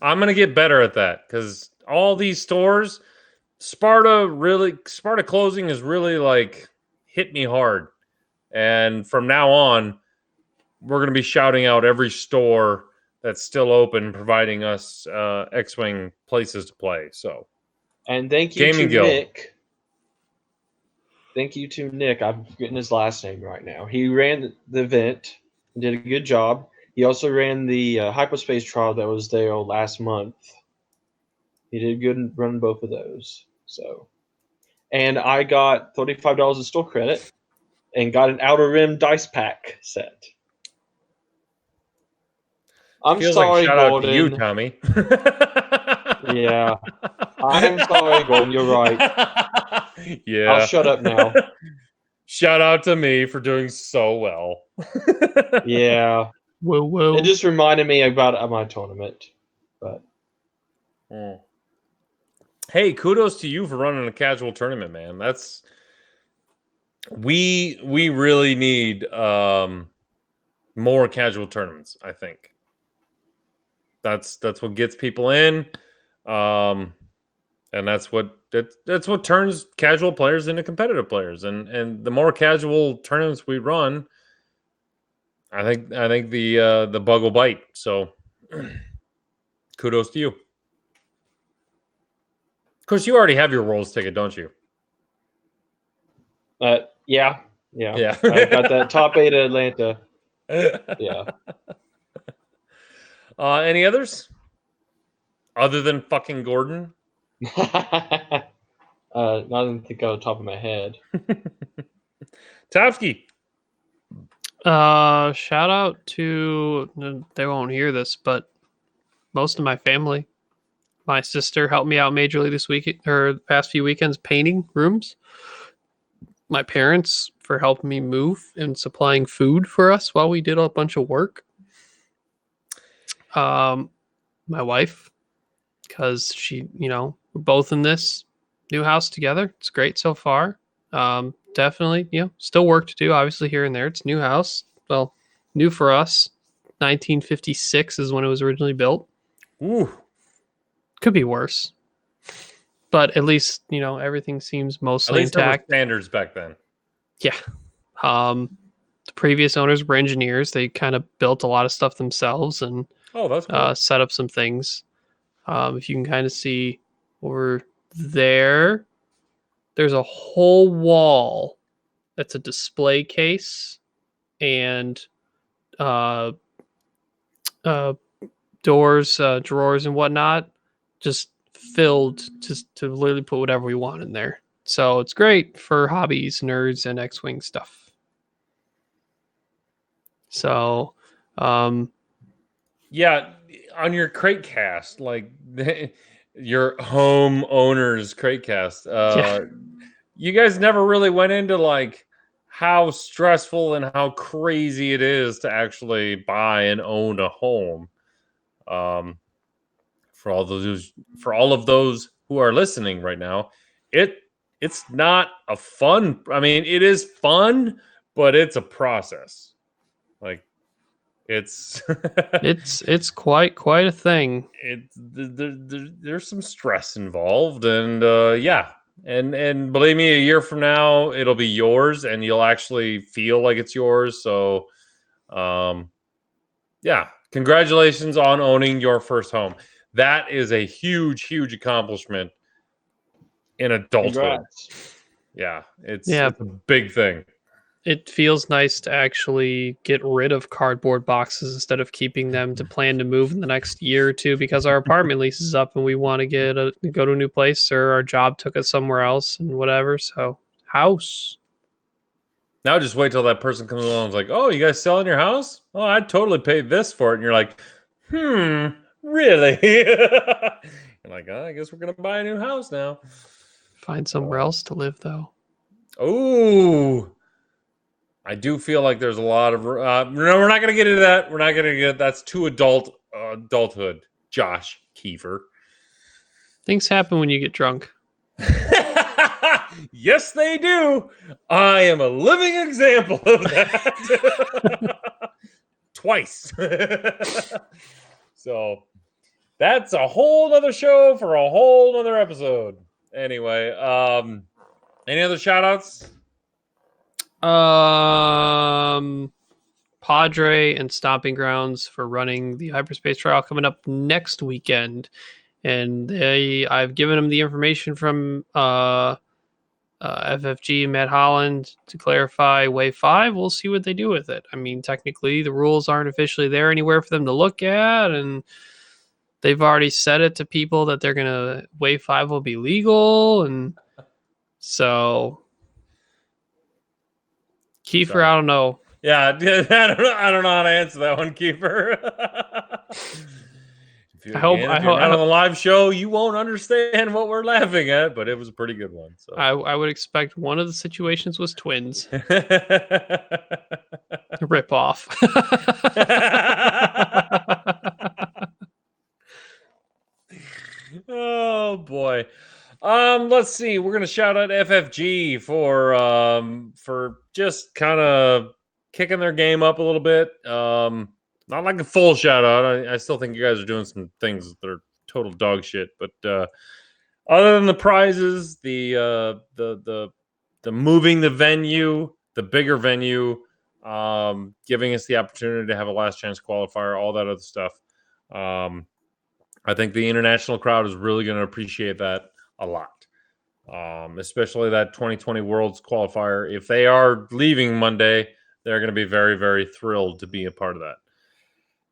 I'm gonna get better at that because all these stores, Sparta closing has really like hit me hard. And from now on, we're going to be shouting out every store that's still open, providing us X-Wing places to play. So, and thank you Gaming to Guild. Nick. Thank you to Nick. I'm getting his last name right now. He ran the event and did a good job. He also ran the hyperspace trial that was there last month. He did good in running both of those. So, and I got $35 in store credit and got an Outer Rim dice pack set. I'm Feels sorry, like shout Gordon. out to you, Tommy. Yeah. I'm sorry, Gordon. You're right. Yeah. I'll shut up now. Shout out to me for doing so well. Yeah. Whoa, whoa. It just reminded me about my tournament. But hey, kudos to you for running a casual tournament, man. That's we really need more casual tournaments, I think. That's what gets people in. And that's what turns casual players into competitive players. And the more casual tournaments we run, I think the bug will bite. So kudos to you. Of course, you already have your Worlds ticket, don't you? yeah. Yeah. I got that top 8 at Atlanta. Yeah. Any others? Other than fucking Gordon? Not even think on the top of my head. Tavsky. Shout out to, they won't hear this, but most of my family. My sister helped me out majorly this week, or the past few weekends, painting rooms. My parents for helping me move and supplying food for us while we did a bunch of work. My wife, because she, we're both in this new house together. It's great so far. Definitely, still work to do, obviously, here and there. It's new house. Well, new for us. 1956 is when it was originally built. Ooh. Could be worse. But at least, everything seems mostly At least there were intact. standards back then. Yeah. The previous owners were engineers. They kind of built a lot of stuff themselves and That's cool. set up some things. If you can kind of see over there, there's a whole wall that's a display case and doors, drawers, and whatnot, just filled just to literally put whatever we want in there. So it's great for hobbies, nerds, and X-Wing stuff. So, yeah, on your crate cast, like your home owner's crate cast, you guys never really went into like how stressful and how crazy it is to actually buy and own a home. For all of those who are listening right now, it's not a fun. I mean, it is fun, but it's a process. Like it's it's quite a thing. There's some stress involved, and and believe me, a year from now it'll be yours, and you'll actually feel like it's yours. So, congratulations on owning your first home. That is a huge accomplishment in adulthood. Congrats. Yeah, it's a big thing. It feels nice to actually get rid of cardboard boxes instead of keeping them to plan to move in the next year or two because our apartment lease is up and we want to go to a new place, or our job took us somewhere else and whatever. So, house. Now just wait till that person comes along and is like, "Oh, you guys selling your house? Oh, I'd totally pay this for it." And you're like, really? You're like, I guess we're going to buy a new house now. Find somewhere else to live, though. Oh, I do feel like there's a lot of... no, we're not going to get into that. We're not going to get... That's too adulthood, Josh Kiefer. Things happen when you get drunk. Yes, they do. I am a living example of that. Twice. So that's a whole nother show for a whole nother episode. Anyway, any other shout outs? Padre and stomping grounds for running the hyperspace trial coming up next weekend. And I've given them the information from FFG Matt Holland to clarify Wave 5. We'll see what they do with it. I mean, technically, the rules aren't officially there anywhere for them to look at, and they've already said it to people that they're gonna Wave 5 will be legal, and so Kiefer, Sorry. I don't know. Yeah, I don't know how to answer that one, Keeper. If you're not on the live show, you won't understand what we're laughing at, but it was a pretty good one. So I would expect one of the situations was twins. Rip off. Oh boy. Let's see. We're gonna shout out FFG for just kind of kicking their game up a little bit. Not like a full shout out. I still think you guys are doing some things that are total dog shit. But other than the prizes, the moving the venue, the bigger venue, giving us the opportunity to have a last chance qualifier, all that other stuff. I think the international crowd is really going to appreciate that a lot, especially that 2020 Worlds qualifier. If they are leaving Monday, they're going to be very, very thrilled to be a part of that.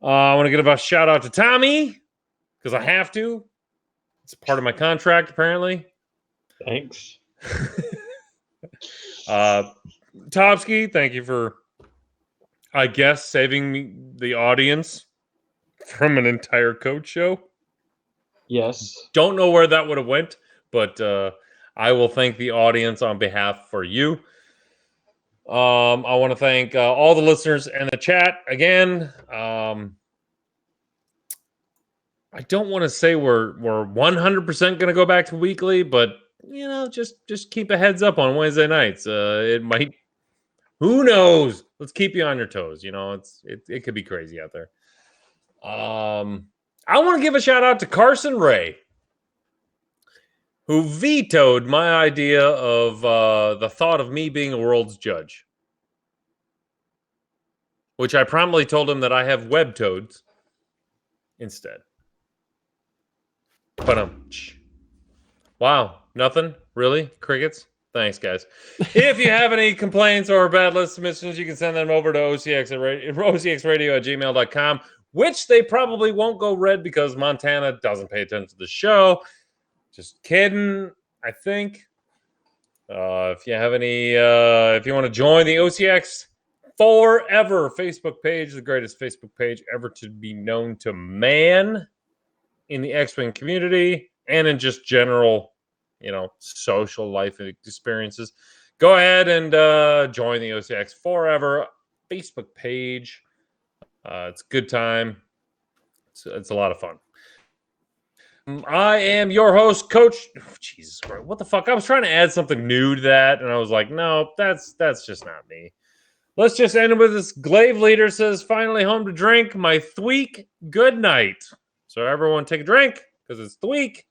I want to give a shout out to Tommy because I have to. It's part of my contract, apparently. Thanks. Topsky, thank you for, I guess, saving the audience from an entire coach show. Yes. Don't know where that would have went, but I will thank the audience on behalf for you. I want to thank all the listeners and the chat again. I don't want to say we're 100% going to go back to weekly, but you know, just keep a heads up on Wednesday nights. It might, who knows? Let's keep you on your toes. You know, it could be crazy out there. I want to give a shout out to Carson Ray, who vetoed my idea of the thought of me being a world's judge, which I promptly told him that I have web toads instead. But wow, nothing really, crickets. Thanks, guys. If you have any complaints or bad list submissions, you can send them over to OCXradio@gmail.com, which they probably won't go read because Montana doesn't pay attention to the show. Just kidding, I think. If you have any, if you want to join the OCX Forever Facebook page, the greatest Facebook page ever to be known to man in the X-Wing community and in just general, you know, social life experiences, go ahead and join the OCX Forever Facebook page. It's a good time. It's a lot of fun. I am your host, Coach. Oh, Jesus Christ, what the fuck? I was trying to add something new to that, and I was like, no, that's just not me. Let's just end with this. Glaive Leader says, finally home to drink. My Thweek, good night. So everyone take a drink, because it's Thweek.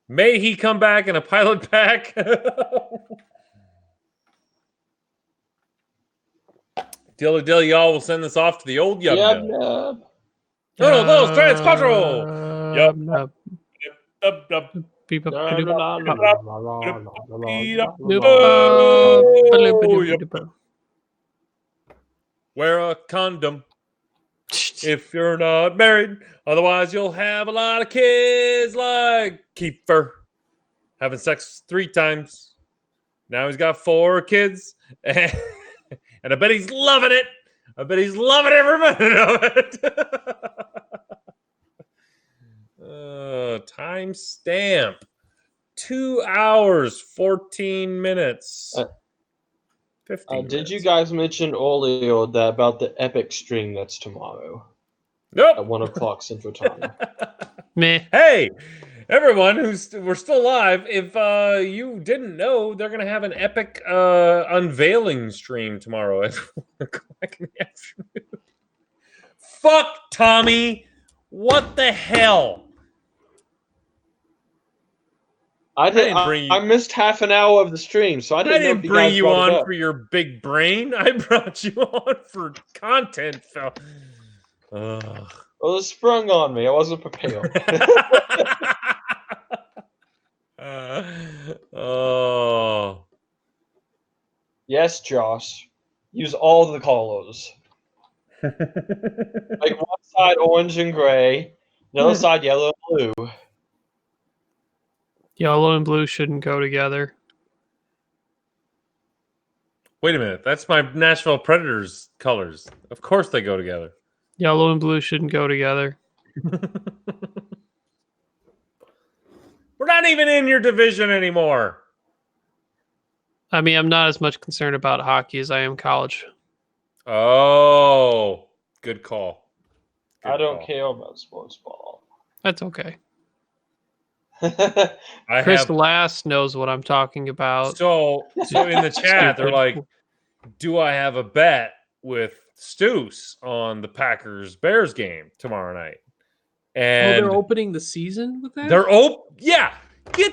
May he come back in a pilot pack. Dilly, y'all will send this off to the old Yub Nub. No, those trans control. Yup. Wear a condom if you're not married. Otherwise, you'll have a lot of kids like Kiefer. Having sex 3 times. Now he's got 4 kids. And I bet he's loving it. I bet he's loving every minute of it. Time stamp. 2 hours, 14 minutes. 15 did minutes. you guys mention earlier about the epic stream that's tomorrow? Nope. At 1 o'clock Central Time. Meh. Hey, everyone we're still live. If you didn't know, they're going to have an epic unveiling stream tomorrow at 1 o'clock in the afternoon. Fuck, Tommy. What the hell? I missed half an hour of the stream, so I didn't know if you bring guys you brought it on up. for your big brain. I brought you on for content, Phil. Ugh. Well, it sprung on me. I wasn't prepared. Oh. Yes, Josh. Use all the colors. Like one side orange and gray, the other side yellow and blue. Yellow and blue shouldn't go together. Wait a minute. That's my Nashville Predators colors. Of course they go together. Yellow and blue shouldn't go together. We're not even in your division anymore. I mean, I'm not as much concerned about hockey as I am college. Oh, good call. I don't care about sports ball. That's okay. I Chris have Last knows what I'm talking about. so in the chat they're like, do I have a bet with Stoos on the Packers Bears game tomorrow night? And they're opening the season with that? Yeah.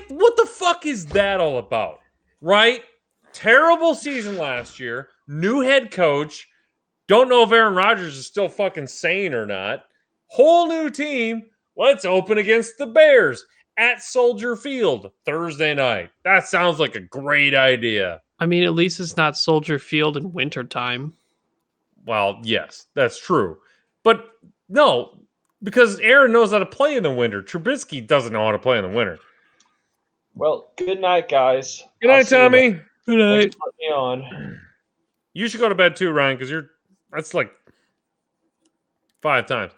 What the fuck is that all about? Right? Terrible season last year. New head coach. Don't know if Aaron Rodgers is still fucking sane or not. Whole new team. Let's open against the Bears at Soldier Field Thursday night. That sounds like a great idea. I mean, at least it's not Soldier Field in wintertime. Well, yes, that's true. But no, because Aaron knows how to play in the winter. Trubisky doesn't know how to play in the winter. Well, good night, guys. Good night, Tommy. Good night. Thanks for putting me on. You should go to bed too, Ryan, because that's like 5 times.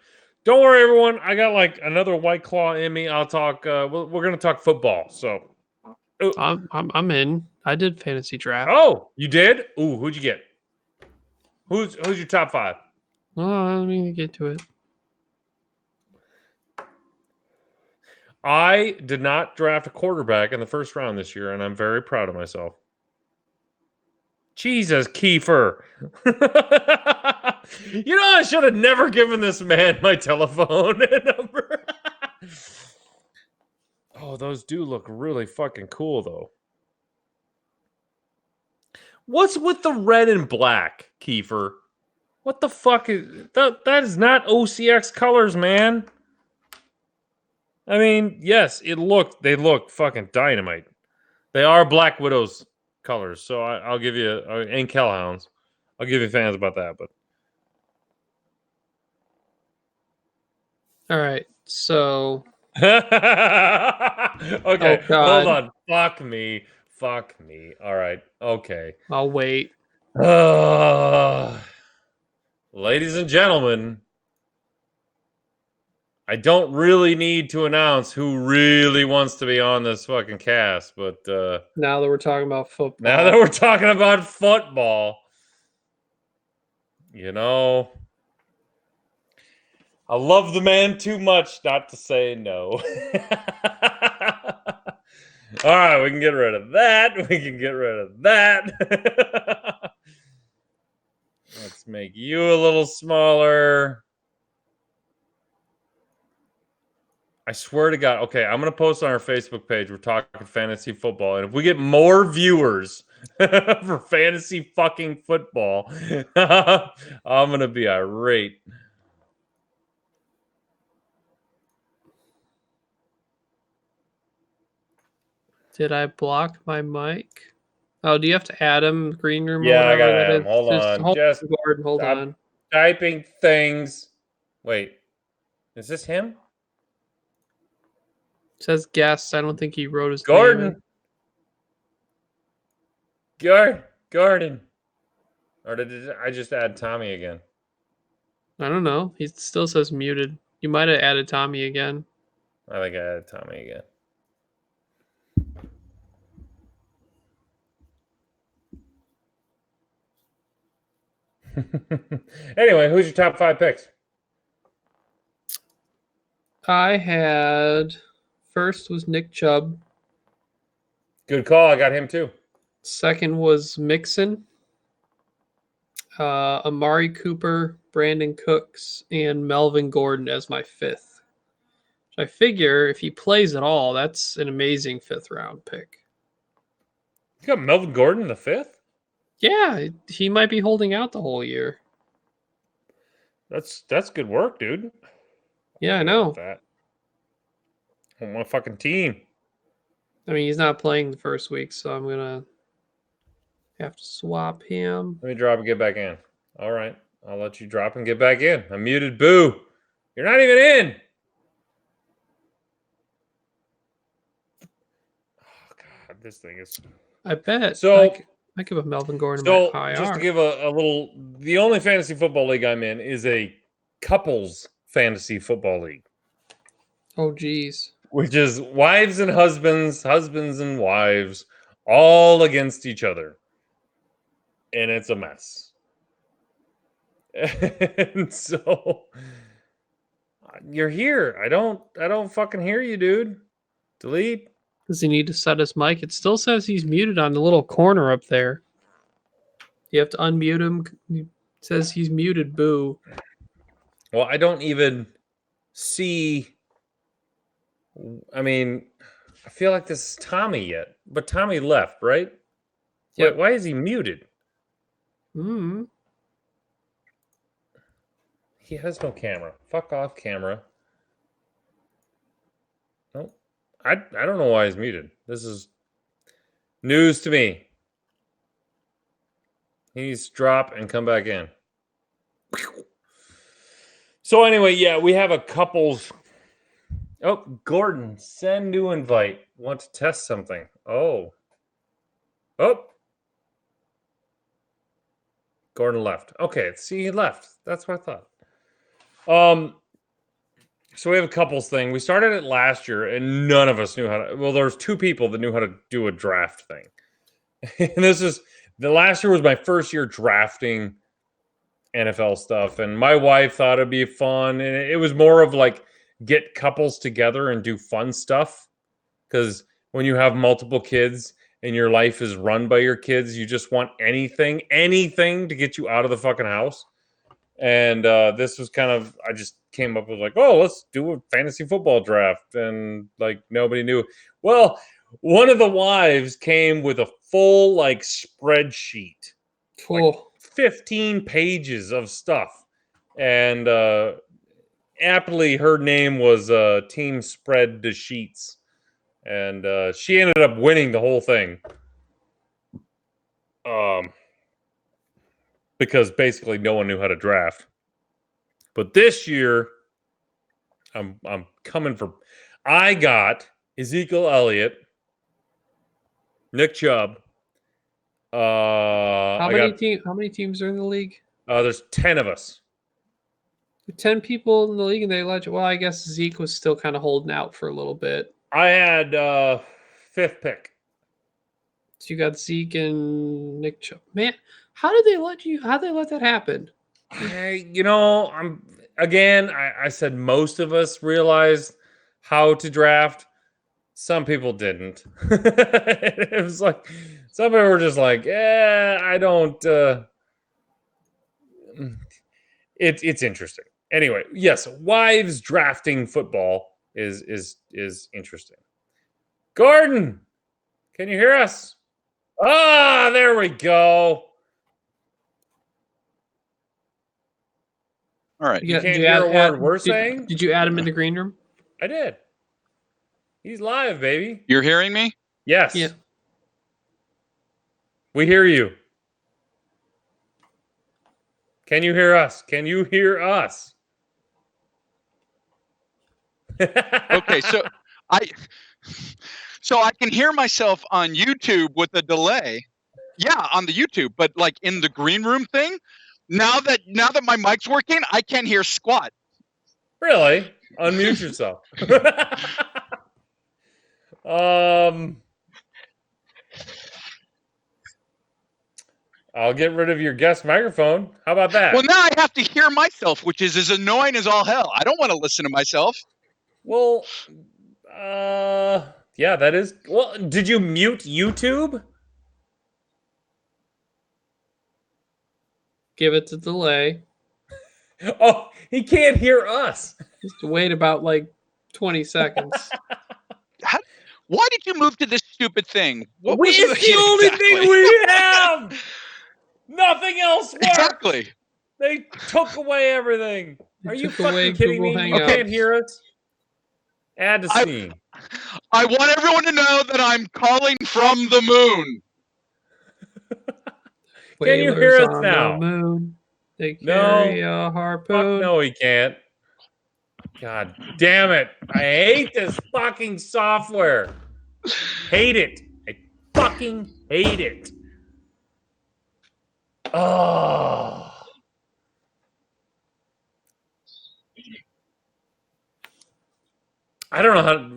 Don't worry, everyone. I got like another White Claw in me. I'll talk. We're going to talk football. So, I'm in. I did fantasy draft. oh, you did? Ooh, who'd you get? Who's your top 5? Well, let me get to it. I did not draft a quarterback in the first round this year, and I'm very proud of myself. Jesus, Kiefer. You know, I should have never given this man my telephone number. Oh, those do look really fucking cool, though. What's with the red and black, Kiefer? What the fuck is that? That is not OCX colors, man. I mean, yes, they look fucking dynamite. They are Black Widow's colors, so I'll give you, and Kellhounds. I'll give you fans about that, but. All right, so. Okay, Oh, hold on. Fuck me. All right, okay. I'll wait. Ladies and gentlemen, I don't really need to announce who really wants to be on this fucking cast, but now that we're talking about football, you know, I love the man too much not to say no. All right, we can get rid of that. Let's make you a little smaller. I swear to God. Okay, I'm going to post on our Facebook page. We're talking fantasy football. And if we get more viewers for fantasy fucking football, I'm going to be irate. Did I block my mic? Oh, do you have to add him? Green room? Yeah, I got to that add him. is? Hold on. Hold on. Typing things. Wait. Is this him? It says guest. I don't think he wrote his Gordon. name. Gordon. Or did I just add Tommy again? I don't know. He still says muted. You might have added Tommy again. I think I added Tommy again. Anyway, who's your top 5 picks? I had first was Nick Chubb. Good call. I got him too. Second was Mixon. Amari Cooper, Brandon Cooks, and Melvin Gordon as my 5th. I figure if he plays at all, that's an amazing 5th round pick. You got Melvin Gordon in the 5th? Yeah, he might be holding out the whole year. That's good work, dude. Yeah, I know. That. On my fucking team. I mean, he's not playing the first week, so I'm gonna have to swap him. Let me drop and get back in. All right. I'll let you drop and get back in. I'm muted. Boo. You're not even in. Oh, God. This thing is... I bet. So... I give a Melvin Gordon So, my IR. just to give a little... The only fantasy football league I'm in is a couples fantasy football league. Oh, geez. Which is wives and husbands, husbands and wives, all against each other. And it's a mess. And so you're here. I don't fucking hear you, dude. Delete. Does he need to set his mic? It still says he's muted on the little corner up there. You have to unmute him. It says he's muted. Boo. Well, I don't even see. I mean, I feel like this is Tommy yet, but Tommy left, right? Yep. Why is he muted? He has no camera. Fuck off, camera. Nope. I don't know why he's muted. This is news to me. He needs to drop and come back in. So anyway, yeah, we have a couple's... Oh, Gordon, send new invite. Want to test something. Oh. Gordon left. Okay, see, he left. That's what I thought. So we have a couples thing. We started it last year, and none of us knew how to... Well, there's 2 people that knew how to do a draft thing. And the last year was my first year drafting NFL stuff, and my wife thought it'd be fun, and it was more of like get couples together and do fun stuff, because when you have multiple kids and your life is run by your kids, you just want anything to get you out of the fucking house. And this was kind of, I just came up with like, oh, let's do a fantasy football draft, and like nobody knew. Well, one of the wives came with a full like spreadsheet. Cool. Like 15 pages of stuff, and aptly her name was Team Spread the Sheets, and she ended up winning the whole thing, because basically no one knew how to draft. But this year I'm coming for... I got Ezekiel Elliott, Nick Chubb. How many teams are in the league? There's 10 of us. 10 people in the league, and they let you. Well, I guess Zeke was still kind of holding out for a little bit. I had 5th pick. So you got Zeke and Nick Chubb. Man, how'd they let that happen? I said most of us realized how to draft. Some people didn't. It was like some people were just like, I don't. It's interesting. Anyway, yes, wives drafting football is interesting. Gordon, can you hear us? Ah, there we go. All right. You can't hear a word we're saying? Did you add him in the green room? I did. He's live, baby. You're hearing me? Yes. Yeah. We hear you. Can you hear us? Can you hear us? Okay, so I can hear myself on YouTube with a delay. Yeah, on the YouTube, but like in the green room thing, now that my mic's working, I can't hear squat. Really? Unmute yourself. I'll get rid of your guest microphone. How about that? Well, now I have to hear myself, which is as annoying as all hell. I don't want to listen to myself. Well, yeah, that is. Well, did you mute YouTube? Give it the delay. Oh, he can't hear us. Just wait about like 20 seconds. Why did you move to this stupid thing? It's the only thing we have. Nothing else works. Exactly. They took away everything. They Are you took away fucking kidding Google me? You Hangouts. can't hear us? Add to scene. I want everyone to know that I'm calling from the moon. Can you Whalers hear us on now? The moon. They No. carry a Fuck harpoon. no, he can't. God damn it. I hate this fucking software. Hate it. I fucking hate it. Oh. I don't know how.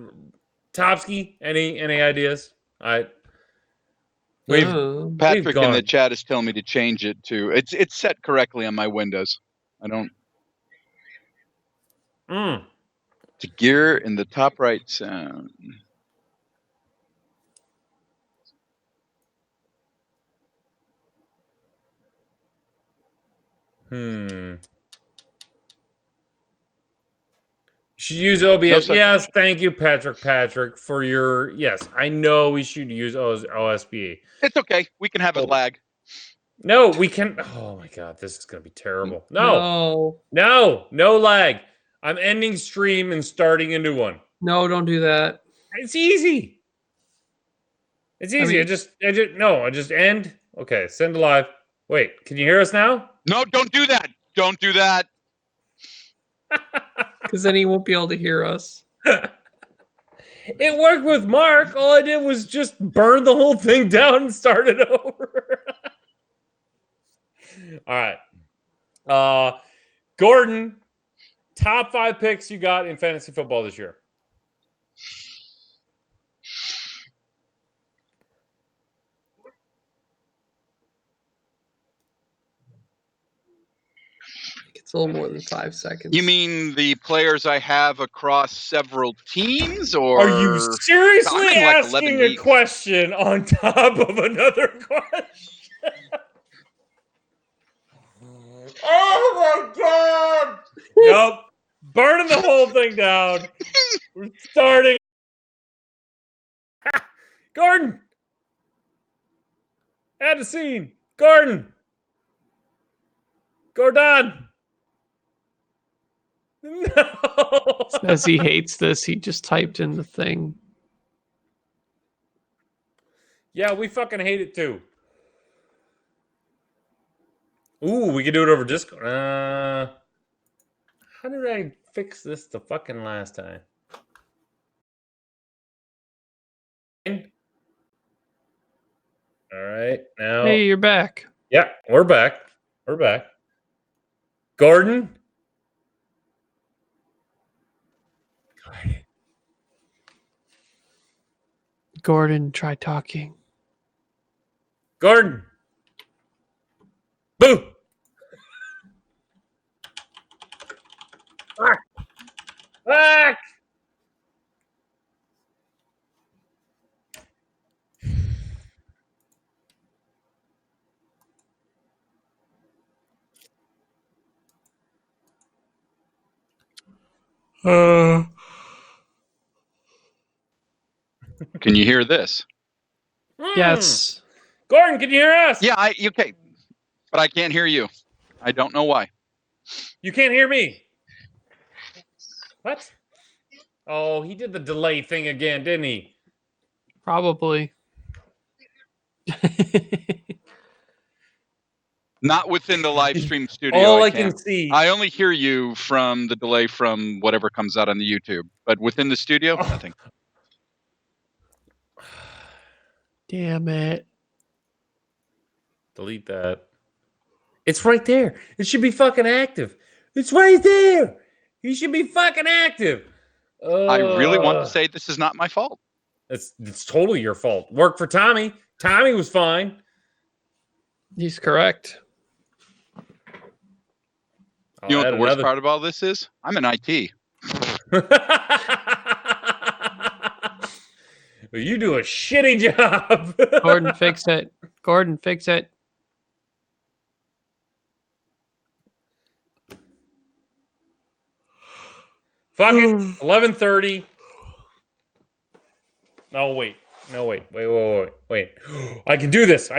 Topsky, any ideas? We've Patrick in gone. the chat is telling me to change it to it's set correctly on my Windows. I don't to gear in the top right sound. Should use OBS. No, yes, thank you, Patrick, for your yes. I know we should use OSB. It's okay. We can have it lag. No, we can. Oh my god, this is gonna be terrible. No lag. I'm ending stream and starting a new one. No, don't do that. It's easy. It's easy. I I just end. Okay, send live. Wait, can you hear us now? No, don't do that. Don't do that. Because then he won't be able to hear us. It worked with Mark. All I did was just burn the whole thing down and start it over. All right. Gordon, top 5 picks you got in fantasy football this year. It's a little more than 5 seconds. You mean the players I have across several teams, or Are you seriously I'm in, like, 11 asking a leagues. question on top of another question? Oh my god! Nope. Burning the whole thing down. We're starting. Gordon! Add a scene. Gordon! Gordon! No! Says he hates this. He just typed in the thing. Yeah, we fucking hate it too. Ooh, we could do it over Discord. How did I fix this the fucking last time? All right, now. Hey, you're back. Yeah, we're back. We're back. Gordon? Gordon, try talking. Gordon! Boo! Back! Back! can you hear this? Yes. Gordon, can you hear us? Yeah, okay, but I can't hear you. I don't know why. You can't hear me. What? Oh, he did the delay thing again, didn't he? Probably. Not within the live stream studio. All I can't. can see. I only hear you from the delay from whatever comes out on the YouTube, but within the studio, nothing. Damn it. Delete that. It's right there. It should be fucking active. It's right there. You should be fucking active. I really want to say this is not my fault. It's totally your fault. Worked for Tommy. Tommy was fine. He's correct. You know what the worst part of all this is? I'm in IT. Well, you do a shitty job. Gordon, fix it. Gordon, fix it. Fuck it. 11:30. No, wait. I can do this.